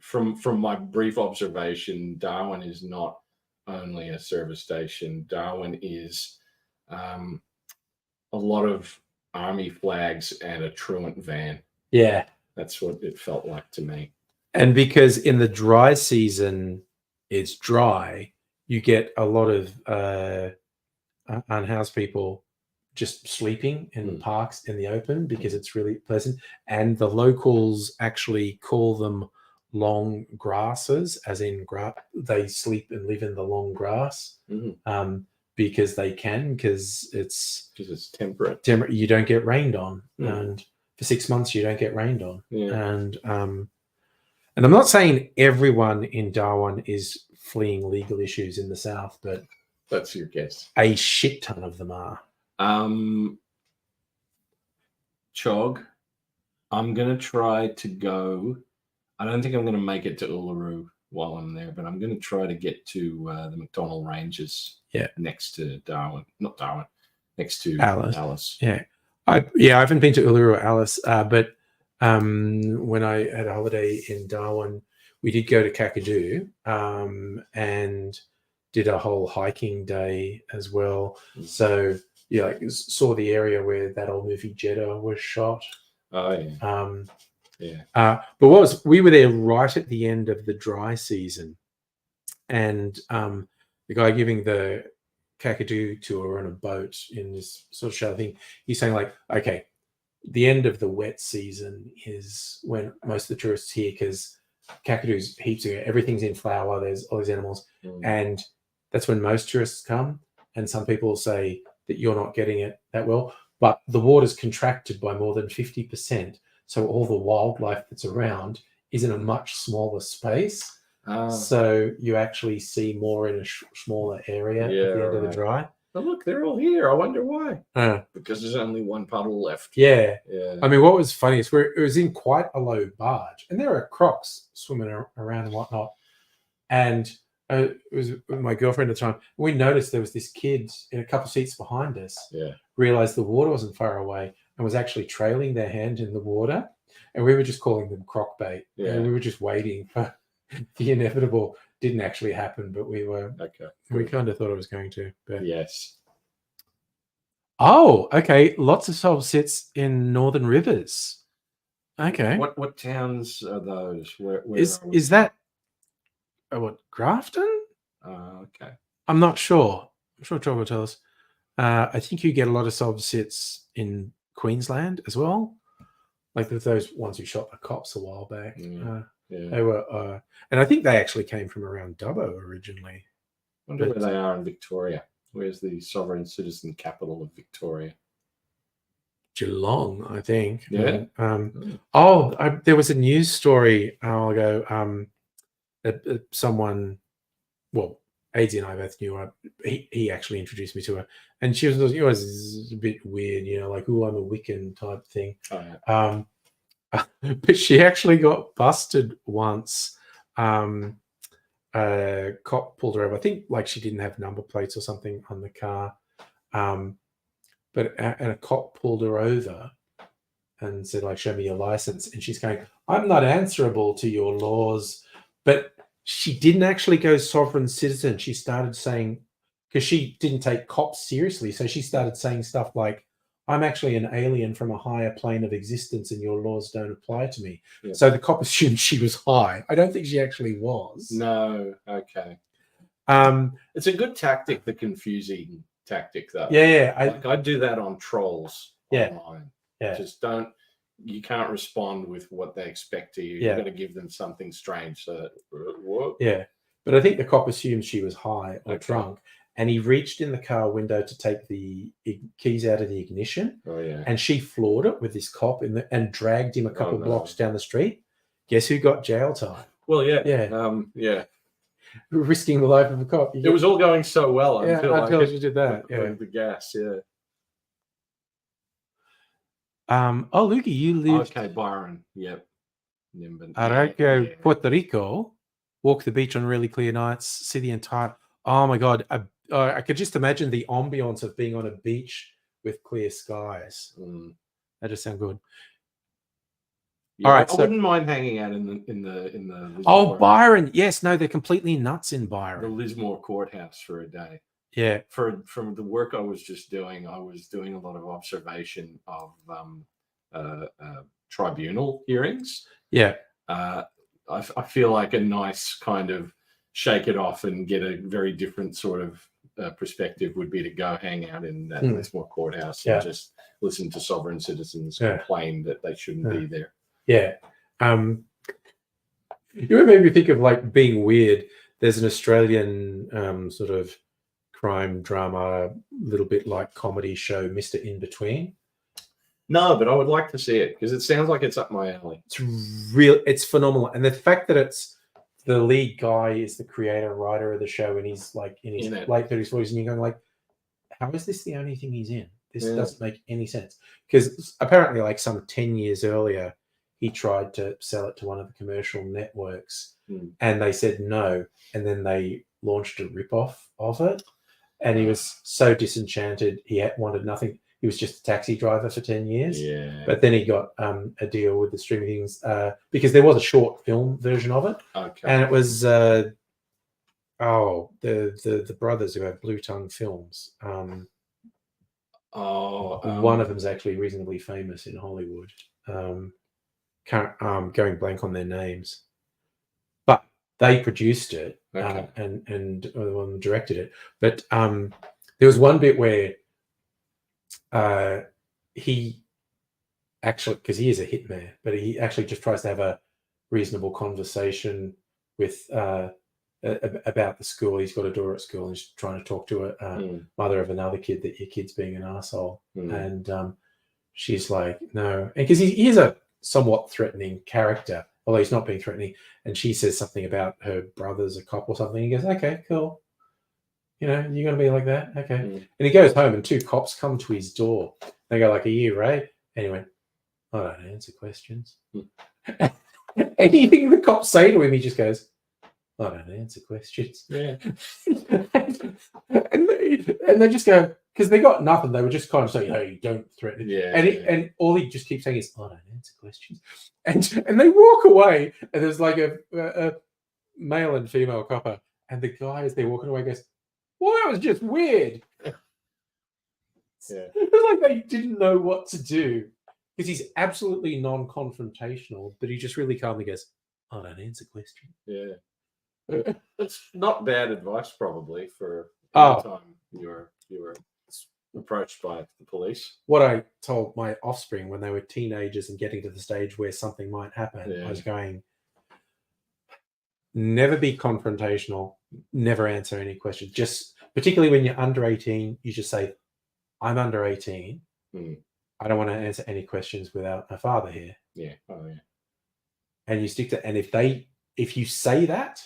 from my brief observation, Darwin is not only a service station. Darwin is a lot of army flags and a truant van. Yeah. That's what it felt like to me. And because in the dry season it's dry, you get a lot of unhoused people just sleeping in parks in the open because it's really pleasant. And the locals actually call them long grasses, as in they sleep and live in the long grass. Because they can, because it's temperate. You don't get rained on, and for 6 months you don't get rained on. And I'm not saying everyone in Darwin is fleeing legal issues in the south, but that's your guess. A shit ton of them are. Chog, I'm gonna try to go. I don't think I'm gonna make it to Uluru while I'm there, but I'm going to try to get to the McDonnell Ranges. Next to Darwin, not Darwin, next to Alice. I haven't been to Uluru or Alice, but when I had a holiday in Darwin, we did go to Kakadu and did a whole hiking day as well. So saw the area where that old movie Jeddah was shot. But we were there right at the end of the dry season, and the guy giving the Kakadu tour on a boat in this sort of show thing, he's saying like, okay, the end of the wet season is when most of the tourists here, because Kakadu's heaps of everything's in flower, there's all these animals, and that's when most tourists come. And some people say that you're not getting it that well, but the water's contracted by more than 50%. So all the wildlife that's around is in a much smaller space. So you actually see more in a smaller area at the end of the dry. Oh, look, they're all here. I wonder why. Because there's only one puddle left. Yeah. I mean, what was funny is it was in quite a low barge, and there are crocs swimming around and whatnot. And it was with my girlfriend at the time. We noticed there was this kid in a couple of seats behind us. Realized the water wasn't far away and was actually trailing their hand in the water. And we were just calling them croc bait. And we were just waiting for the inevitable didn't actually happen, but we Okay. kind of thought it was going to. But Yes. oh, okay. Lots of solved sits in Northern Rivers. Okay. What towns are those? Where Is that what, Grafton? okay. I'm not sure. I'm sure Joel will tell us. I think you get a lot of solved sits in Queensland as well. Like those ones who shot the cops a while back. Yeah. They were, and I think they actually came from around Dubbo originally. Wonder where they are in Victoria. Where's the sovereign citizen capital of Victoria? Geelong, I think. Yeah. There was a news story a while ago. Someone, well, Aidsy and I both knew her. He actually introduced me to her, and she was a bit weird, like, "Oh, I'm a Wiccan" type thing. Oh, yeah. But she actually got busted once. A cop pulled her over. I think like she didn't have number plates or something on the car. But a cop pulled her over and said, like, "Show me your license." And she's going, "I'm not answerable to your laws." But she didn't actually go sovereign citizen. She started saying, because she didn't take cops seriously, so she started saying stuff like, "I'm actually an alien from a higher plane of existence and your laws don't apply to me." Yeah. So the cop assumed she was high. I don't think she actually was. No. Okay. It's a good tactic, the confusing tactic, though. Yeah. I do that on trolls online. Yeah. Just you can't respond with what they expect to you. Yeah. You've got to give them something strange. So what? Yeah. But I think the cop assumed she was high or Okay. drunk, and he reached in the car window to take the keys out of the ignition, Oh yeah. and she floored it with this cop and dragged him a couple no. blocks down the street. Guess who got jail time? Well, yeah. Yeah. Yeah. Risking the life of a cop. It was all going so well until she did that. Yeah. The gas. Yeah. Oh, Lukey, you lived Okay, Byron. Yep. Arauco, Puerto Rico. Walk the beach on really clear nights. See the entire. Oh my God, I could just imagine the ambience of being on a beach with clear skies. That just sounds good. Yeah, all right, I wouldn't mind hanging out in the Oh, Byron. Yes, no, they're completely nuts in the Byron. Lismore courthouse for a day. Yeah. From the work I was just doing, I was doing a lot of observation of tribunal hearings. Yeah. I feel like a nice kind of shake it off and get a very different sort of perspective would be to go hang out in that Lismore courthouse and just listen to sovereign citizens complain that they shouldn't be there. Yeah. You made me think of like being weird. There's an Australian sort of crime drama, little bit like comedy show, Mr. In Between. No, but I would like to see it because it sounds like it's up my alley. It's phenomenal. And the fact that it's the lead guy is the creator and writer of the show, and he's like in his late 30s, 40s, and you're going like, how is this the only thing he's in? This doesn't make any sense. Because apparently like some 10 years earlier, he tried to sell it to one of the commercial networks and they said no. And then they launched a ripoff of it. And he was so disenchanted. He wanted nothing. He was just a taxi driver for 10 years. Yeah. But then he got a deal with the streaming things because there was a short film version of it. Okay. And it was, the brothers who have Blue Tongue Films. One of them's actually reasonably famous in Hollywood. Going blank on their names. But they produced it and the one directed it. But there was one bit where he actually, because he is a hitman, but he actually just tries to have a reasonable conversation with about the school. He's got a daughter at school and he's trying to talk to a mother of another kid that your kid's being an asshole. And she's like, no. And because he is a somewhat threatening character, although he's not being threatening. And she says something about her brother's a cop or something. He goes, okay, cool. You know, you're going to be like that? Okay. And he goes home and two cops come to his door. They go like, are you Ray? And he went, I don't answer questions. Anything the cops say to him, he just goes, I don't answer questions. Yeah. and they just go, because they got nothing. They were just kind of saying, hey, don't threaten. Yeah. And all he just keeps saying is, I don't answer questions. And they walk away. And there's like a male and female copper, and the guy as they're walking away goes, "Well, that was just weird." Yeah. It's like they didn't know what to do because he's absolutely non-confrontational, but he just really calmly goes, "I don't answer questions." Yeah. That's not bad advice, probably, for Oh. any time you were approached by the police. What I told my offspring when they were teenagers and getting to the stage where something might happen, Yeah. I was going, never be confrontational, never answer any questions. Just particularly when you're under 18, you just say, "I'm under 18. Mm. I don't want to answer any questions without a father here." Yeah. Oh, yeah. And you stick to, and if you say that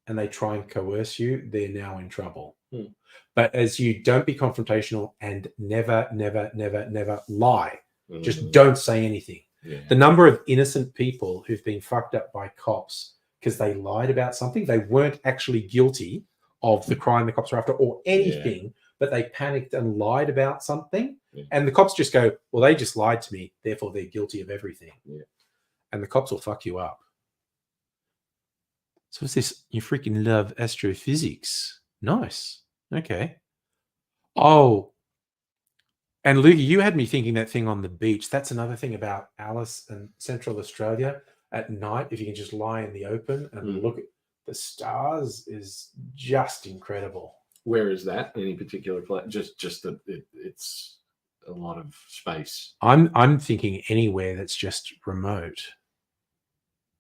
and they try and coerce you, they're now in trouble. Hmm. But as you don't be confrontational and never lie, just don't say anything. Yeah. The number of innocent people who've been fucked up by cops because they lied about something, they weren't actually guilty of the crime the cops were after or anything, but they panicked and lied about something. Yeah. And the cops just go, "Well, they just lied to me, therefore they're guilty of everything." Yeah. And the cops will fuck you up. So what's this? You freaking love astrophysics. Nice. Okay. Oh. And Lugie, you had me thinking that thing on the beach. That's another thing about Alice and Central Australia. At night, if you can just lie in the open and look at the stars, is just incredible. Where is that? Any particular place? Just that it's a lot of space. I'm thinking anywhere that's just remote.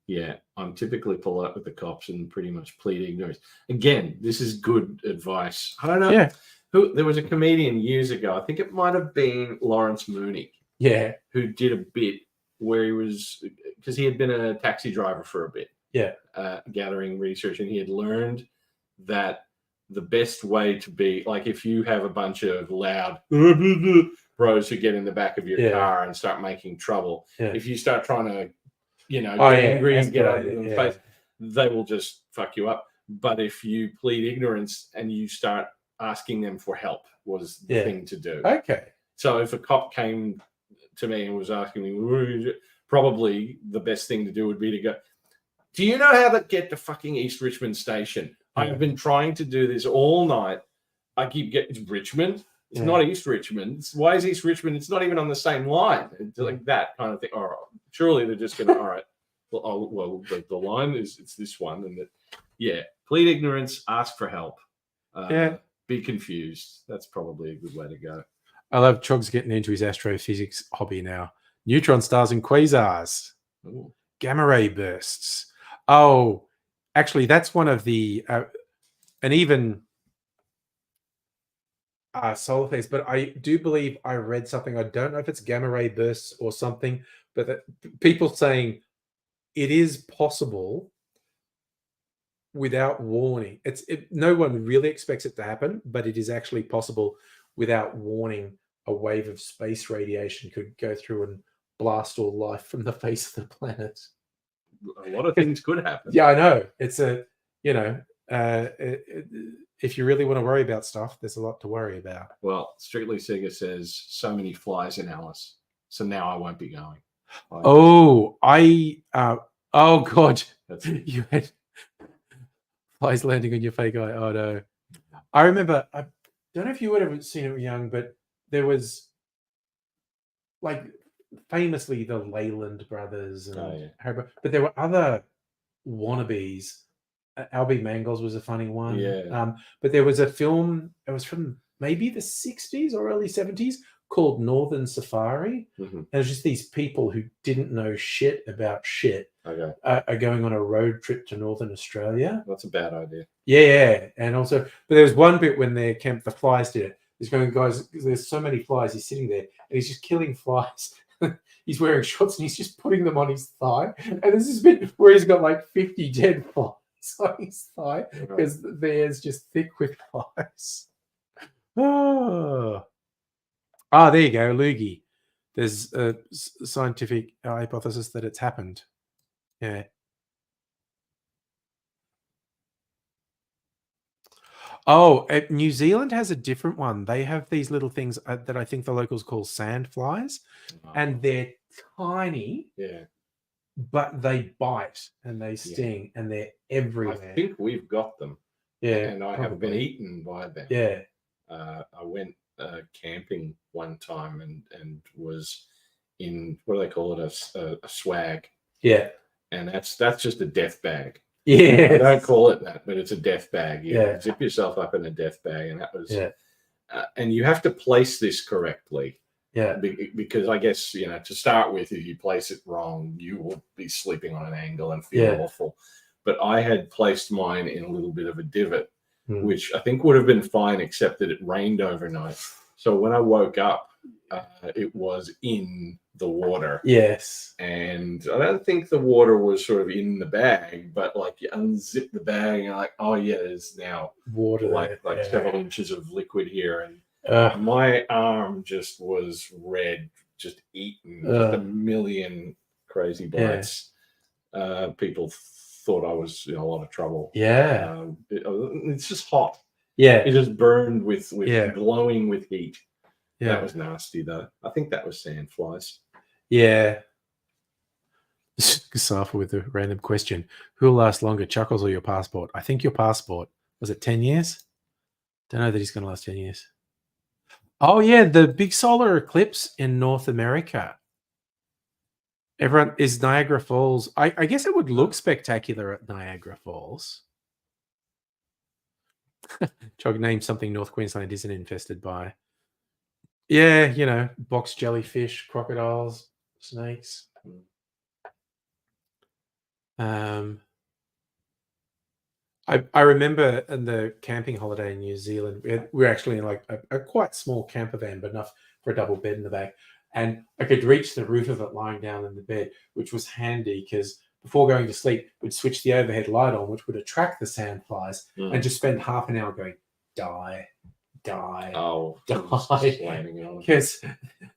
Yeah, I'm typically polite with the cops and pretty much plead ignorance. Again, this is good advice. I don't know. Yeah. There was a comedian years ago, I think it might have been Lawrence Mooney, Yeah. who did a bit where he was, because he had been a taxi driver for a bit. Yeah. Gathering research, and he had learned that the best way to be, like, if you have a bunch of loud bros who get in the back of your car and start making trouble, if you start trying to, get angry and get under their face, they will just fuck you up. But if you plead ignorance and you start asking them for help, was the thing to do. Okay. So if a cop came to me and was asking me, probably the best thing to do would be to go, "Do you know how to get to fucking East Richmond Station? I have been trying to do this all night. I keep getting, it's Richmond. It's not East Richmond. Why is East Richmond? It's not even on the same line." It's like that kind of thing. All right. Surely they're just going to, all right, well, the line is, it's this one. And that, plead ignorance, ask for help. Be confused. That's probably a good way to go. I love Chog's getting into his astrophysics hobby now. Neutron stars and quasars. Ooh. Gamma ray bursts. Oh, actually, that's one of the, and even solar flares, but I do believe I read something. I don't know if it's gamma ray bursts or something, but that people saying it is possible without warning. No one really expects it to happen, but it is actually possible without warning. A wave of space radiation could go through and blast all life from the face of the planet. A lot of things could happen. Yeah, I know. It's if you really want to worry about stuff, there's a lot to worry about. Well, Strictly Sega says so many flies in Alice, so now I won't be going. Oh God, That's you had flies landing on your fake eye. Oh no. I remember, I don't know if you would have seen it young, but there was, like, famously the Leyland brothers and but there were other wannabes. Albie Mangles was a funny one. But there was a film, it was from maybe the 60s or early 70s, called Northern Safari. And it's just these people who didn't know shit about shit are going on a road trip to Northern Australia. That's a bad idea. Yeah. And also, but there was one bit when the flies did it. He's going, "Guys, there's so many flies." He's sitting there and he's just killing flies. He's wearing shorts and he's just putting them on his thigh. And there's this bit where he's got like 50 dead flies on his thigh because there's just thick with flies. There you go, Loogie. There's a scientific hypothesis that it's happened. Yeah. Oh, New Zealand has a different one. They have these little things that I think the locals call sandflies, and they're tiny. Yeah. but they bite and they sting and they're everywhere. I think we've got them. Yeah, And I have been eaten by them. Yeah, I went camping one time and was in, what do they call it, a swag, yeah, and that's just a death bag. yeah. I don't call it that, but it's a death bag. You Yeah. zip yourself up in a death bag, and that was. Yeah. And you have to place this correctly. Yeah. Because I guess, to start with, if you place it wrong, you will be sleeping on an angle and feel awful. But I had placed mine in a little bit of a divot, which I think would have been fine, except that it rained overnight. So when I woke up, it was in the water. Yes. And I don't think the water was sort of in the bag, but like you unzip the bag and you're like, oh yeah, there's now Water like there. several inches of liquid here. And my arm just was red, just eaten, just a million crazy bites. People thought I was in a lot of trouble. Yeah. It's just hot. Yeah. It just burned with glowing with heat. Yeah. That was nasty though. I think that was sandflies. Yeah. Safa with a random question. Who'll last longer, Chuckles or your passport? I think your passport. Was it 10 years? Don't know that he's going to last 10 years. Oh, yeah. The big solar eclipse in North America. Everyone is Niagara Falls. I guess it would look spectacular at Niagara Falls. Chog, name something North Queensland isn't infested by. Yeah, box jellyfish, crocodiles, snakes. I remember in the camping holiday in New Zealand, we were actually in like a quite small camper van, but enough for a double bed in the back. And I could reach the roof of it lying down in the bed, which was handy because before going to sleep, we'd switch the overhead light on, which would attract the sandflies, and just spend half an hour going, die, Oh, die. Because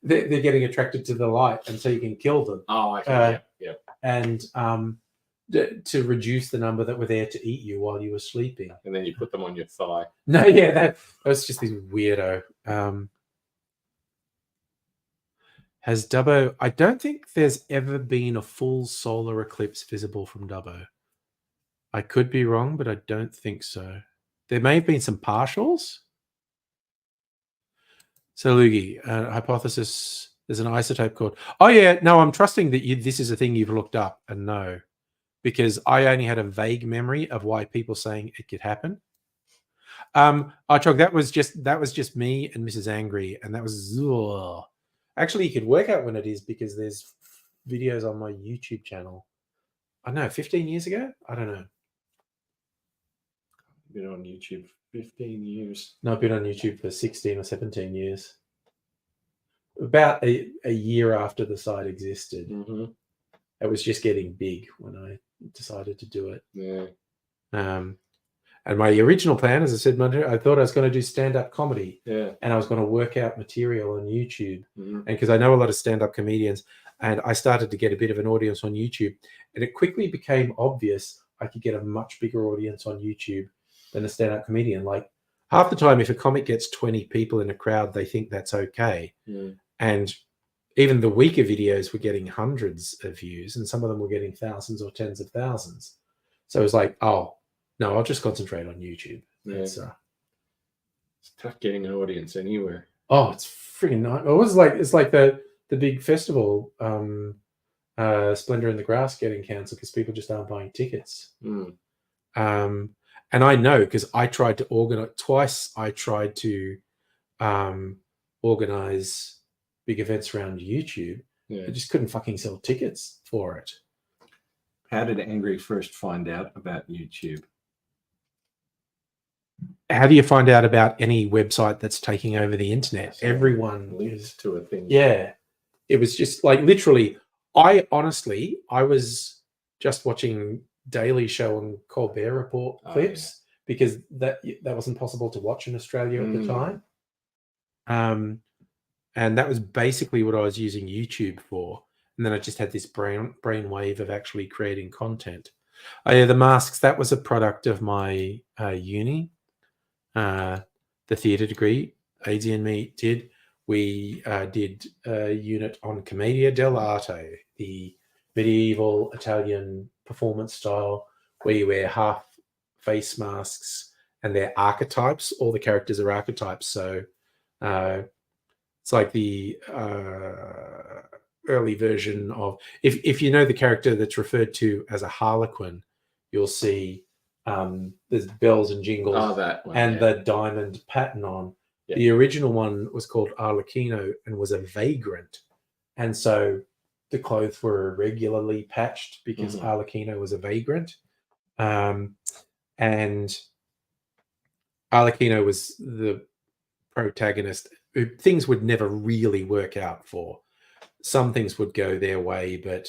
they're getting attracted to the light until you can kill them. Oh, okay. Yeah. And to reduce the number that were there to eat you while you were sleeping. And then you put them on your thigh. No, yeah, that was just this weirdo. Has Dubbo... I don't think there's ever been a full solar eclipse visible from Dubbo. I could be wrong, but I don't think so. There may have been some partials. So, Luigi, hypothesis, there's an isotope called... Oh, yeah, no, I'm trusting that this is a thing you've looked up, and no. Because I only had a vague memory of why people saying it could happen. Chog, that was just me and Mrs. Angry, and that was... Ugh. Actually, you could work out when it is because there's videos on my YouTube channel. I don't know, 15 years ago? I don't know. Been on YouTube 15 years. No, I've been on YouTube for 16 or 17 years. About a year after the site existed. Mm-hmm. It was just getting big when I decided to do it. Yeah. And my original plan, as I said, I thought I was going to do stand-up comedy. Yeah. And I was going to work out material on YouTube. Mm-hmm. And because I know a lot of stand-up comedians, and I started to get a bit of an audience on YouTube. And it quickly became obvious I could get a much bigger audience on YouTube than a stand-up comedian. Like half the time, if a comic gets 20 people in a crowd, they think that's okay. Mm. And even the weaker videos were getting hundreds of views, and some of them were getting thousands or tens of thousands. So it was like, oh, no, I'll just concentrate on YouTube. Yeah. It's tough getting an audience anywhere. Oh, it's freaking nice. It's like the big festival, Splendor in the Grass, getting cancelled because people just aren't buying tickets. Mm. And I know because I tried to organize twice. I tried to organize big events around YouTube. Yeah. I just couldn't fucking sell tickets for it. How did Angry first find out about YouTube? How do you find out about any website that's taking over the internet? Everyone links to a thing. Yeah. It was just like literally, I was just watching Daily Show and Colbert Report clips because that wasn't possible to watch in Australia at the time. And that was basically what I was using YouTube for. And then I just had this brain wave of actually creating content. The masks, that was a product of my uni. The theatre degree, AZ and me did. We did a unit on Commedia dell'arte, the medieval Italian performance style where you wear half face masks and they're archetypes. All the characters are archetypes. So it's like the early version of, if you know the character that's referred to as a harlequin, you'll see there's bells and jingles that one, and the diamond pattern on. Yeah. The original one was called Arlecchino and was a vagrant. And so the clothes were regularly patched because Arlecchino was a vagrant. And Arlecchino was the protagonist who things would never really work out for. Some things would go their way, but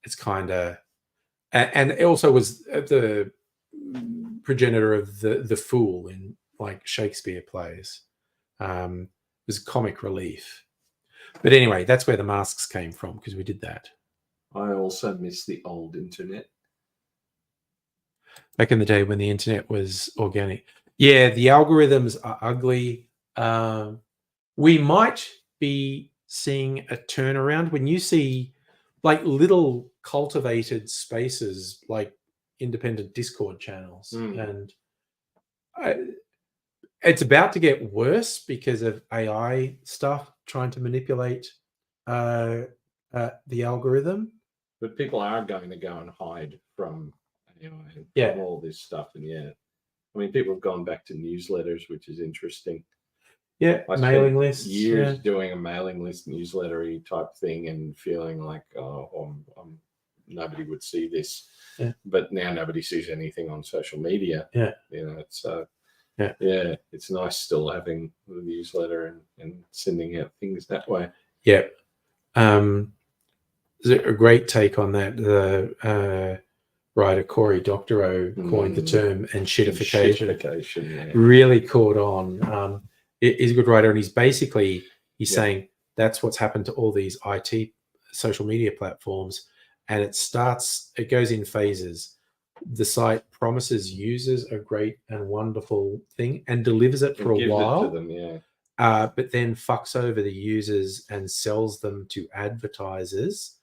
it's kind of... And it also was the progenitor of the fool in like Shakespeare plays. It was comic relief. But anyway, that's where the masks came from, because we did that. I also miss the old internet. Back in the day when the internet was organic. Yeah, the algorithms are ugly. We might be seeing a turnaround when you see like little cultivated spaces like independent Discord channels. And it's about to get worse because of AI stuff trying to manipulate the algorithm. But people are going to go and hide from AI and from all this stuff. And I mean, people have gone back to newsletters, which is interesting. Yeah, I mailing spent lists. years doing a mailing list newslettery type thing and feeling like, nobody would see this. Yeah. But now nobody sees anything on social media. Yeah. You know, it's it's nice still having the newsletter and sending out things that way. Yeah. There's a great take on that. The writer Cory Doctorow coined the term "shitification." Really caught on. He's a good writer, and he's saying that's what's happened to all these IT social media platforms, and it goes in phases. The site promises users a great and wonderful thing and delivers it for a while, to them, but then fucks over the users and sells them to advertisers.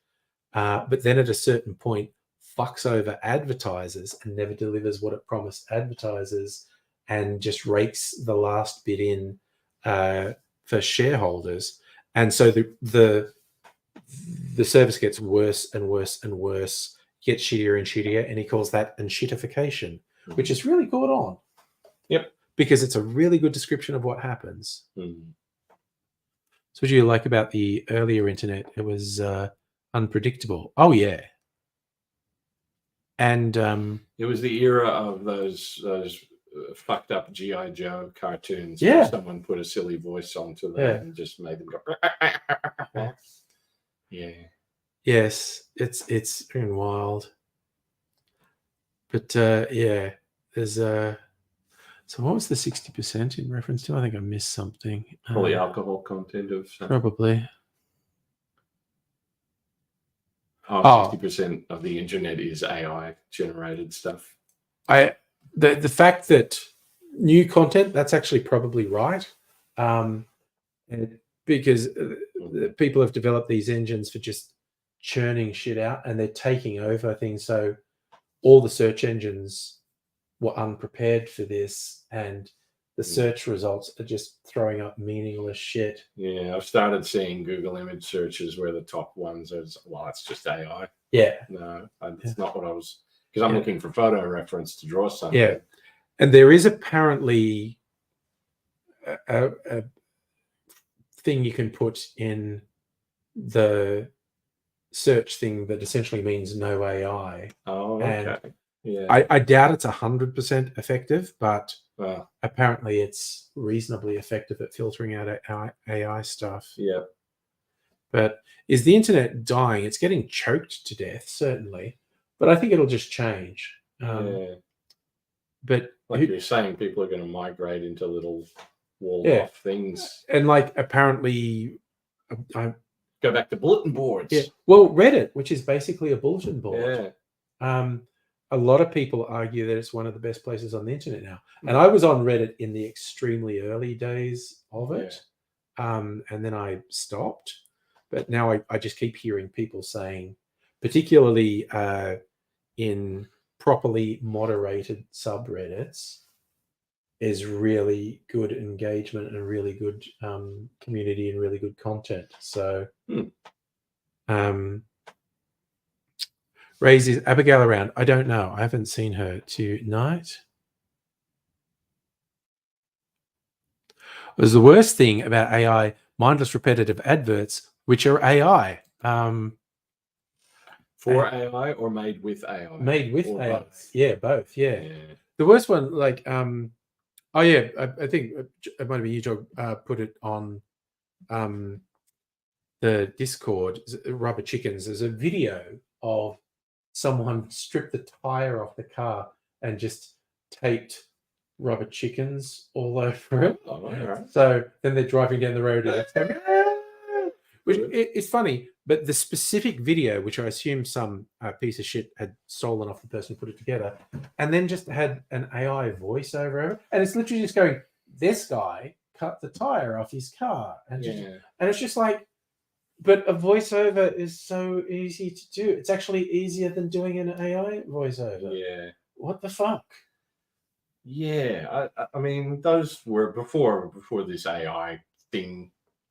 But then at a certain point, fucks over advertisers and never delivers what it promised advertisers, and just rakes the last bit in for shareholders. And so the service gets worse and worse and worse, gets shittier and shittier, and he calls that shitification, which is really good on. Yep. Because it's a really good description of what happens. So what do you like about the earlier internet? It was unpredictable. Oh yeah. And it was the era of those fucked up G.I. Joe cartoons. Yeah. Where someone put a silly voice onto them and just made them go. Yeah. Yes, it's been wild. But there's so what was the 60% in reference to? I think I missed something. Probably alcohol content of something. Probably. 60% of the internet is AI generated stuff. The fact that new content, that's actually probably right. Because people have developed these engines for just churning shit out, and they're taking over things. So all the search engines were unprepared for this, and the search results are just throwing up meaningless shit. Yeah, I've started seeing Google image searches where the top ones are, it's just AI. Yeah. No, it's not what I was, because I'm looking for photo reference to draw something. Yeah. And there is apparently a thing you can put in the search thing that essentially means no AI. Oh, okay. Yeah. I doubt it's 100% effective, but apparently it's reasonably effective at filtering out AI stuff. Yeah. But is the internet dying? It's getting choked to death, certainly. But I think it'll just change. But like you're saying, people are going to migrate into little walled-off things. And like apparently... Go back to bulletin boards. Yeah. Well, Reddit, which is basically a bulletin board. Yeah. A lot of people argue that it's one of the best places on the internet now. And I was on Reddit in the extremely early days of it. And then I stopped. But now I just keep hearing people saying, particularly in properly moderated subreddits, is really good engagement and really good community and really good content. So, Raises Abigail around. I don't know. I haven't seen her tonight. It was the worst thing about AI, mindless repetitive adverts, which are AI. For AI or made with AI? Made with or AI. both? Yeah, both. Yeah. Yeah. The worst one, like, oh yeah, I think it might have been you, Jog, put it on the Discord, Rubber Chickens. There's a video of someone stripped the tire off the car and just taped rubber chickens all over it. Oh, all right. So then they're driving down the road and it's going, which it's funny, but the specific video, which I assume some piece of shit had stolen off the person who put it together, and then just had an AI voice over it, and it's literally just going, "This guy cut the tire off his car," and and it's just like, but a voiceover is so easy to do. It's actually easier than doing an AI voiceover. Yeah. What the fuck? Yeah. I mean, those were before this AI thing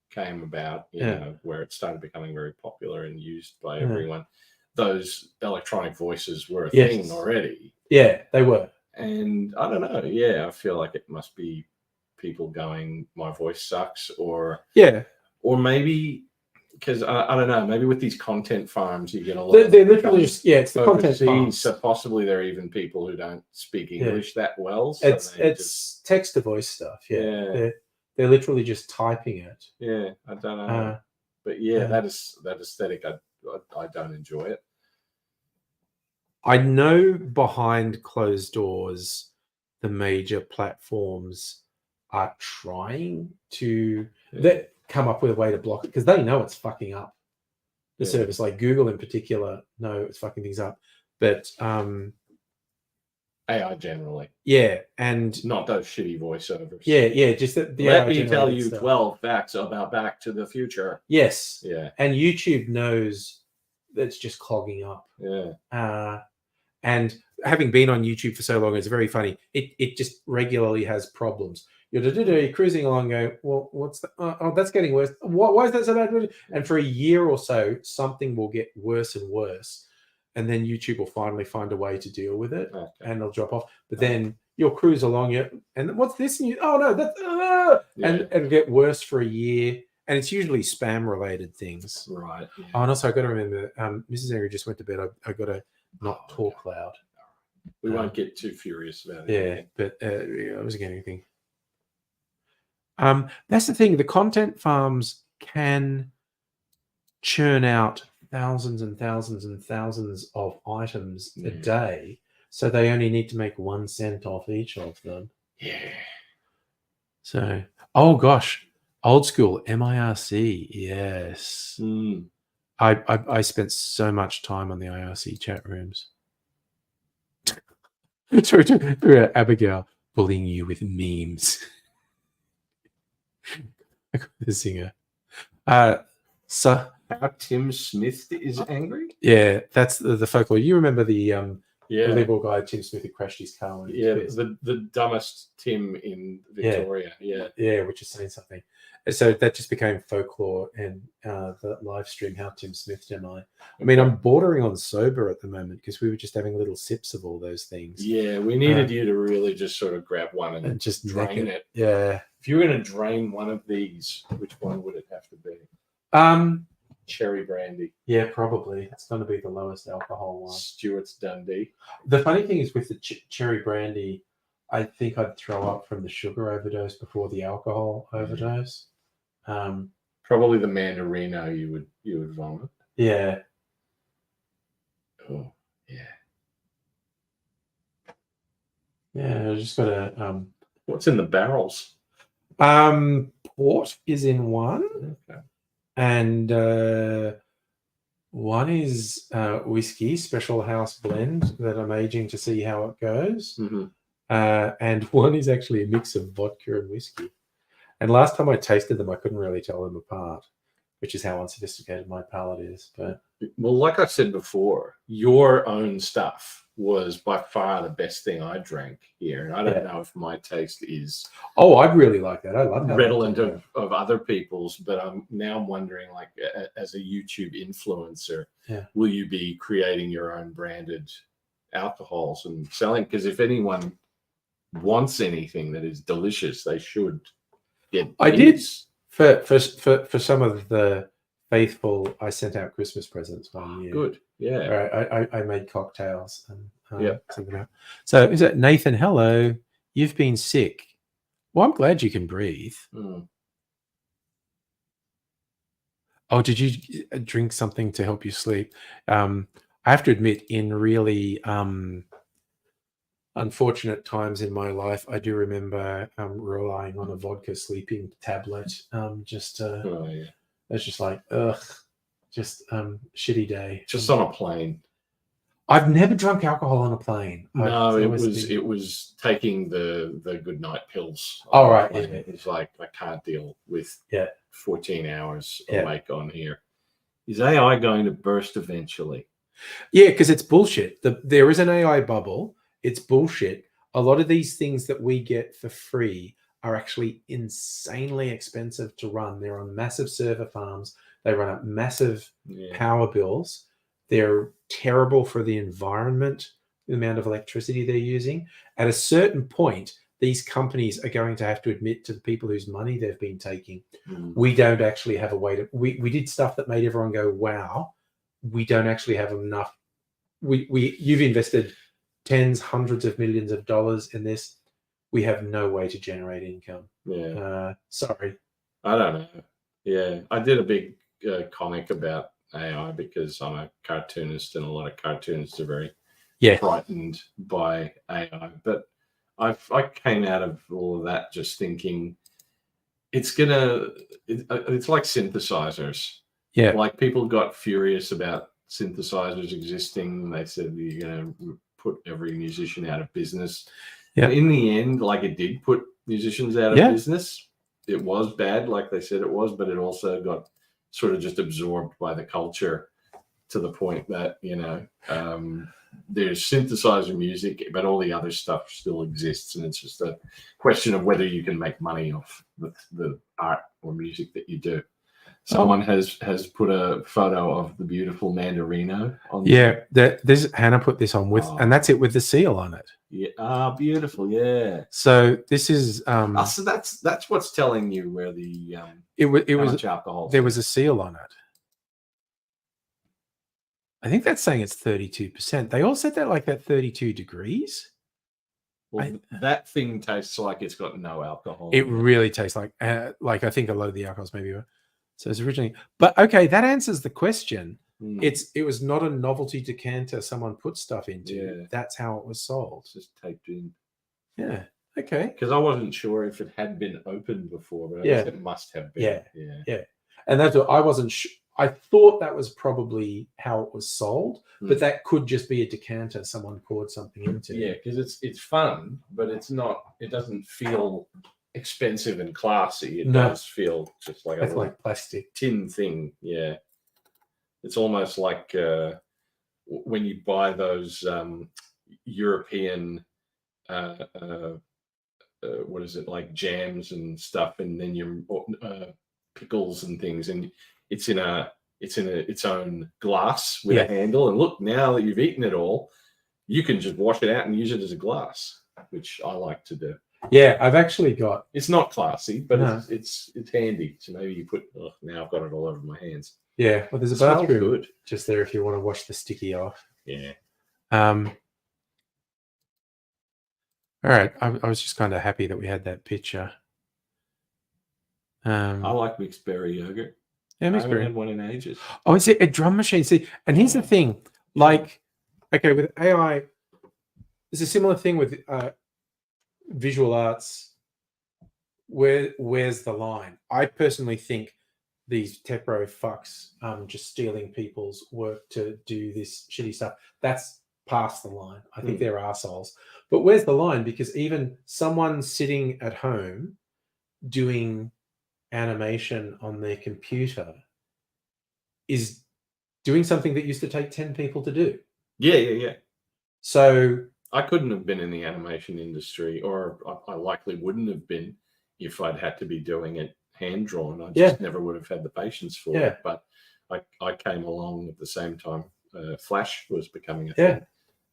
came about, you know, where it started becoming very popular and used by everyone. Those electronic voices were a thing already. Yeah, they were. And I don't know. Yeah, I feel like it must be people going, my voice sucks, or maybe because I don't know, maybe with these content farms you get a lot. They're literally just it's the content farms. So possibly there are even people who don't speak English that well. So it's text to voice stuff. Yeah. They're literally just typing it. Yeah, I don't know, but that aesthetic. I don't enjoy it. I know behind closed doors, the major platforms are trying to come up with a way to block it because they know it's fucking up the service. Like Google in particular, know it's fucking things up. But AI generally, and not those shitty voiceovers. Just the let me tell you 12 facts about Back to the Future. Yes, and YouTube knows that's just clogging up. And having been on YouTube for so long, it's very funny. It just regularly has problems. You're cruising along, going, well, what's that? Oh, that's getting worse. Why is that so bad? And for a year or so, something will get worse and worse. And then YouTube will finally find a way to deal with it, and they'll drop off. But then you'll cruise along, and what's this? And oh no, that's and it'll get worse for a year. And it's usually spam-related things, right? Oh, and also I got to remember, Mrs. Angry just went to bed. I got to not talk loud. We won't get too furious about it. Yeah, but I wasn't getting anything. That's the thing. The content farms can churn out thousands and thousands and thousands of items a day, so they only need to make 1 cent off each of them. Yeah. So, oh gosh, old school MIRC. Yes. I spent so much time on the IRC chat rooms. Sorry, Abigail bullying you with memes. The singer. So how Tim Smith is angry? Yeah, that's the folklore. You remember the liberal guy Tim Smith who crashed his car? The dumbest Tim in Victoria. Yeah, which is saying something. So that just became folklore, and the live stream how Tim Smith and I mean, I'm bordering on sober at the moment because we were just having little sips of all those things. Yeah, we needed you to really just sort of grab one and just drain it. Yeah. If you were going to drain one of these, which one would it have to be? Cherry brandy. Yeah, probably. It's going to be the lowest alcohol one. Stewart's Dundee. The funny thing is with the cherry brandy, I think I'd throw up from the sugar overdose before the alcohol overdose. Probably the Mandarino you would vomit. Yeah. Oh, yeah. Yeah, I just got to. What's in the barrels? Port is in one. Okay. And one is whiskey, special house blend that I'm aging to see how it goes. And one is actually a mix of vodka and whiskey. And last time I tasted them, I couldn't really tell them apart. which is how unsophisticated my palate is. But Well, like I said before, your own stuff was by far the best thing I drank here. And I don't know if my taste is I really like that. I love how redolent of other people's, but I'm wondering, like, as a YouTube influencer, will you be creating your own branded alcohols and selling? Because if anyone wants anything that is delicious, they should get these. For some of the faithful, I sent out Christmas presents one year. Good, yeah. I made cocktails and sent them out. So is it Nathan? Hello, you've been sick. Well, I'm glad you can breathe. Oh, did you drink something to help you sleep? I have to admit, in really unfortunate times in my life, I do remember relying on a vodka sleeping tablet. It's just like, shitty day. Just on a plane. I've never drunk alcohol on a plane. No, it was taking the good night pills. Oh, right. Yeah. It's like, I can't deal with 14 hours awake on here. Is AI going to burst eventually? Yeah, because it's bullshit. There is an AI bubble. It's bullshit. A lot of these things that we get for free are actually insanely expensive to run. They're on massive server farms. They run up massive power bills. They're terrible for the environment, the amount of electricity they're using. At a certain point, these companies are going to have to admit to the people whose money they've been taking, we don't actually have a way to... We did stuff that made everyone go, wow. We don't actually have enough. You've invested tens, hundreds of millions of dollars in this. We have no way to generate income. Sorry. I don't know. Yeah, I did a big comic about AI because I'm a cartoonist, and a lot of cartoonists are very frightened by AI. But I came out of all of that just thinking it's like synthesizers. Yeah, like, people got furious about synthesizers existing. They said you're going to put every musician out of business. Yeah. In the end, like, it did put musicians out of business. It was bad, like they said it was, but it also got sort of just absorbed by the culture to the point that, there's synthesizer music, but all the other stuff still exists. And it's just a question of whether you can make money off the art or music that you do. Someone has put a photo of the beautiful Mandarino on. Yeah, this Hannah put this on with, and that's it with the seal on it. Yeah, beautiful. Yeah. So this is so that's what's telling you where the it was much alcohol. There was a seal on it. I think that's saying it's 32%. They all said that like that 32 degrees. Well, that thing tastes like it's got no alcohol. It really tastes like I think a lot of the alcohols maybe were. So it's originally, but okay, that answers the question. It was not a novelty decanter someone put stuff into. Yeah. That's how it was sold. It's just taped in. Yeah. Okay. Because I wasn't sure if it had been opened before, but I guess it must have been. Yeah. And that's what I wasn't sure. I thought that was probably how it was sold, but that could just be a decanter someone poured something into. Yeah, because it's fun, but it's not. It doesn't feel expensive and classy. It does feel just like a plastic tin thing. Yeah, it's almost like when you buy those European what is it, like jams and stuff, and then your pickles and things, and it's in its own glass with a handle. And look, now that you've eaten it all, you can just wash it out and use it as a glass, which I like to do. Yeah, I've actually got. It's not classy, but it's handy. So maybe you put. Oh, now I've got it all over my hands. Yeah, well, there's a bathroom just there if you want to wash the sticky off. Yeah. All right, I was just kind of happy that we had that picture. I like mixed berry yogurt. Yeah, mixed berry. I haven't had one in ages. Oh, is it a drum machine? See, and here's the thing. Like, okay, with AI, there's a similar thing with visual arts. Where's the line? I personally think these tech bro fucks just stealing people's work to do this shitty stuff. That's past the line. I think they're assholes. But where's the line? Because even someone sitting at home doing animation on their computer is doing something that used to take 10 people to do. Yeah. So I couldn't have been in the animation industry, or I likely wouldn't have been if I'd had to be doing it hand drawn. I just never would have had the patience for it. But I came along at the same time. Flash was becoming a thing,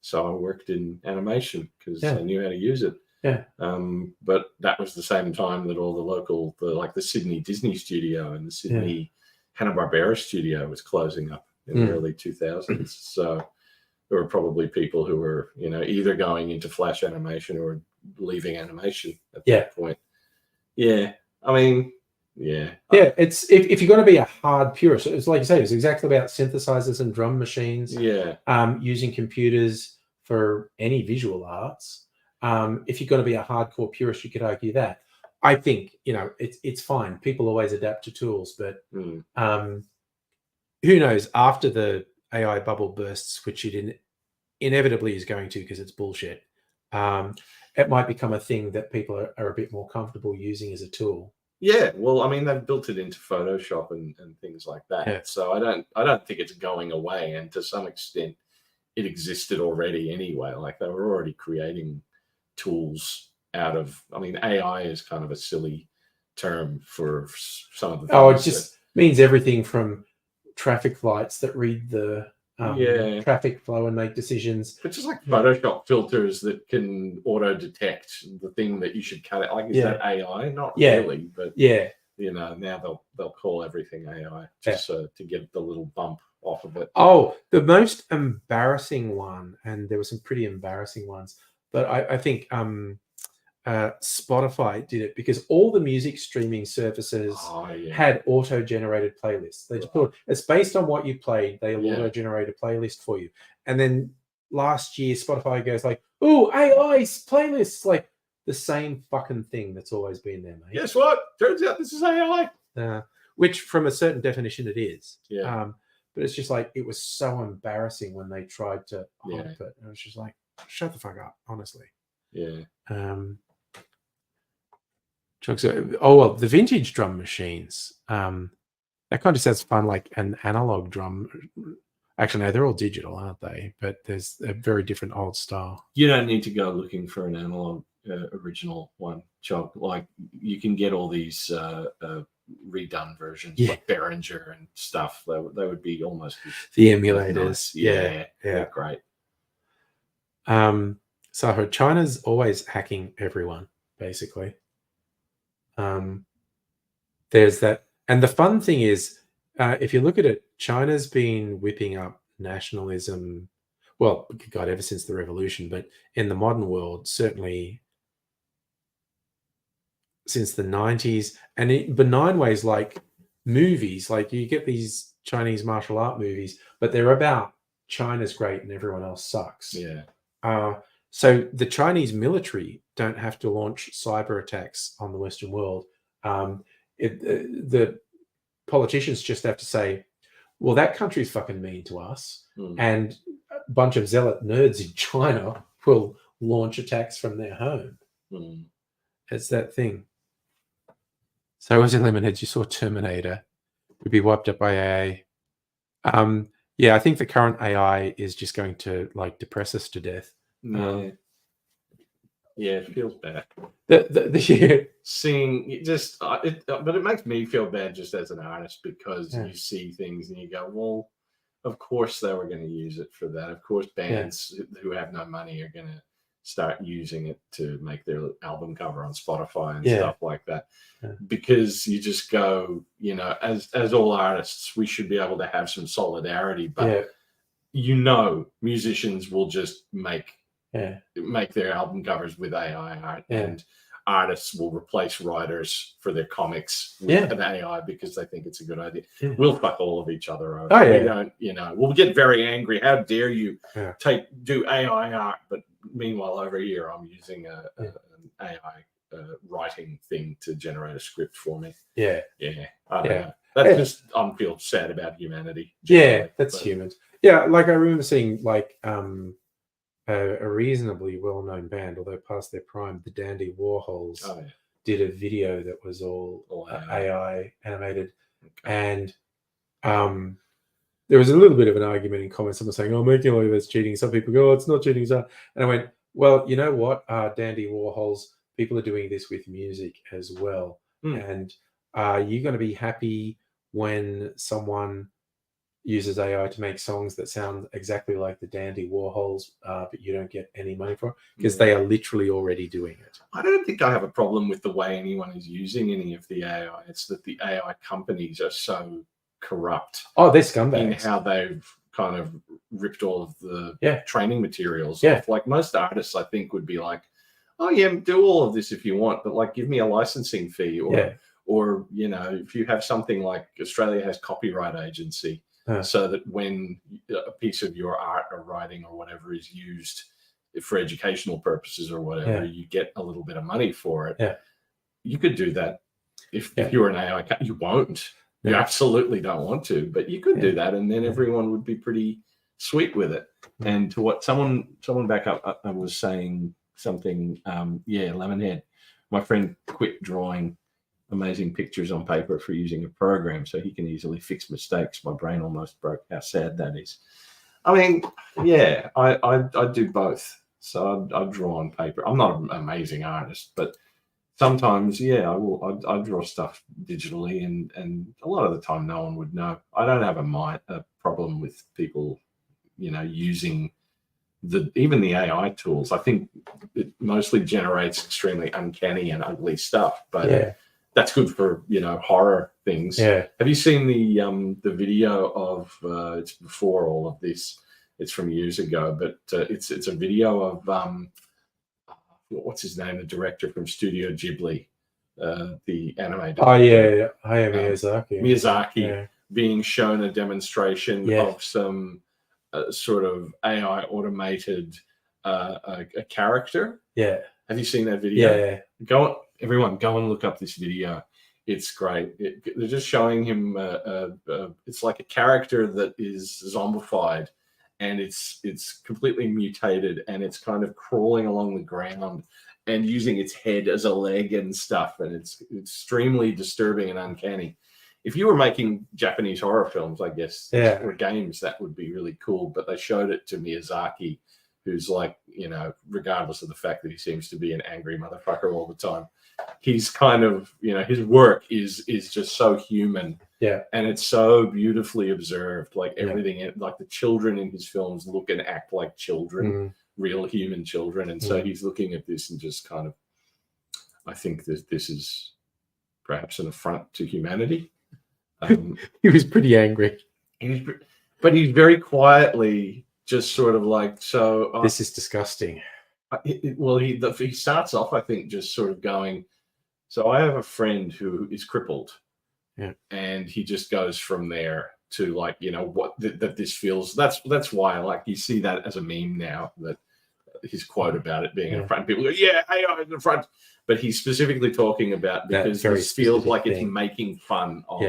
so I worked in animation because I knew how to use it. But that was the same time that all the local, the Sydney Disney studio and the Sydney Hanna-Barbera studio was closing up in the early 2000s. So there were probably people who were, either going into Flash animation or leaving animation at that point. Yeah. I mean, it's if you're going to be a hard purist, it's like you say, it's exactly about synthesizers and drum machines. Using computers for any visual arts. If you're going to be a hardcore purist, you could argue that. I think it's fine. People always adapt to tools, but who knows? After the AI bubble bursts, which it inevitably is going to, because it's bullshit, it might become a thing that people are a bit more comfortable using as a tool. Yeah, well, I mean, they've built it into Photoshop and things like that. So I don't think it's going away. And to some extent, it existed already anyway. Like they were already creating tools out of. I mean, AI is kind of a silly term for some of the things. It just means everything from traffic lights that read the traffic flow and make decisions. But just like Photoshop filters that can auto detect the thing that you should cut it. Like, is that AI? Not really, but now they'll call everything AI just to get the little bump off of it. Oh, the most embarrassing one, and there were some pretty embarrassing ones, but I think Spotify did it because all the music streaming services had auto-generated playlists. They just thought it's based on what you played. They'll auto-generate a playlist for you. And then last year, Spotify goes like, "Oh, AI's playlists," like the same fucking thing that's always been there, mate. Guess what? Turns out this is AI. Which, from a certain definition, it is. But it's just like it was so embarrassing when they tried to hype it. And it was just like, shut the fuck up, honestly. The vintage drum machines. That kind of sounds fun, like an analog drum. Actually, no, they're all digital, aren't they? But there's a very different old style. You don't need to go looking for an analog original one, Chuck. Like you can get all these redone versions, like Behringer and stuff. They would be almost the emulators. Nice. They're great. So China's always hacking everyone, basically. There's that, and the fun thing is, if you look at it, China's been whipping up nationalism. Well, God, ever since the revolution, but in the modern world, certainly since the 90s, and in benign ways, like movies, like you get these Chinese martial art movies, but they're about China's great and everyone else sucks. So the Chinese military don't have to launch cyber attacks on the Western world. The politicians just have to say, well, that country's fucking mean to us. And a bunch of zealot nerds in China will launch attacks from their home. It's that thing. So as in Lemonheads, you saw Terminator would be wiped up by AI. I think the current AI is just going to like depress us to death. It feels bad. Seeing it just, but it makes me feel bad just as an artist because you see things and you go, well, of course they were going to use it for that. Of course, bands who have no money are going to start using it to make their album cover on Spotify and stuff like that. Because you just go, as all artists, we should be able to have some solidarity, but musicians will just make their album covers with AI art, and artists will replace writers for their comics with an AI because they think it's a good idea. We'll fuck all of each other over. We don't, we'll get very angry. How dare you do AI art? But meanwhile, over here, I'm using an AI writing thing to generate a script for me. I don't know. That's just, I feel sad about humanity. That's human. Like I remember seeing like a reasonably well-known band, although past their prime, the Dandy Warhols did a video that was all AI animated, and there was a little bit of an argument in comments. Someone saying, "Oh, making like that's cheating." Some people go, "Oh, it's not cheating." So, and I went, "Well, you know what? Dandy Warhols, people are doing this with music as well. And are you going to be happy when someone uses AI to make songs that sound exactly like the Dandy Warhols, but you don't get any money for it? Because they are literally already doing it." I don't think I have a problem with the way anyone is using any of the AI. It's that the AI companies are so corrupt Oh, they're in scumbags. how they've kind of ripped all of the Yeah. training materials Yeah. off. Like most artists, I think would be like, "Oh yeah, do all of this if you want, but like give me a licensing fee." Or, Yeah. or you know, if you have something like Australia has copyright agency, so that when a piece of your art or writing or whatever is used for educational purposes or whatever, you get a little bit of money for it. Yeah. You could do that if you're an AI. You won't. You absolutely don't want to, but you could do that, and then everyone would be pretty sweet with it. And to what someone back up, I was saying something. Lemonhead. My friend quit drawing amazing pictures on paper for using a program, so he can easily fix mistakes. My brain almost broke. How sad that is. I mean, yeah, I do both. So I draw on paper. I'm not an amazing artist, but sometimes, yeah, I draw stuff digitally, and a lot of the time, no one would know. I don't have a problem with people, using even the AI tools. I think it mostly generates extremely uncanny and ugly stuff, but that's good for horror things. Yeah. Have you seen the video of it's before all of this? It's from years ago, but it's a video of what's his name, the director from Studio Ghibli, the anime director. Oh yeah, Miyazaki. Miyazaki being shown a demonstration of some sort of AI automated a character. Yeah. Have you seen that video? Yeah. Everyone, go and look up this video. It's great. They're just showing him. It's like a character that is zombified, and it's completely mutated, and it's kind of crawling along the ground and using its head as a leg and stuff, and it's extremely disturbing and uncanny. If you were making Japanese horror films, I guess, or games, that would be really cool. But they showed it to Miyazaki, who's like, regardless of the fact that he seems to be an angry motherfucker all the time, he's kind of, his work is just so human. Yeah. And it's so beautifully observed. Like everything, like the children in his films look and act like children, real human children. And so he's looking at this and just kind of, I think that this is perhaps an affront to humanity. He was pretty angry. But he's very quietly just sort of like, so this is disgusting. He starts off, I think, just sort of going, so I have a friend who is crippled, and he just goes from there to like, what that this feels. That's why, like, you see that as a meme now, that his quote about it being in front. People go, yeah, AI is in front, but he's specifically talking about because this feels like it's making fun of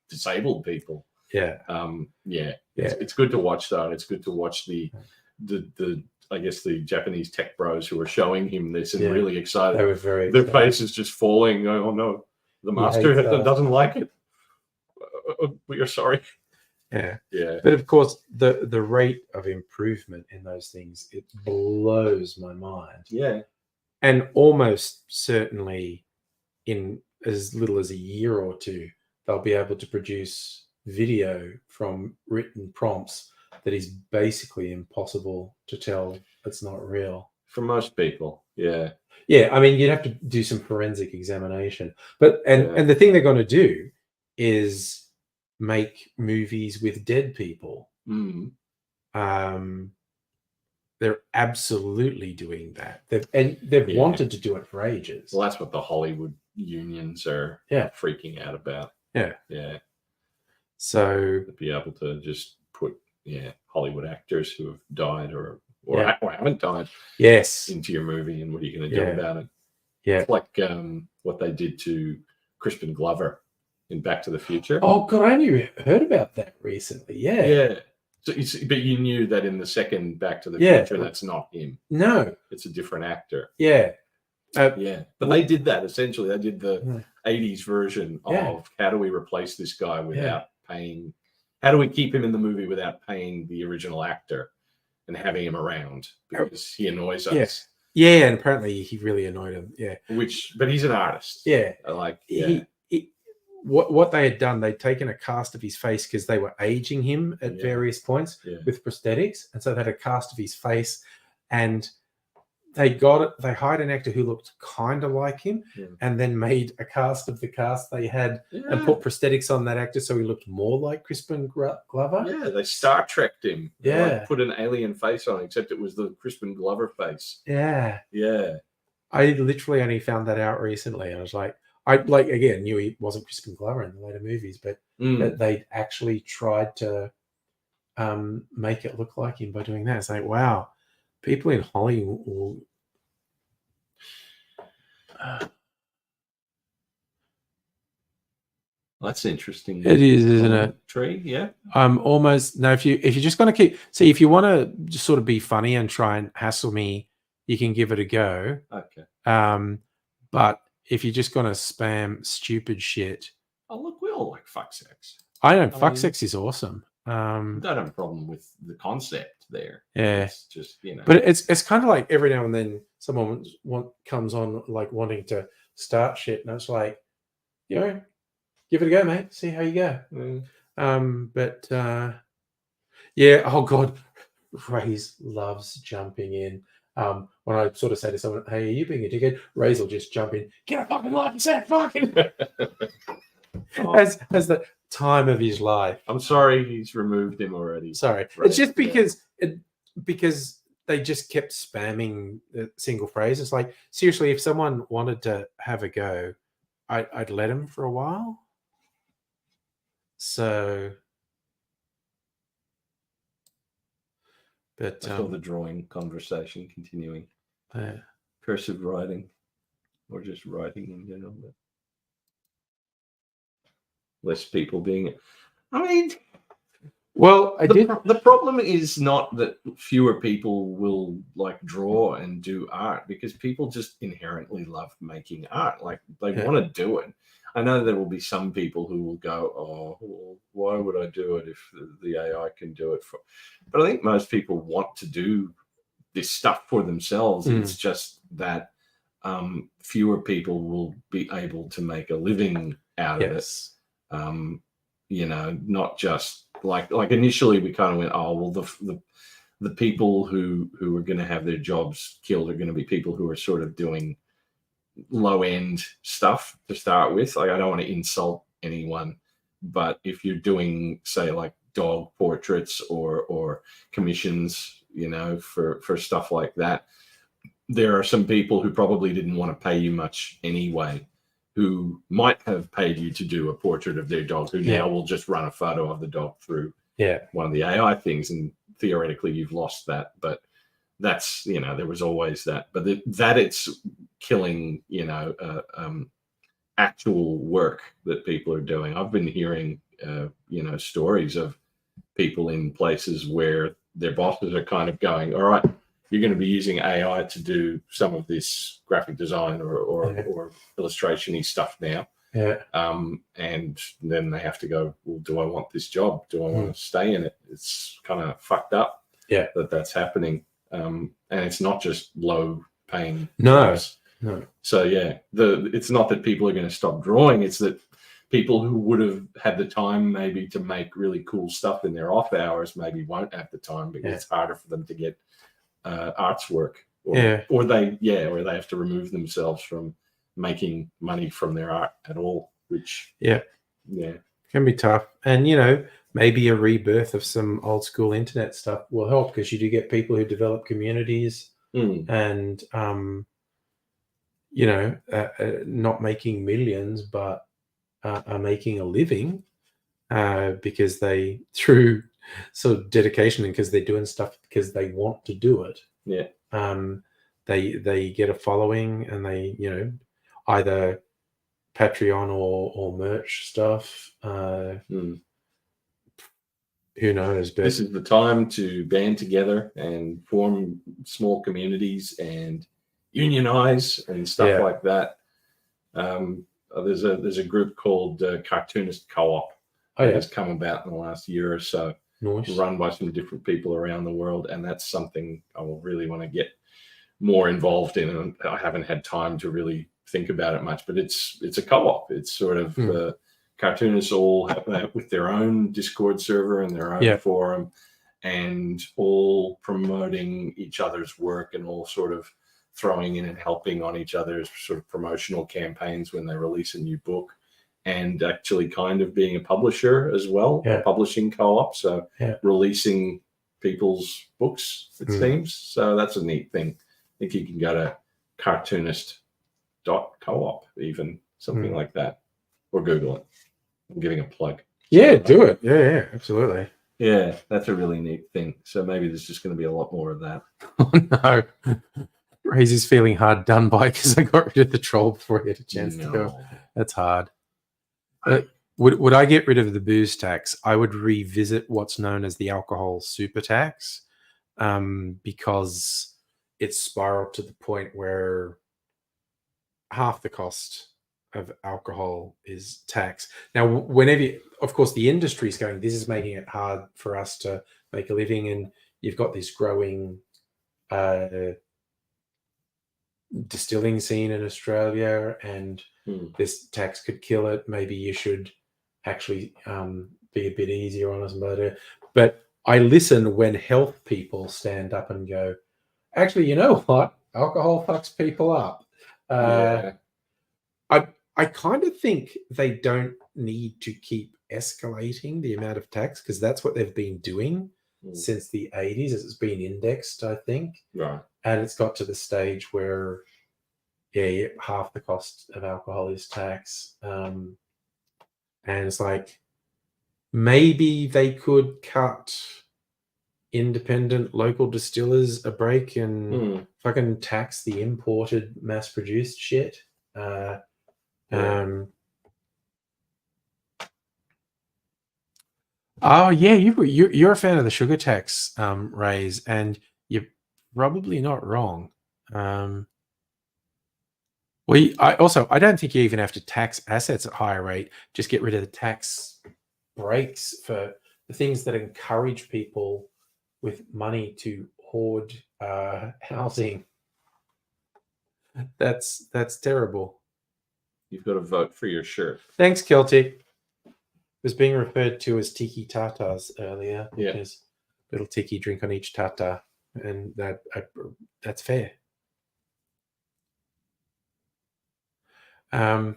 disabled people. It's good to watch though. It's good to watch the I guess the Japanese tech bros who are showing him this and really excited. They were very their faces just falling. Oh no, the master doesn't like it. We are sorry. Yeah. But of course, the rate of improvement in those things, it blows my mind. Yeah. And almost certainly in as little as a year or two, they'll be able to produce video from written prompts that is basically impossible to tell it's not real. For most people, yeah. I mean, you'd have to do some forensic examination. But and the thing they're going to do is make movies with dead people. They're absolutely doing that. They've wanted to do it for ages. Well, that's what the Hollywood unions are freaking out about. Yeah. So to be able to just put Hollywood actors who have died or haven't died into your movie, and what are you going to do about it? It's like what they did to Crispin Glover in Back to the Future. Oh God, I only heard about that recently. So but you knew that in the second Back to the Future, that's not him. No, it's a different actor. But they did that essentially. They did the 80s version of how do we replace this guy without paying how do we keep him in the movie without paying the original actor and having him around because he annoys us? Yeah. Yeah, and apparently he really annoyed him. Yeah. But he's an artist. Yeah. Yeah. What they had done, they'd taken a cast of his face because they were aging him at Yeah. various points Yeah. with prosthetics, and so they had a cast of his face, and they hired an actor who looked kind of like him, and then made a cast of the cast they had and put prosthetics on that actor so he looked more like Crispin Glover. Yeah, they Star Trekked him. They, Yeah. put an alien face on, except it was the Crispin Glover face. Yeah. Yeah. I literally only found that out recently. I was like, again, knew he wasn't Crispin Glover in the later movies, but that they actually tried to make it look like him by doing that. It's like, wow, people in Hollywood will, That's interesting. it is, isn't it? Tree, yeah. Almost no. If you're just going to if you want to just sort of be funny and try and hassle me, you can give it a go. Okay. But if you're just going to spam stupid shit, Oh, look, we all like fuck sex. I know fuck sex is awesome. I don't have a problem with the concept there. Yeah. It's just, But it's kind of like every now and then someone comes on like wanting to start shit, and it's like, give it a go, mate. See how you go. Yeah. Oh God, Ray's loves jumping in. When I sort of say to someone, "Hey, are you being a dickhead?" Ray's will just jump in. Get a fucking life and say fucking. As the time of his life. I'm sorry, he's removed him already. Sorry, Right, it's just because because they just kept spamming the single phrase. It's like, seriously, if someone wanted to have a go, I'd let him for a while. So, but I saw the drawing conversation continuing. yeah. Cursive writing, or just writing in general. But less people being. I mean, Well, the problem is not that fewer people will like draw and do art, because people just inherently love making art. Like they want to do it. I know there will be some people who will go, "Oh, well, why would I do it if the AI can do it for?" But I think most people want to do this stuff for themselves. It's just that fewer people will be able to make a living out of it. Not just like initially we kind of went, oh well, the people who are going to have their jobs killed are going to be people who are sort of doing low end stuff to start with. Like, I don't want to insult anyone, but if you're doing, say, like dog portraits or commissions, for stuff like that, there are some people who probably didn't want to pay you much anyway, who might have paid you to do a portrait of their dog, who now will just run a photo of the dog through one of the AI things, and theoretically you've lost that. But that's, there was always that. But that it's killing, actual work that people are doing. I've been hearing, stories of people in places where their bosses are kind of going, all right, you're going to be using AI to do some of this graphic design or illustration-y stuff now. And then they have to go, well, do I want this job? Do I want to stay in it? It's kind of fucked up that's happening. And it's not just low paying jobs. No. So it's not that people are going to stop drawing. It's that people who would have had the time maybe to make really cool stuff in their off hours maybe won't have the time, because it's harder for them to get arts work, or they have to remove themselves from making money from their art at all, which can be tough. And maybe a rebirth of some old school internet stuff will help, because you do get people who develop communities and not making millions, but are making a living because they, through sort of dedication, and because they're doing stuff because they want to do it. They get a following, and they either Patreon or merch stuff. Who knows? But this is the time to band together and form small communities and unionize and stuff like that. There's a group called Cartoonist Co-op. Oh, that yeah. has come about in the last year or so, Nice. run by some different people around the world, and that's something I will really want to get more involved in. And I haven't had time to really think about it much, but it's a co-op. It's sort of cartoonists all have with their own Discord server and their own forum, and all promoting each other's work and all sort of throwing in and helping on each other's sort of promotional campaigns when they release a new book, and actually kind of being a publisher as well, a publishing co-op. So releasing people's books, it seems. So that's a neat thing. I think you can go to cartoonist.coop, even something like that, or Google it. I'm giving a plug. Yeah, do it. Yeah, absolutely. Yeah, that's a really neat thing. So maybe there's just going to be a lot more of that. Oh, no. Ray's feeling hard done by because I got rid of the troll before he had a chance to go. That's hard. Would I get rid of the booze tax? I would revisit what's known as the alcohol super tax, because it's spiraled to the point where half the cost of alcohol is tax. Now, of course, the industry is going, this is making it hard for us to make a living, and you've got this growing distilling scene in Australia, and this tax could kill it. Maybe you should actually be a bit easier on us about it. But I listen when health people stand up and go, actually, you know what? Alcohol fucks people up. I kind of think they don't need to keep escalating the amount of tax, because that's what they've been doing since the 80s. It's been indexed, I think. Right. And it's got to the stage where, half the cost of alcohol is tax. And it's like, maybe they could cut independent local distillers a break and fucking tax the imported mass-produced shit. Oh yeah, you're a fan of the sugar tax raise, and you're probably not wrong. I don't think you even have to tax assets at higher rate. Just get rid of the tax breaks for the things that encourage people with money to hoard housing. That's terrible. You've got to vote for your shirt. Thanks, Celtic. Was being referred to as tiki tatas earlier, because little tiki drink on each tata, and that's fair. You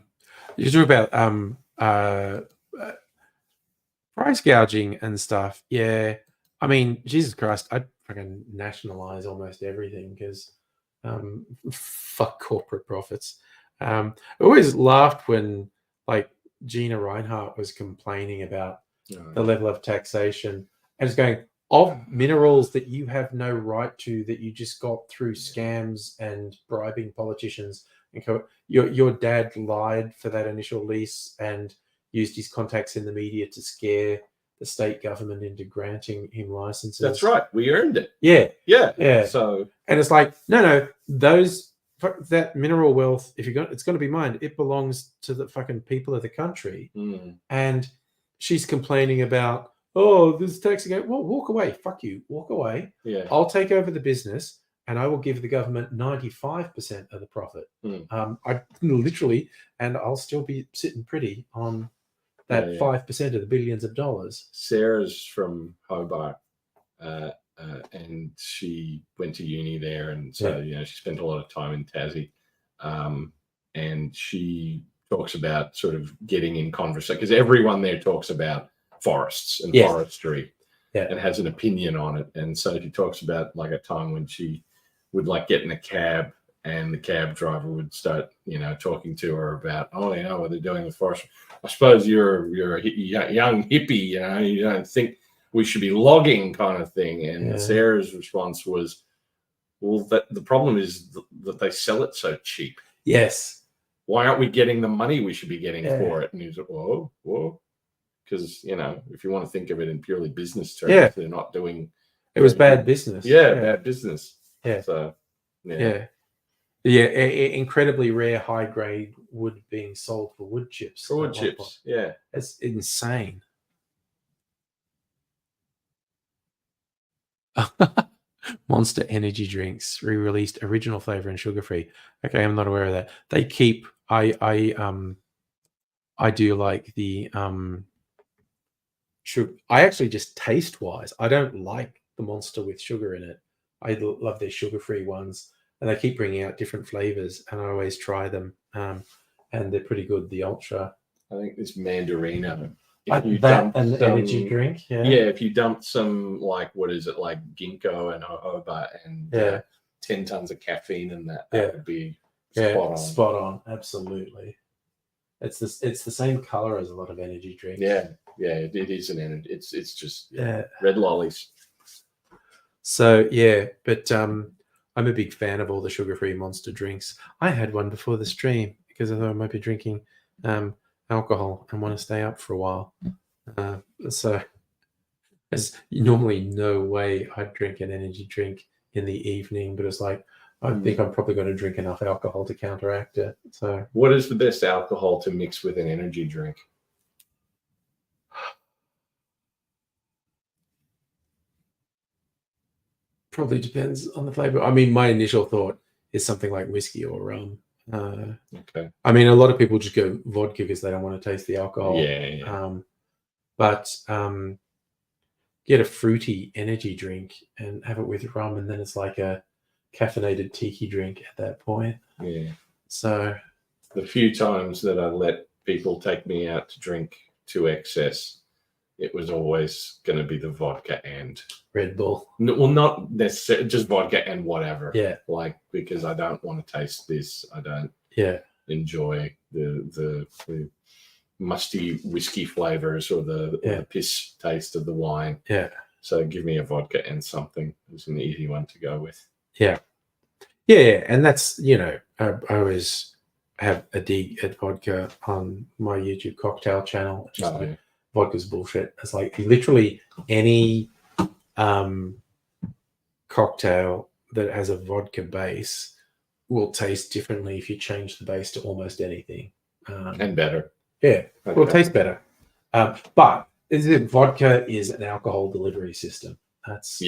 talk about price gouging and stuff. Yeah, I mean, Jesus Christ, I'd fucking nationalize almost everything, because fuck corporate profits. I always laughed when, like, Gina Reinhardt was complaining about the level of taxation, and it's going, of minerals that you have no right to, that you just got through scams and bribing politicians. And your dad lied for that initial lease and used his contacts in the media to scare the state government into granting him licenses. That's right. We earned it. Yeah. So, and it's like, no, that mineral wealth, it's going to be mine. It belongs to the fucking people of the country. And she's complaining about, this tax again. Well, walk away. Fuck you. Walk away. Yeah. I'll take over the business, and I will give the government 95% of the profit. I literally, and I'll still be sitting pretty on that 5% of the billions of dollars. Sarah's from Hobart. And she went to uni there, and so she spent a lot of time in Tassie, and she talks about sort of getting in conversation, because everyone there talks about forests and forestry, and has an opinion on it. And so she talks about, like, a time when she would, like, get in a cab, and the cab driver would start, talking to her about, what they're doing with forestry. I suppose you're a young hippie, you don't think we should be logging, kind of thing. And Sarah's response was, well, the problem is that they sell it so cheap. Yes. Why aren't we getting the money we should be getting for it? And he's like, whoa. Because, if you want to think of it in purely business terms, they're not doing... It was bad business. Bad business. Yeah. So, incredibly rare high-grade wood being sold for wood chips. For wood chips, It's insane. Monster energy drinks re-released original flavor and sugar free. Okay, I'm not aware of that. They keep. I do like the sugar. I actually just taste wise, I don't like the Monster with sugar in it. I love their sugar free ones, and they keep bringing out different flavors, and I always try them. And they're pretty good. The Ultra. I think this Mandarino. That and the energy drink. Yeah. Yeah, if you dump some, like, what is it, like ginkgo and jojoba and 10 tons of caffeine in that, would be spot on. Spot on. Absolutely. It's the same color as a lot of energy drinks. Yeah, it is an energy. It's just red lollies. So yeah, but I'm a big fan of all the sugar-free Monster drinks. I had one before the stream because I thought I might be drinking alcohol and want to stay up for a while. So there's normally no way I'd drink an energy drink in the evening, but it's like I think I'm probably going to drink enough alcohol to counteract it. So what is the best alcohol to mix with an energy drink? Probably depends on the flavor. I mean, my initial thought is something like whiskey or rum. Okay. I mean, a lot of people just go vodka because they don't want to taste the alcohol. Yeah. But get a fruity energy drink and have it with rum, and then it's like a caffeinated tiki drink at that point. Yeah. So the few times that I let people take me out to drink to excess, it was always going to be the vodka and Red Bull. No, well, not necessarily just vodka and whatever. Yeah. Like, because I don't want to taste this. I don't enjoy the musty whiskey flavors or the piss taste of the wine. Yeah. So give me a vodka and something. It's an easy one to go with. Yeah. Yeah. And that's, I always have a dig at vodka on my YouTube cocktail channel. Just vodka's bullshit. It's like literally any cocktail that has a vodka base will taste differently if you change the base to almost anything. And better. Yeah, okay. Will taste better. But vodka is an alcohol delivery system. That's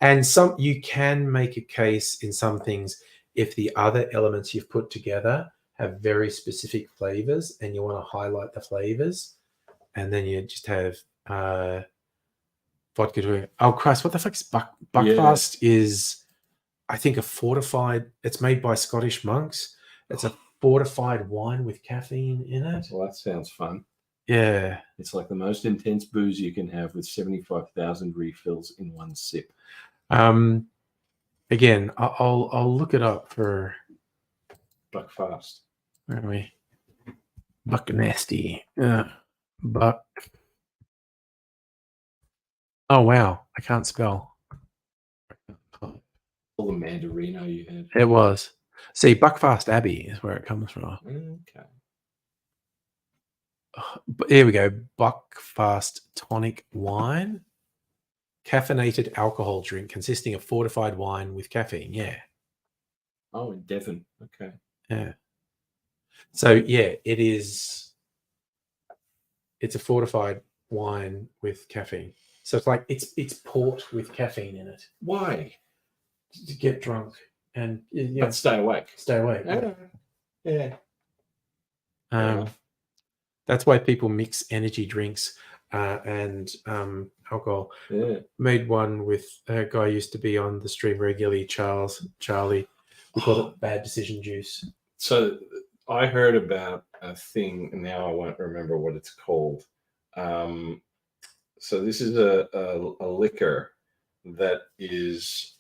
and you can make a case in some things if the other elements you've put together have very specific flavors and you want to highlight the flavors, and then you just have vodka doing. Oh Christ! What the fuck is Buckfast? Is I think a fortified. It's made by Scottish monks. It's a fortified wine with caffeine in it. Well, that sounds fun. Yeah, it's like the most intense booze you can have with 75,000 refills in one sip. Again, I'll look it up for Buckfast. Where are we? Buck nasty. Buck. Oh wow, I can't spell. All the Mandarino you had. It was. See, Buckfast Abbey is where it comes from. Okay. But here we go. Buckfast tonic wine. Caffeinated alcohol drink consisting of fortified wine with caffeine. Yeah. Oh, in Devon. Okay. Yeah. So yeah, it is. It's a fortified wine with caffeine. So it's like it's port with caffeine in it. Why? To get drunk and but stay awake. Stay awake. Yeah. That's why people mix energy drinks and alcohol. Yeah. Made one with a guy who used to be on the stream regularly, Charlie. We called it Bad Decision Juice. So I heard about a thing, and now I won't remember what it's called. So this is a liquor that is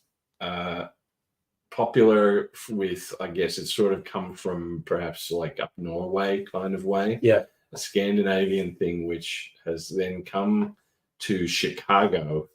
popular with, I guess it's sort of come from perhaps like up Norway kind of way. Yeah. A Scandinavian thing, which has then come to Chicago,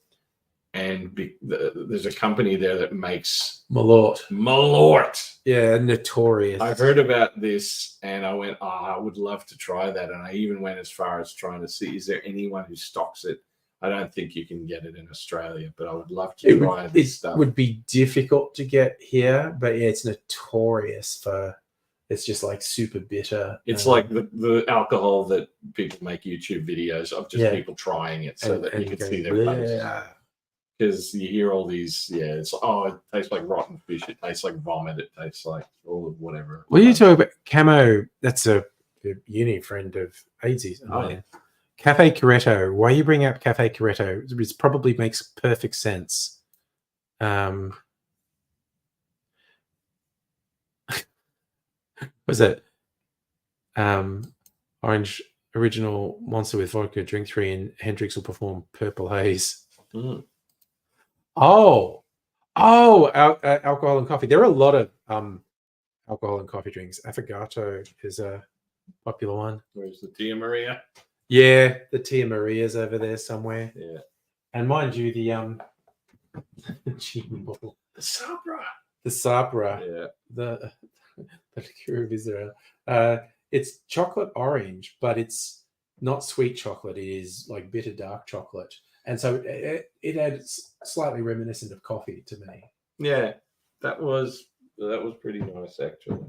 and there's a company there that makes Malort. Yeah, notorious. I heard about this and I went, I would love to try that. And I even went as far as trying to see, is there anyone who stocks it? I don't think you can get it in Australia, but I would love to try this stuff. It would be difficult to get here, but yeah, it's notorious for. It's just like super bitter. It's like the alcohol that people make YouTube videos of just people trying it so that you can see their faces. because you hear all these. Yeah, it's it tastes like rotten fish. It tastes like vomit. It tastes like all of whatever. What are you talking about? Camo. That's a uni friend of AZ's. Oh, yeah. Cafe Coretto. Why you bring up Cafe Coretto? It probably makes perfect sense. Was it orange original monster with vodka, drink 3, and Hendrix will perform Purple Haze. Mm. Alcohol and coffee. There are a lot of alcohol and coffee drinks. Affogato is a popular one. Where's the Tia Maria? Yeah, the Tia Maria's over there somewhere. Yeah, And mind you, the gin bottle, the Sabra. the Sabra, Yeah, the liqueur of Israel. It's chocolate orange, but it's not sweet chocolate. It is like bitter dark chocolate, and so it adds slightly reminiscent of coffee to me. yeah. That was pretty nice actually.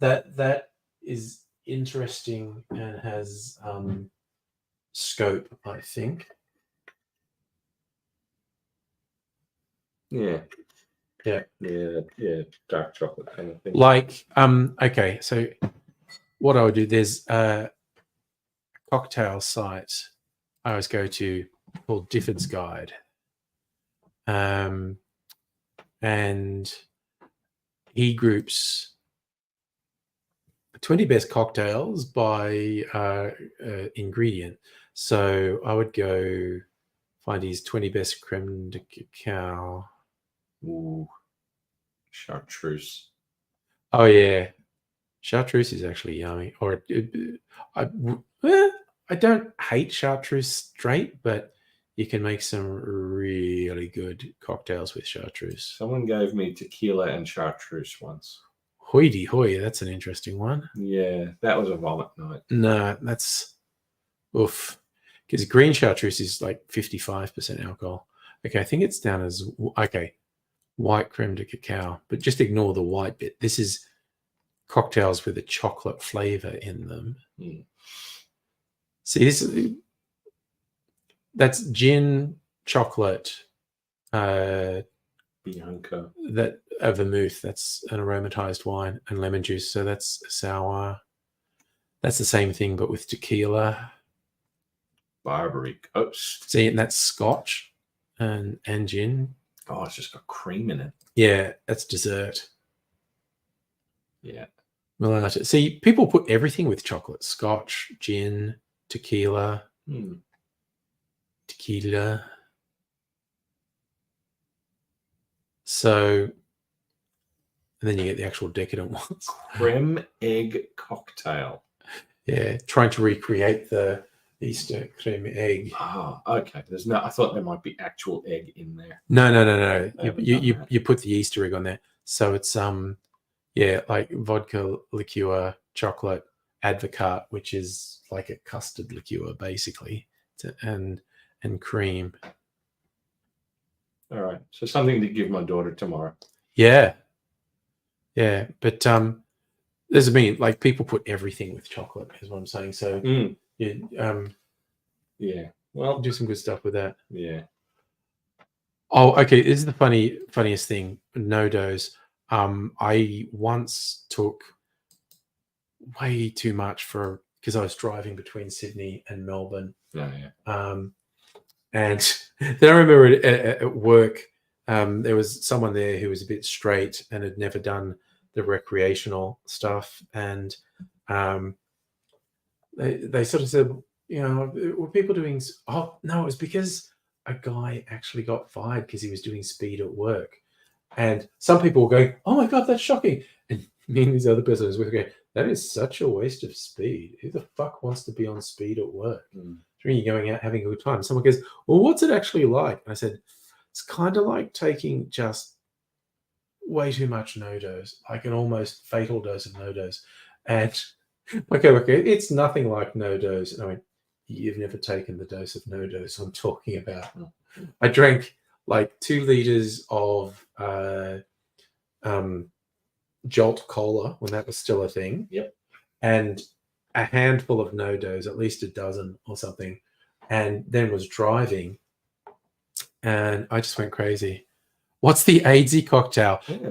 That is interesting and has scope, I think. Yeah, Yeah. Dark chocolate kind of thing. Like, okay, so what I would do, there's a cocktail site I always go to called Difford's Guide. And he groups 20 best cocktails by ingredient. So I would go find his 20 best creme de cacao. Ooh, chartreuse. Oh yeah, chartreuse is actually yummy. Or I don't hate chartreuse straight, but you can make some really good cocktails with chartreuse. Someone gave me tequila and chartreuse once. Hoity hoy, that's an interesting one. Yeah, that was a vomit night. No, that's oof. Because green chartreuse is like 55% alcohol. Okay, I think it's down as white creme de cacao, but just ignore the white bit. This is cocktails with a chocolate flavor in them. Mm. See, that's gin, chocolate, Bianco. that a vermouth, that's an aromatized wine, and lemon juice. So that's sour. That's the same thing, but with tequila. Barbary Coast. See, and that's scotch and gin. Oh, it's just got cream in it. Yeah, that's dessert. Yeah. Mulatto. See, people put everything with chocolate: scotch, gin, tequila, tequila. So, and then you get the actual decadent ones. Creme egg cocktail. Yeah, trying to recreate the Easter creme egg. Oh, okay. I thought there might be actual egg in there. No. They haven't You done that. you put the Easter egg on there. So it's like vodka liqueur, chocolate, advocat, which is like a custard liqueur basically, and cream. All right. So something to give my daughter tomorrow. Yeah. But doesn't mean like people put everything with chocolate is what I'm saying. So Yeah. Well, do some good stuff with that. yeah. Oh, okay. This is the funniest thing. No dose. I once took way too much because I was driving between Sydney and Melbourne. Yeah. And then I remember at work, there was someone there who was a bit straight and had never done the recreational stuff. And they sort of said, were people doing... Oh, no, it was because a guy actually got fired because he was doing speed at work. And some people were going, oh my God, that's shocking. And me and this other person was with going, that is such a waste of speed. Who the fuck wants to be on speed at work? You're going out having a good time. Someone goes, well, what's it actually like? And I said, it's kind of like taking just way too much no-dose, like an almost fatal dose of no-dose. And okay, it's nothing like no-dose. And I went, you've never taken the dose of no-dose I'm talking about. I drank like 2 liters of Jolt Cola when that was still a thing. Yep. And a handful of no-dose, at least a dozen or something, and then was driving. and I just went crazy. What's the AIDSy cocktail? Yeah,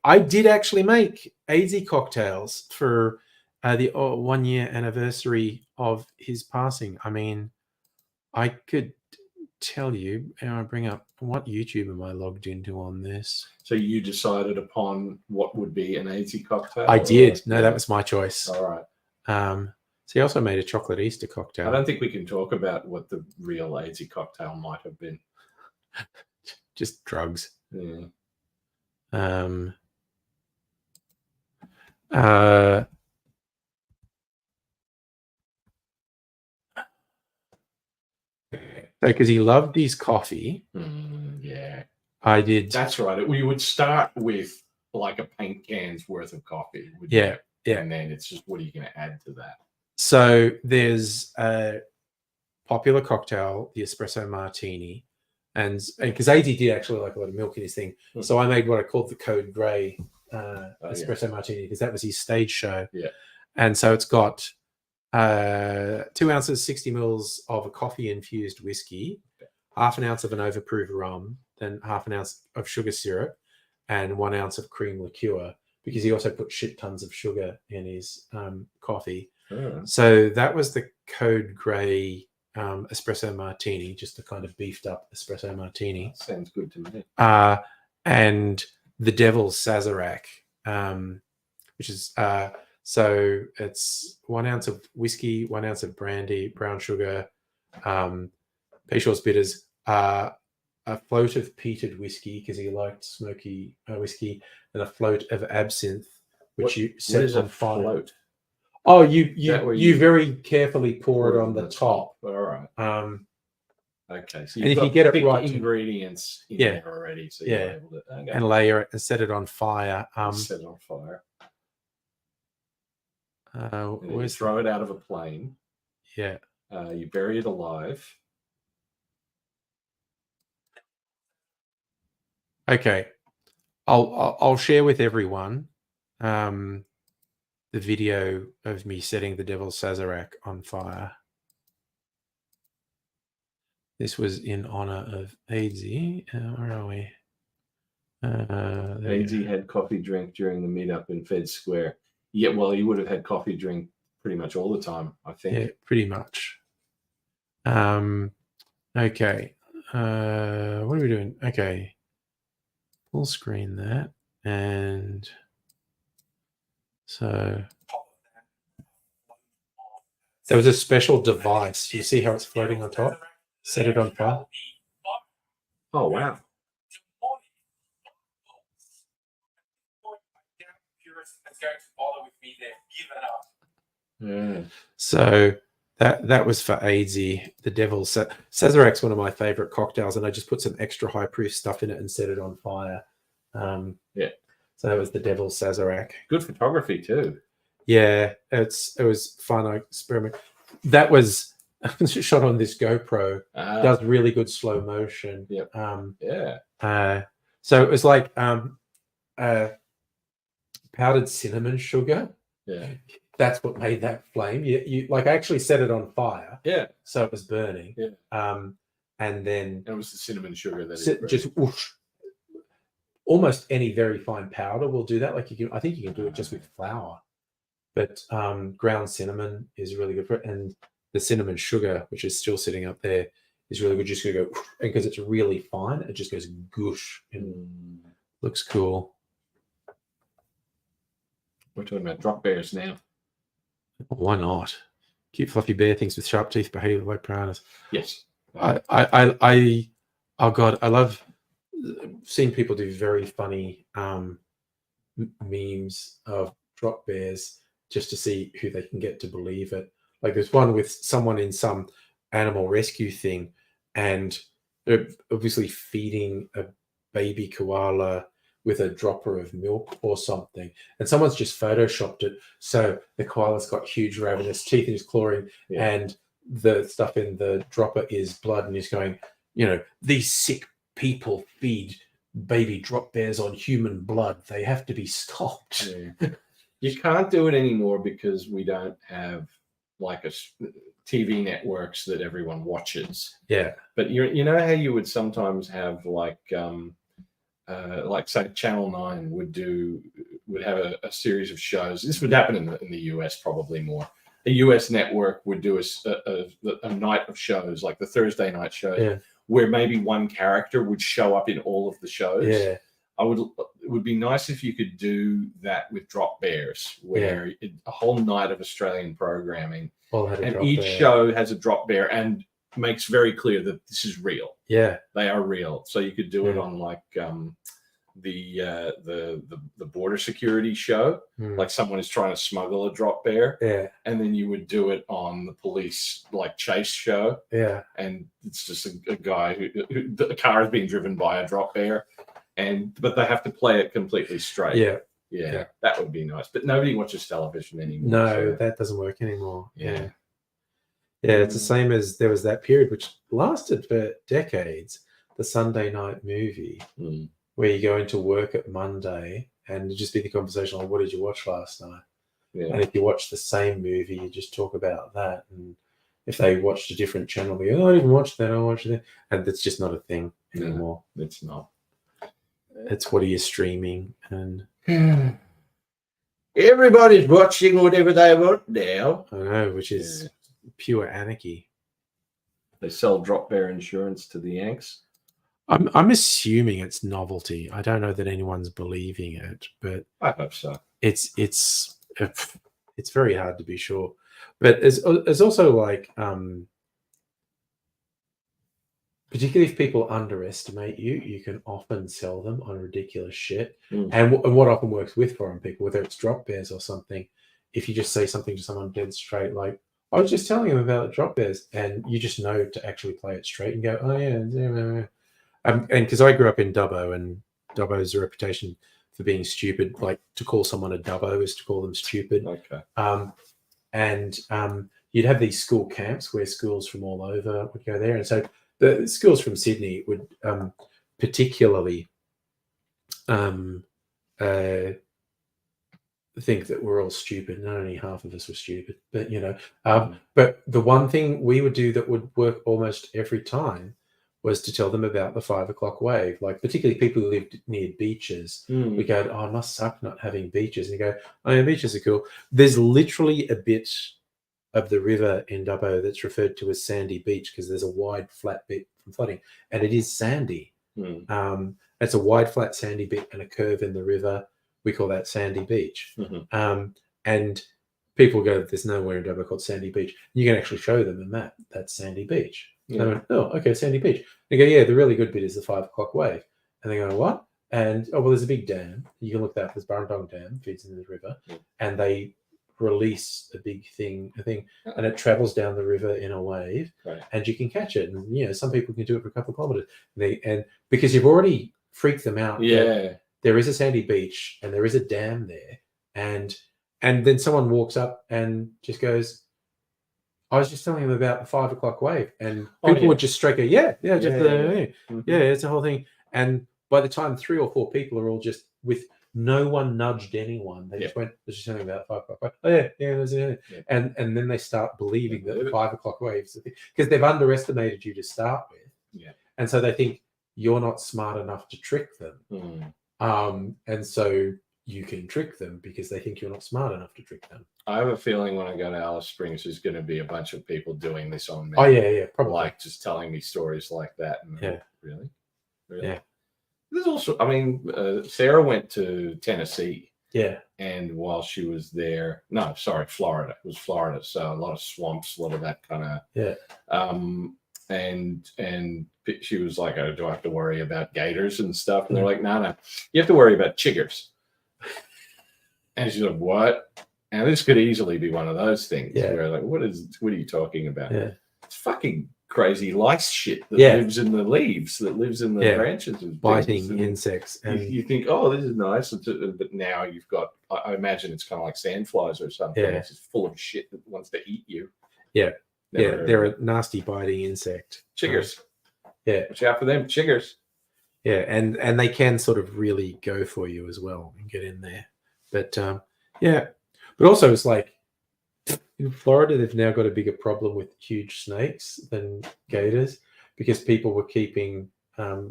I did actually make AIDSy cocktails for the 1 year anniversary of his passing. I mean, I could tell you, and I bring up what YouTube am I logged into on this? So you decided upon what would be an AIDSy cocktail? I did. No, that was my choice. All right. So he also made a chocolate Easter cocktail. I don't think we can talk about what the real AIDSy cocktail might have been. Just drugs. Yeah. Because he loved his coffee. Yeah. I did. That's right. We would start with like a paint can's worth of coffee. Yeah. Yeah. And then it's just, what are you going to add to that? So there's a popular cocktail, the espresso martini. And because AD did actually like a lot of milk in his thing. So I made what I called the Code Grey espresso martini, because that was his stage show. Yeah. And so it's got 2 ounces, 60 mils of a coffee infused whiskey, half an ounce of an overproof rum, then half an ounce of sugar syrup, and 1 ounce of cream liqueur, because he also put shit tons of sugar in his coffee. So that was the Code Grey espresso martini, just a kind of beefed up espresso martini. Sounds good to me. And the Devil's Sazerac, which is so it's 1 ounce of whiskey, 1 ounce of brandy, brown sugar, Peychaud's bitters, a float of peated whiskey, because he liked smoky whiskey, and a float of absinthe, which you set on fire. Float? Oh, you very carefully pour it on the top. All right. Okay. So and if you get it right, ingredients in there already, so you're able to and layer it and set it on fire. Set it on fire. Where's throw it out of a plane. Yeah. You bury it alive. Okay. I'll share with everyone the video of me setting the Devil's Sazerac on fire. This was in honor of AIDSy. Where are we? AIDSy had coffee drink during the meetup in Fed Square. Yeah, well, he would have had coffee drink pretty much all the time, I think. Yeah, pretty much. Okay. What are we doing? Okay. Full screen that. And so there was a special device. You see how it's floating on top? Set it on fire. Oh, wow. Yeah. So that was for AIDSy. The Devil's Sazerac's one of my favorite cocktails, and I just put some extra high proof stuff in it and set it on fire. Yeah. So that was the Devil's Sazerac. Good photography too. Yeah, it was fun. I experiment. That was shot on this GoPro. Does really good slow motion. Yep. So it was like powdered cinnamon sugar. Yeah. That's what made that flame. You like I actually set it on fire. Yeah. So it was burning. Yeah. And then it was the cinnamon sugar that just whoosh. Almost any very fine powder will do that. Like I think you can do it just with flour, but ground cinnamon is really good for it. And the cinnamon sugar, which is still sitting up there, is really good. Just gonna go, and because it's really fine, it just goes goosh and looks cool. We're talking about drop bears now. Why not? Cute fluffy bear things with sharp teeth behave like piranhas. Yes. Oh God, I love seeing people do very funny memes of drop bears just to see who they can get to believe it. Like there's one with someone in some animal rescue thing, and they're obviously feeding a baby koala with a dropper of milk or something, and someone's just photoshopped it so the koala's got huge ravenous teeth and is clawing, and the stuff in the dropper is blood, and he's going, these sick people feed baby drop bears on human blood. They have to be stopped. Yeah. You can't do it anymore because we don't have like a TV networks that everyone watches. Yeah. But you know how you would sometimes have like say Channel 9 would have a series of shows. This would happen in the US probably more. A US network would do a night of shows, like the Thursday night shows, where maybe one character would show up in all of the shows. Yeah. It would be nice if you could do that with Drop Bears, where a whole night of Australian programming, and each show has a drop bear and makes very clear that this is real. Yeah, they are real. So you could do it on like the border security show, like someone is trying to smuggle a drop bear, and then you would do it on the police like chase show, and it's just a guy who the car is being driven by a drop bear, but they have to play it completely straight. Yeah, that would be nice. But nobody watches television anymore. No, that doesn't work anymore. Yeah, it's the same as there was that period which lasted for decades, the Sunday night movie, where you go into work at Monday and it'd just be the conversation like, what did you watch last night? And if you watch the same movie, you just talk about that. And if they watched a different channel, they go, oh, I didn't watch that, I watched that. And it's just not a thing anymore. No, it's not. It's what are you streaming? And everybody's watching whatever they want now. I know, which is pure anarchy. They sell drop bear insurance to the Yanks. I'm assuming it's novelty. I don't know that anyone's believing it, but I hope so. It's very hard to be sure. But it's also like, particularly if people underestimate you, you can often sell them on ridiculous shit. And what often works with foreign people, whether it's drop bears or something, if you just say something to someone dead straight, like, I was just telling him about drop bears, and you just know to actually play it straight and go, oh yeah. And because I grew up in Dubbo, and Dubbo's a reputation for being stupid. Like, to call someone a Dubbo is to call them stupid. Okay. And you'd have these school camps where schools from all over would go there. And so the schools from Sydney would particularly think that we're all stupid. Not only half of us were stupid, but, you know. But the one thing we would do that would work almost every time was to tell them about the 5 o'clock wave. Like, particularly people who lived near beaches. We go, oh, it must suck not having beaches. And you go, oh yeah, beaches are cool. There's literally a bit of the river in Dubbo that's referred to as Sandy Beach because there's a wide flat bit from flooding, and it is sandy. It's a wide flat sandy bit and a curve in the river. We call that Sandy Beach. And people go, there's nowhere in Dubbo called Sandy Beach. You can actually show them a map. That's Sandy Beach. And they went, oh, okay, Sandy Beach. They go, yeah, the really good bit is the 5 o'clock wave. And they go, what? And, oh, well, there's a big dam. You can look that up. There's Burrendong Dam, feeds into the river. And they release a big thing, and it travels down the river in a wave, and you can catch it. And, you know, some people can do it for a couple of kilometers. And because you've already freaked them out. There is a sandy beach and there is a dam there. And then someone walks up and just goes, I was just telling him about the 5 o'clock wave, and people would just strike it's a whole thing. And by the time 3 or 4 people are all just with no one nudged anyone, they just went, there's just something about 5 o'clock wave. Oh yeah. And then they start believing that the 5 o'clock waves, because they've underestimated you to start with. And so they think you're not smart enough to trick them. And so you can trick them because they think you're not smart enough to trick them. I have a feeling when I go to Alice Springs, there's going to be a bunch of people doing this on me. Oh yeah, probably. Like just telling me stories like that. And really? Yeah. There's also, I mean, Sarah went to Tennessee. Yeah. And while she was there, Florida. It was Florida. So a lot of swamps, a lot of that kind of. Yeah. And she was like, oh, do I have to worry about gators and stuff? And they're like, no, you have to worry about chiggers. And she's like, what? And this could easily be one of those things where like, what are you talking about? It's fucking crazy lice shit that lives in the leaves, that lives in the branches of biting insects. And you think, oh, this is nice, but now you've got, I imagine it's kind of like sandflies or something. It's just full of shit that wants to eat you. They're a nasty biting insect. Chiggers. Watch out for them, chiggers. And they can sort of really go for you as well and get in there. But but also it's like, in Florida, they've now got a bigger problem with huge snakes than gators because people were keeping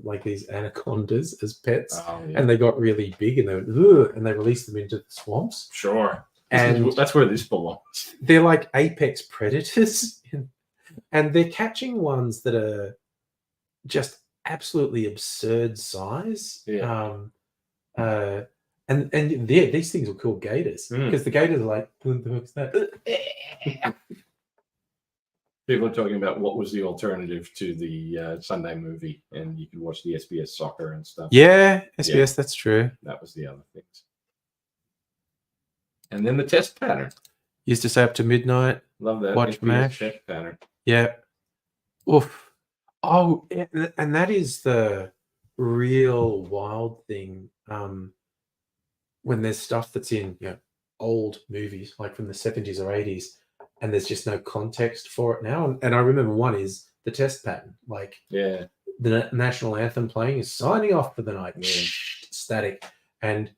like these anacondas as pets, Oh, yeah. and they got really big, and they went, "Ugh," and they released them into the swamps. Sure. And That's where this belongs. they're like apex predators, and they're catching ones that are just absolutely absurd size. Yeah. And these things will kill gators because the gators are like, "What the fuck's that?" People are talking about what was the alternative to the Sunday movie, and you could watch the SBS soccer and stuff. Yeah, SBS, that's true. That was the other things. And then the test pattern. Used to stay up to midnight. Love that. Watch SBS MASH. test pattern. Yeah. Oof. Oh, and that is the real wild thing. When there's stuff that's in old movies, like from the 70s or 80s, and there's just no context for it now. And I remember one is the test pattern. Like the national anthem playing is signing off for the night. Yeah. Static. And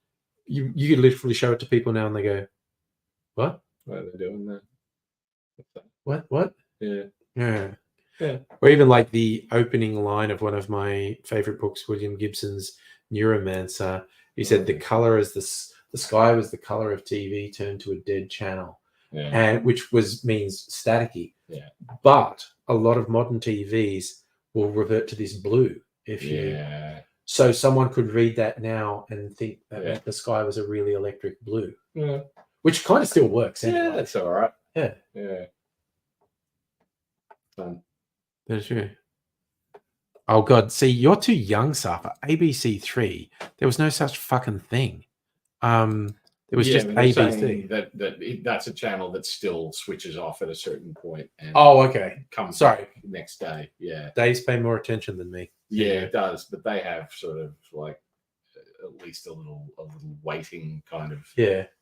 you could literally show it to people now and they go, "What? Why are they doing that? What?" Yeah. Yeah. Yeah. Or even like the opening line of one of my favorite books, William Gibson's Neuromancer. He said the color is the sky was the color of TV turned to a dead channel, and which means staticky. Yeah. But a lot of modern TVs will revert to this blue. So someone could read that now and think that the sky was a really electric blue. Yeah. Which kind of still works. Anyway. Yeah, that's all right. Yeah. Yeah. Fun. That's true. Oh God! See, you're too young, Safa. ABC3. There was no such fucking thing. It was just ABC. That's a channel that still switches off at a certain point and okay. comes Sorry. back next day. Yeah. Days pay more attention than me. Yeah, it does. But they have sort of like at least a little waiting kind of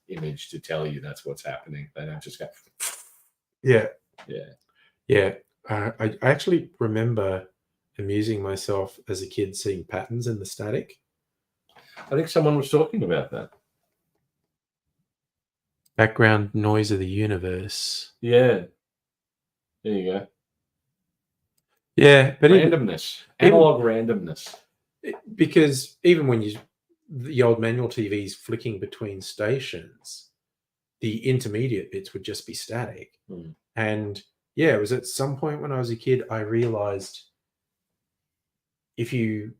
image to tell you that's what's happening. They don't just go. Yeah. Yeah. Yeah. I actually remember amusing myself as a kid seeing patterns in the static. I think someone was talking about that. Background noise of the universe. Yeah. There you go. Yeah, but randomness, analog randomness. Because even when the old manual TVs flicking between stations, the intermediate bits would just be static. And yeah, it was at some point when I was a kid, I realized if you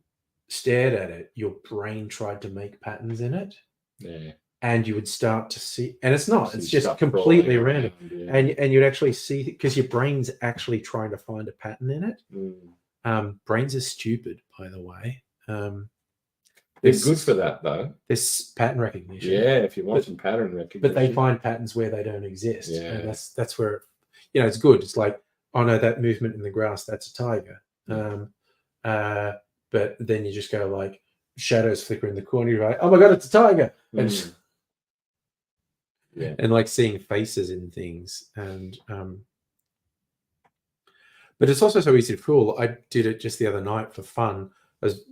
stared at it, your brain tried to make patterns in it. Yeah. And you would start to see, and it's just completely random. And you'd actually see, because your brain's actually trying to find a pattern in it. Brains are stupid, by the way. They're good for that, though. There's pattern recognition. Yeah, if you want some pattern recognition. But they find patterns where they don't exist. Yeah. And that's where, it's good. It's like, oh no, that movement in the grass, that's a tiger. But then you just go like, shadows flicker in the corner, you're like, oh my God, it's a tiger. And like seeing faces in things. And but it's also so easy to fool. I did it just the other night for fun. As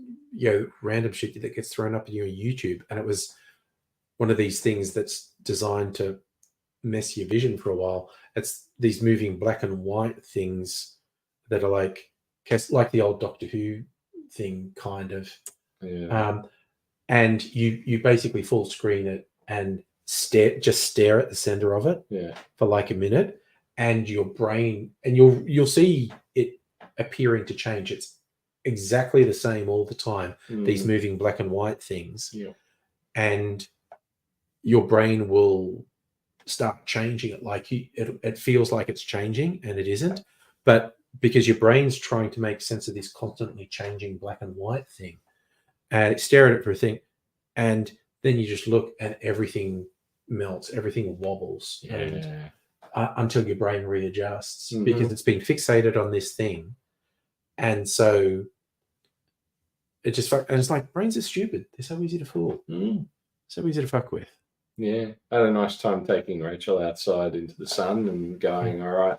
random shit that gets thrown up in your YouTube, and it was one of these things that's designed to mess your vision for a while. It's these moving black and white things that are like the old Doctor Who thing, kind of. And you basically full screen it and stare at the center of it for like a minute, and your brain, and you'll see it appearing to change. It's exactly the same all the time, these moving black and white things. And your brain will start changing it, like it feels like it's changing and it isn't, but because your brain's trying to make sense of this constantly changing black and white thing, and stare at it for a thing, and then you just look and everything melts, everything wobbles, and until your brain readjusts because it's been fixated on this thing. And so it just, and it's like, brains are stupid. They're so easy to fool. So easy to fuck with. Yeah. I had a nice time taking Rachel outside into the sun and going, all right,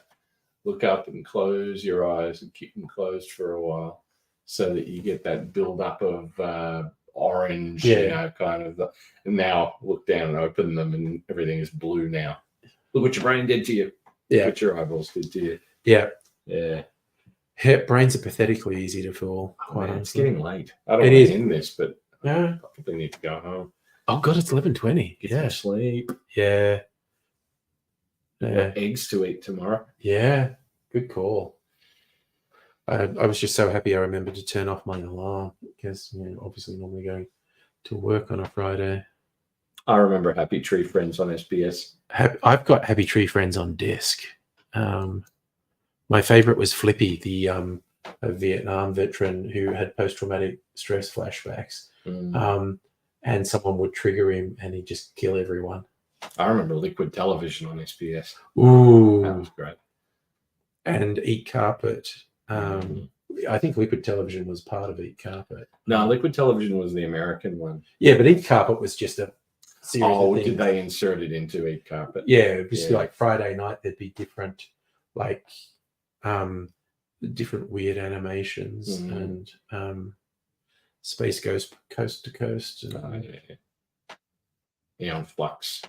look up and close your eyes and keep them closed for a while so that you get that build up of orange, kind of. And now look down and open them and everything is blue now. Look what your brain did to you. Yeah. But your eyeballs did, dear. Yeah. Yeah. Brains are pathetically easy to fool. Oh, Quite man, it's honestly. getting late. I don't It want is. to end this, but Yeah. I probably need to go home. Oh God, it's 11:20. Get Yeah. some sleep. Yeah. Yeah. Got eggs to eat tomorrow. Yeah. Good call. I was just so happy I remembered to turn off my alarm because obviously normally going to work on a Friday. I remember Happy Tree Friends on SBS. I've got Happy Tree Friends on disc. My favorite was Flippy, the a Vietnam veteran who had post-traumatic stress flashbacks. And someone would trigger him and he'd just kill everyone. I remember Liquid Television on SBS. Ooh. That was great. And Eat Carpet. I think Liquid Television was part of Eat Carpet. No, Liquid Television was the American one. Yeah, but Eat Carpet was just a series of things. Did they insert it into Eat Carpet? Yeah, it was like Friday night there'd be different different weird animations and Space goes coast to coast. And, Eon Flux.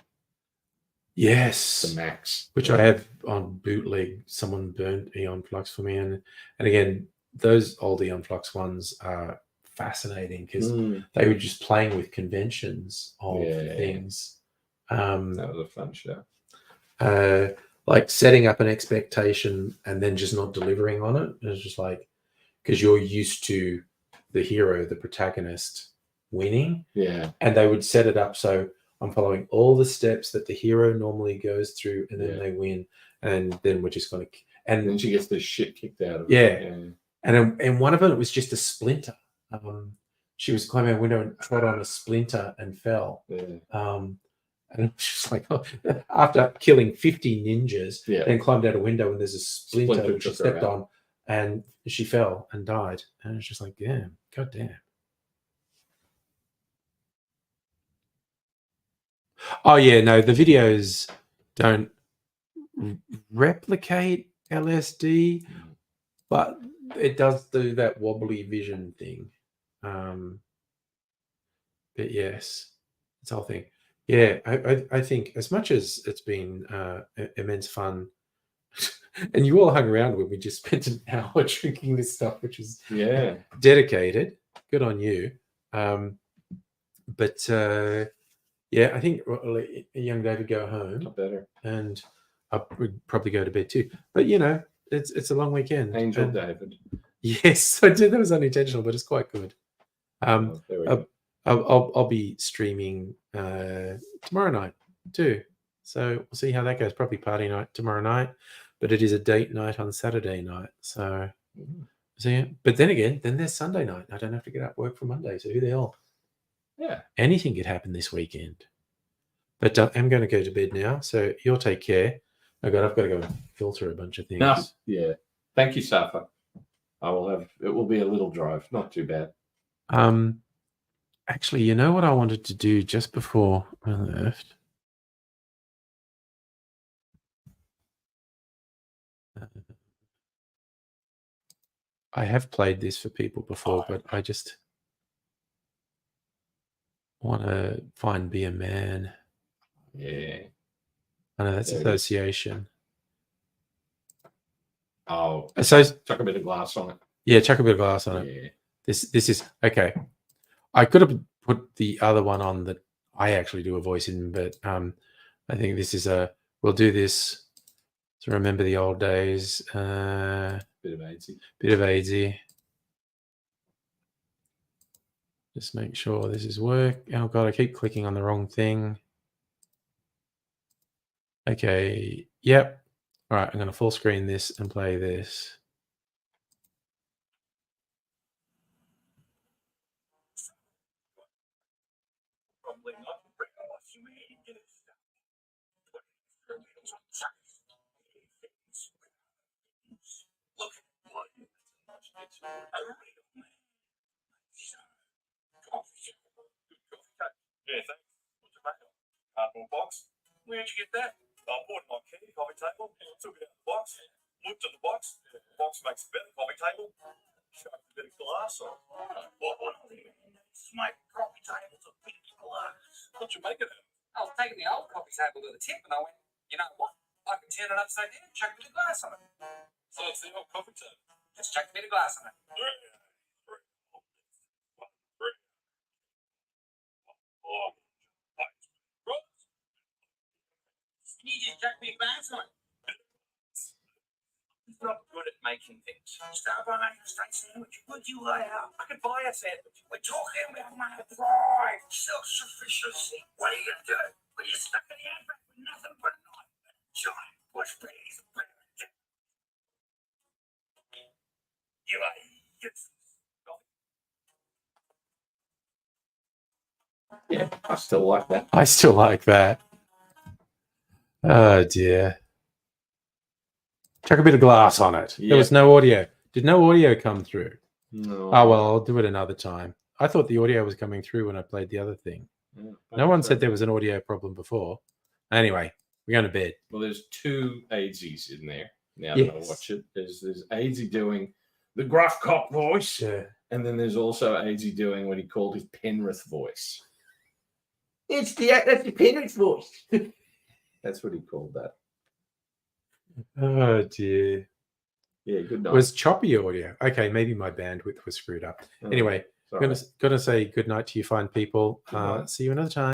Yes. The Max. Which I have on bootleg. Someone burned Eon Flux for me. And again, those old Eon Flux ones are fascinating because they were just playing with conventions of things. That was a fun show. Like setting up an expectation and then just not delivering on it. It's just like, because you're used to the hero, the protagonist winning. Yeah. And they would set it up so I'm following all the steps that the hero normally goes through and then they win. And then we're just going to... And then she gets the shit kicked out of her. Yeah. And one of them, it was just a splinter. She was climbing a window and trod on a splinter and fell. Yeah. And it was just like, after killing 50 ninjas, Yeah. then climbed out a window and there's a splinter which she took her stepped out. on and she fell and died. And it's just like, damn, goddamn. Oh, yeah, no, the videos don't replicate LSD, but it does do that wobbly vision thing. But yes, it's the whole thing. Yeah, I think as much as it's been immense fun, and you all hung around when we just spent an hour drinking this stuff, which is dedicated. Good on you. But yeah, I think young David go home. Not better. And I would probably go to bed too. But it's a long weekend. Angel David. Yes, I did. That was unintentional, but it's quite good. There we go. I'll be streaming tomorrow night too. So we'll see how that goes. Probably party night tomorrow night, but it is a date night on Saturday night. So but then again, then there's Sunday night. I don't have to get up work for Monday. So who the hell? Yeah. Anything could happen this weekend. But I'm going to go to bed now. So you'll take care. Oh God, I've got to go and filter a bunch of things. No. Yeah. Thank you, Safa. It will be a little drive. Not too bad. Actually, you know what I wanted to do just before I left? I have played this for people before, but I just want to find Be a Man. Yeah. I know that's association. Oh, so chuck a bit of glass on it. Yeah, chuck a bit of glass on it. This is okay. I could have put the other one on that I actually do a voice in, but I think this is we'll do this to remember the old days. Bit of AIDSy. Bit of AIDSy. Just make sure this is work. Oh God, I keep clicking on the wrong thing. Okay. Yep. All right. I'm going to full screen this and play this. Yeah, thanks. What's your mail? Cardboard box. Where'd you get that? I bought it on my coffee table. Took it out of the box. Looked at the box. The box makes a better coffee table. Shoved a bit of glass on. What do you mean? My coffee table's a bit of glass. What you make it of? I was taking the old coffee table to the tip and I went, you know what? I can turn it upside down, chuck a bit of glass on it. So it's the old coffee table. Just chuck a bit of glass on it. You just chuck a bit of glass on it. He's not good at making things. Start by making a straight sandwich. Would you lay out? I could buy a sandwich. We're talking about my pride, self-sufficiency. What are you going to do? When you're stuck in the outback with nothing but a knife and a giant bush piece of bread. You are useless. Yeah, I still like that. I still like that. Oh dear. Chuck a bit of glass on it. Yeah. There was no audio. Did no audio come through? No. Oh well, I'll do it another time. I thought the audio was coming through when I played the other thing. Yeah, No one said there was an audio problem before. Anyway, we're going to bed. Well, there's two ADs in there. Now that I Yes. watch it, there's AD doing the gruff cop voice, Yeah. and then there's also AD doing what he called his Penrith voice. That's the Penrith voice. That's what he called that. Oh dear. Yeah, good night. It was choppy audio. Okay, maybe my bandwidth was screwed up. Oh, Anyway, sorry. gonna say good night to you fine people. Good night. See you another time.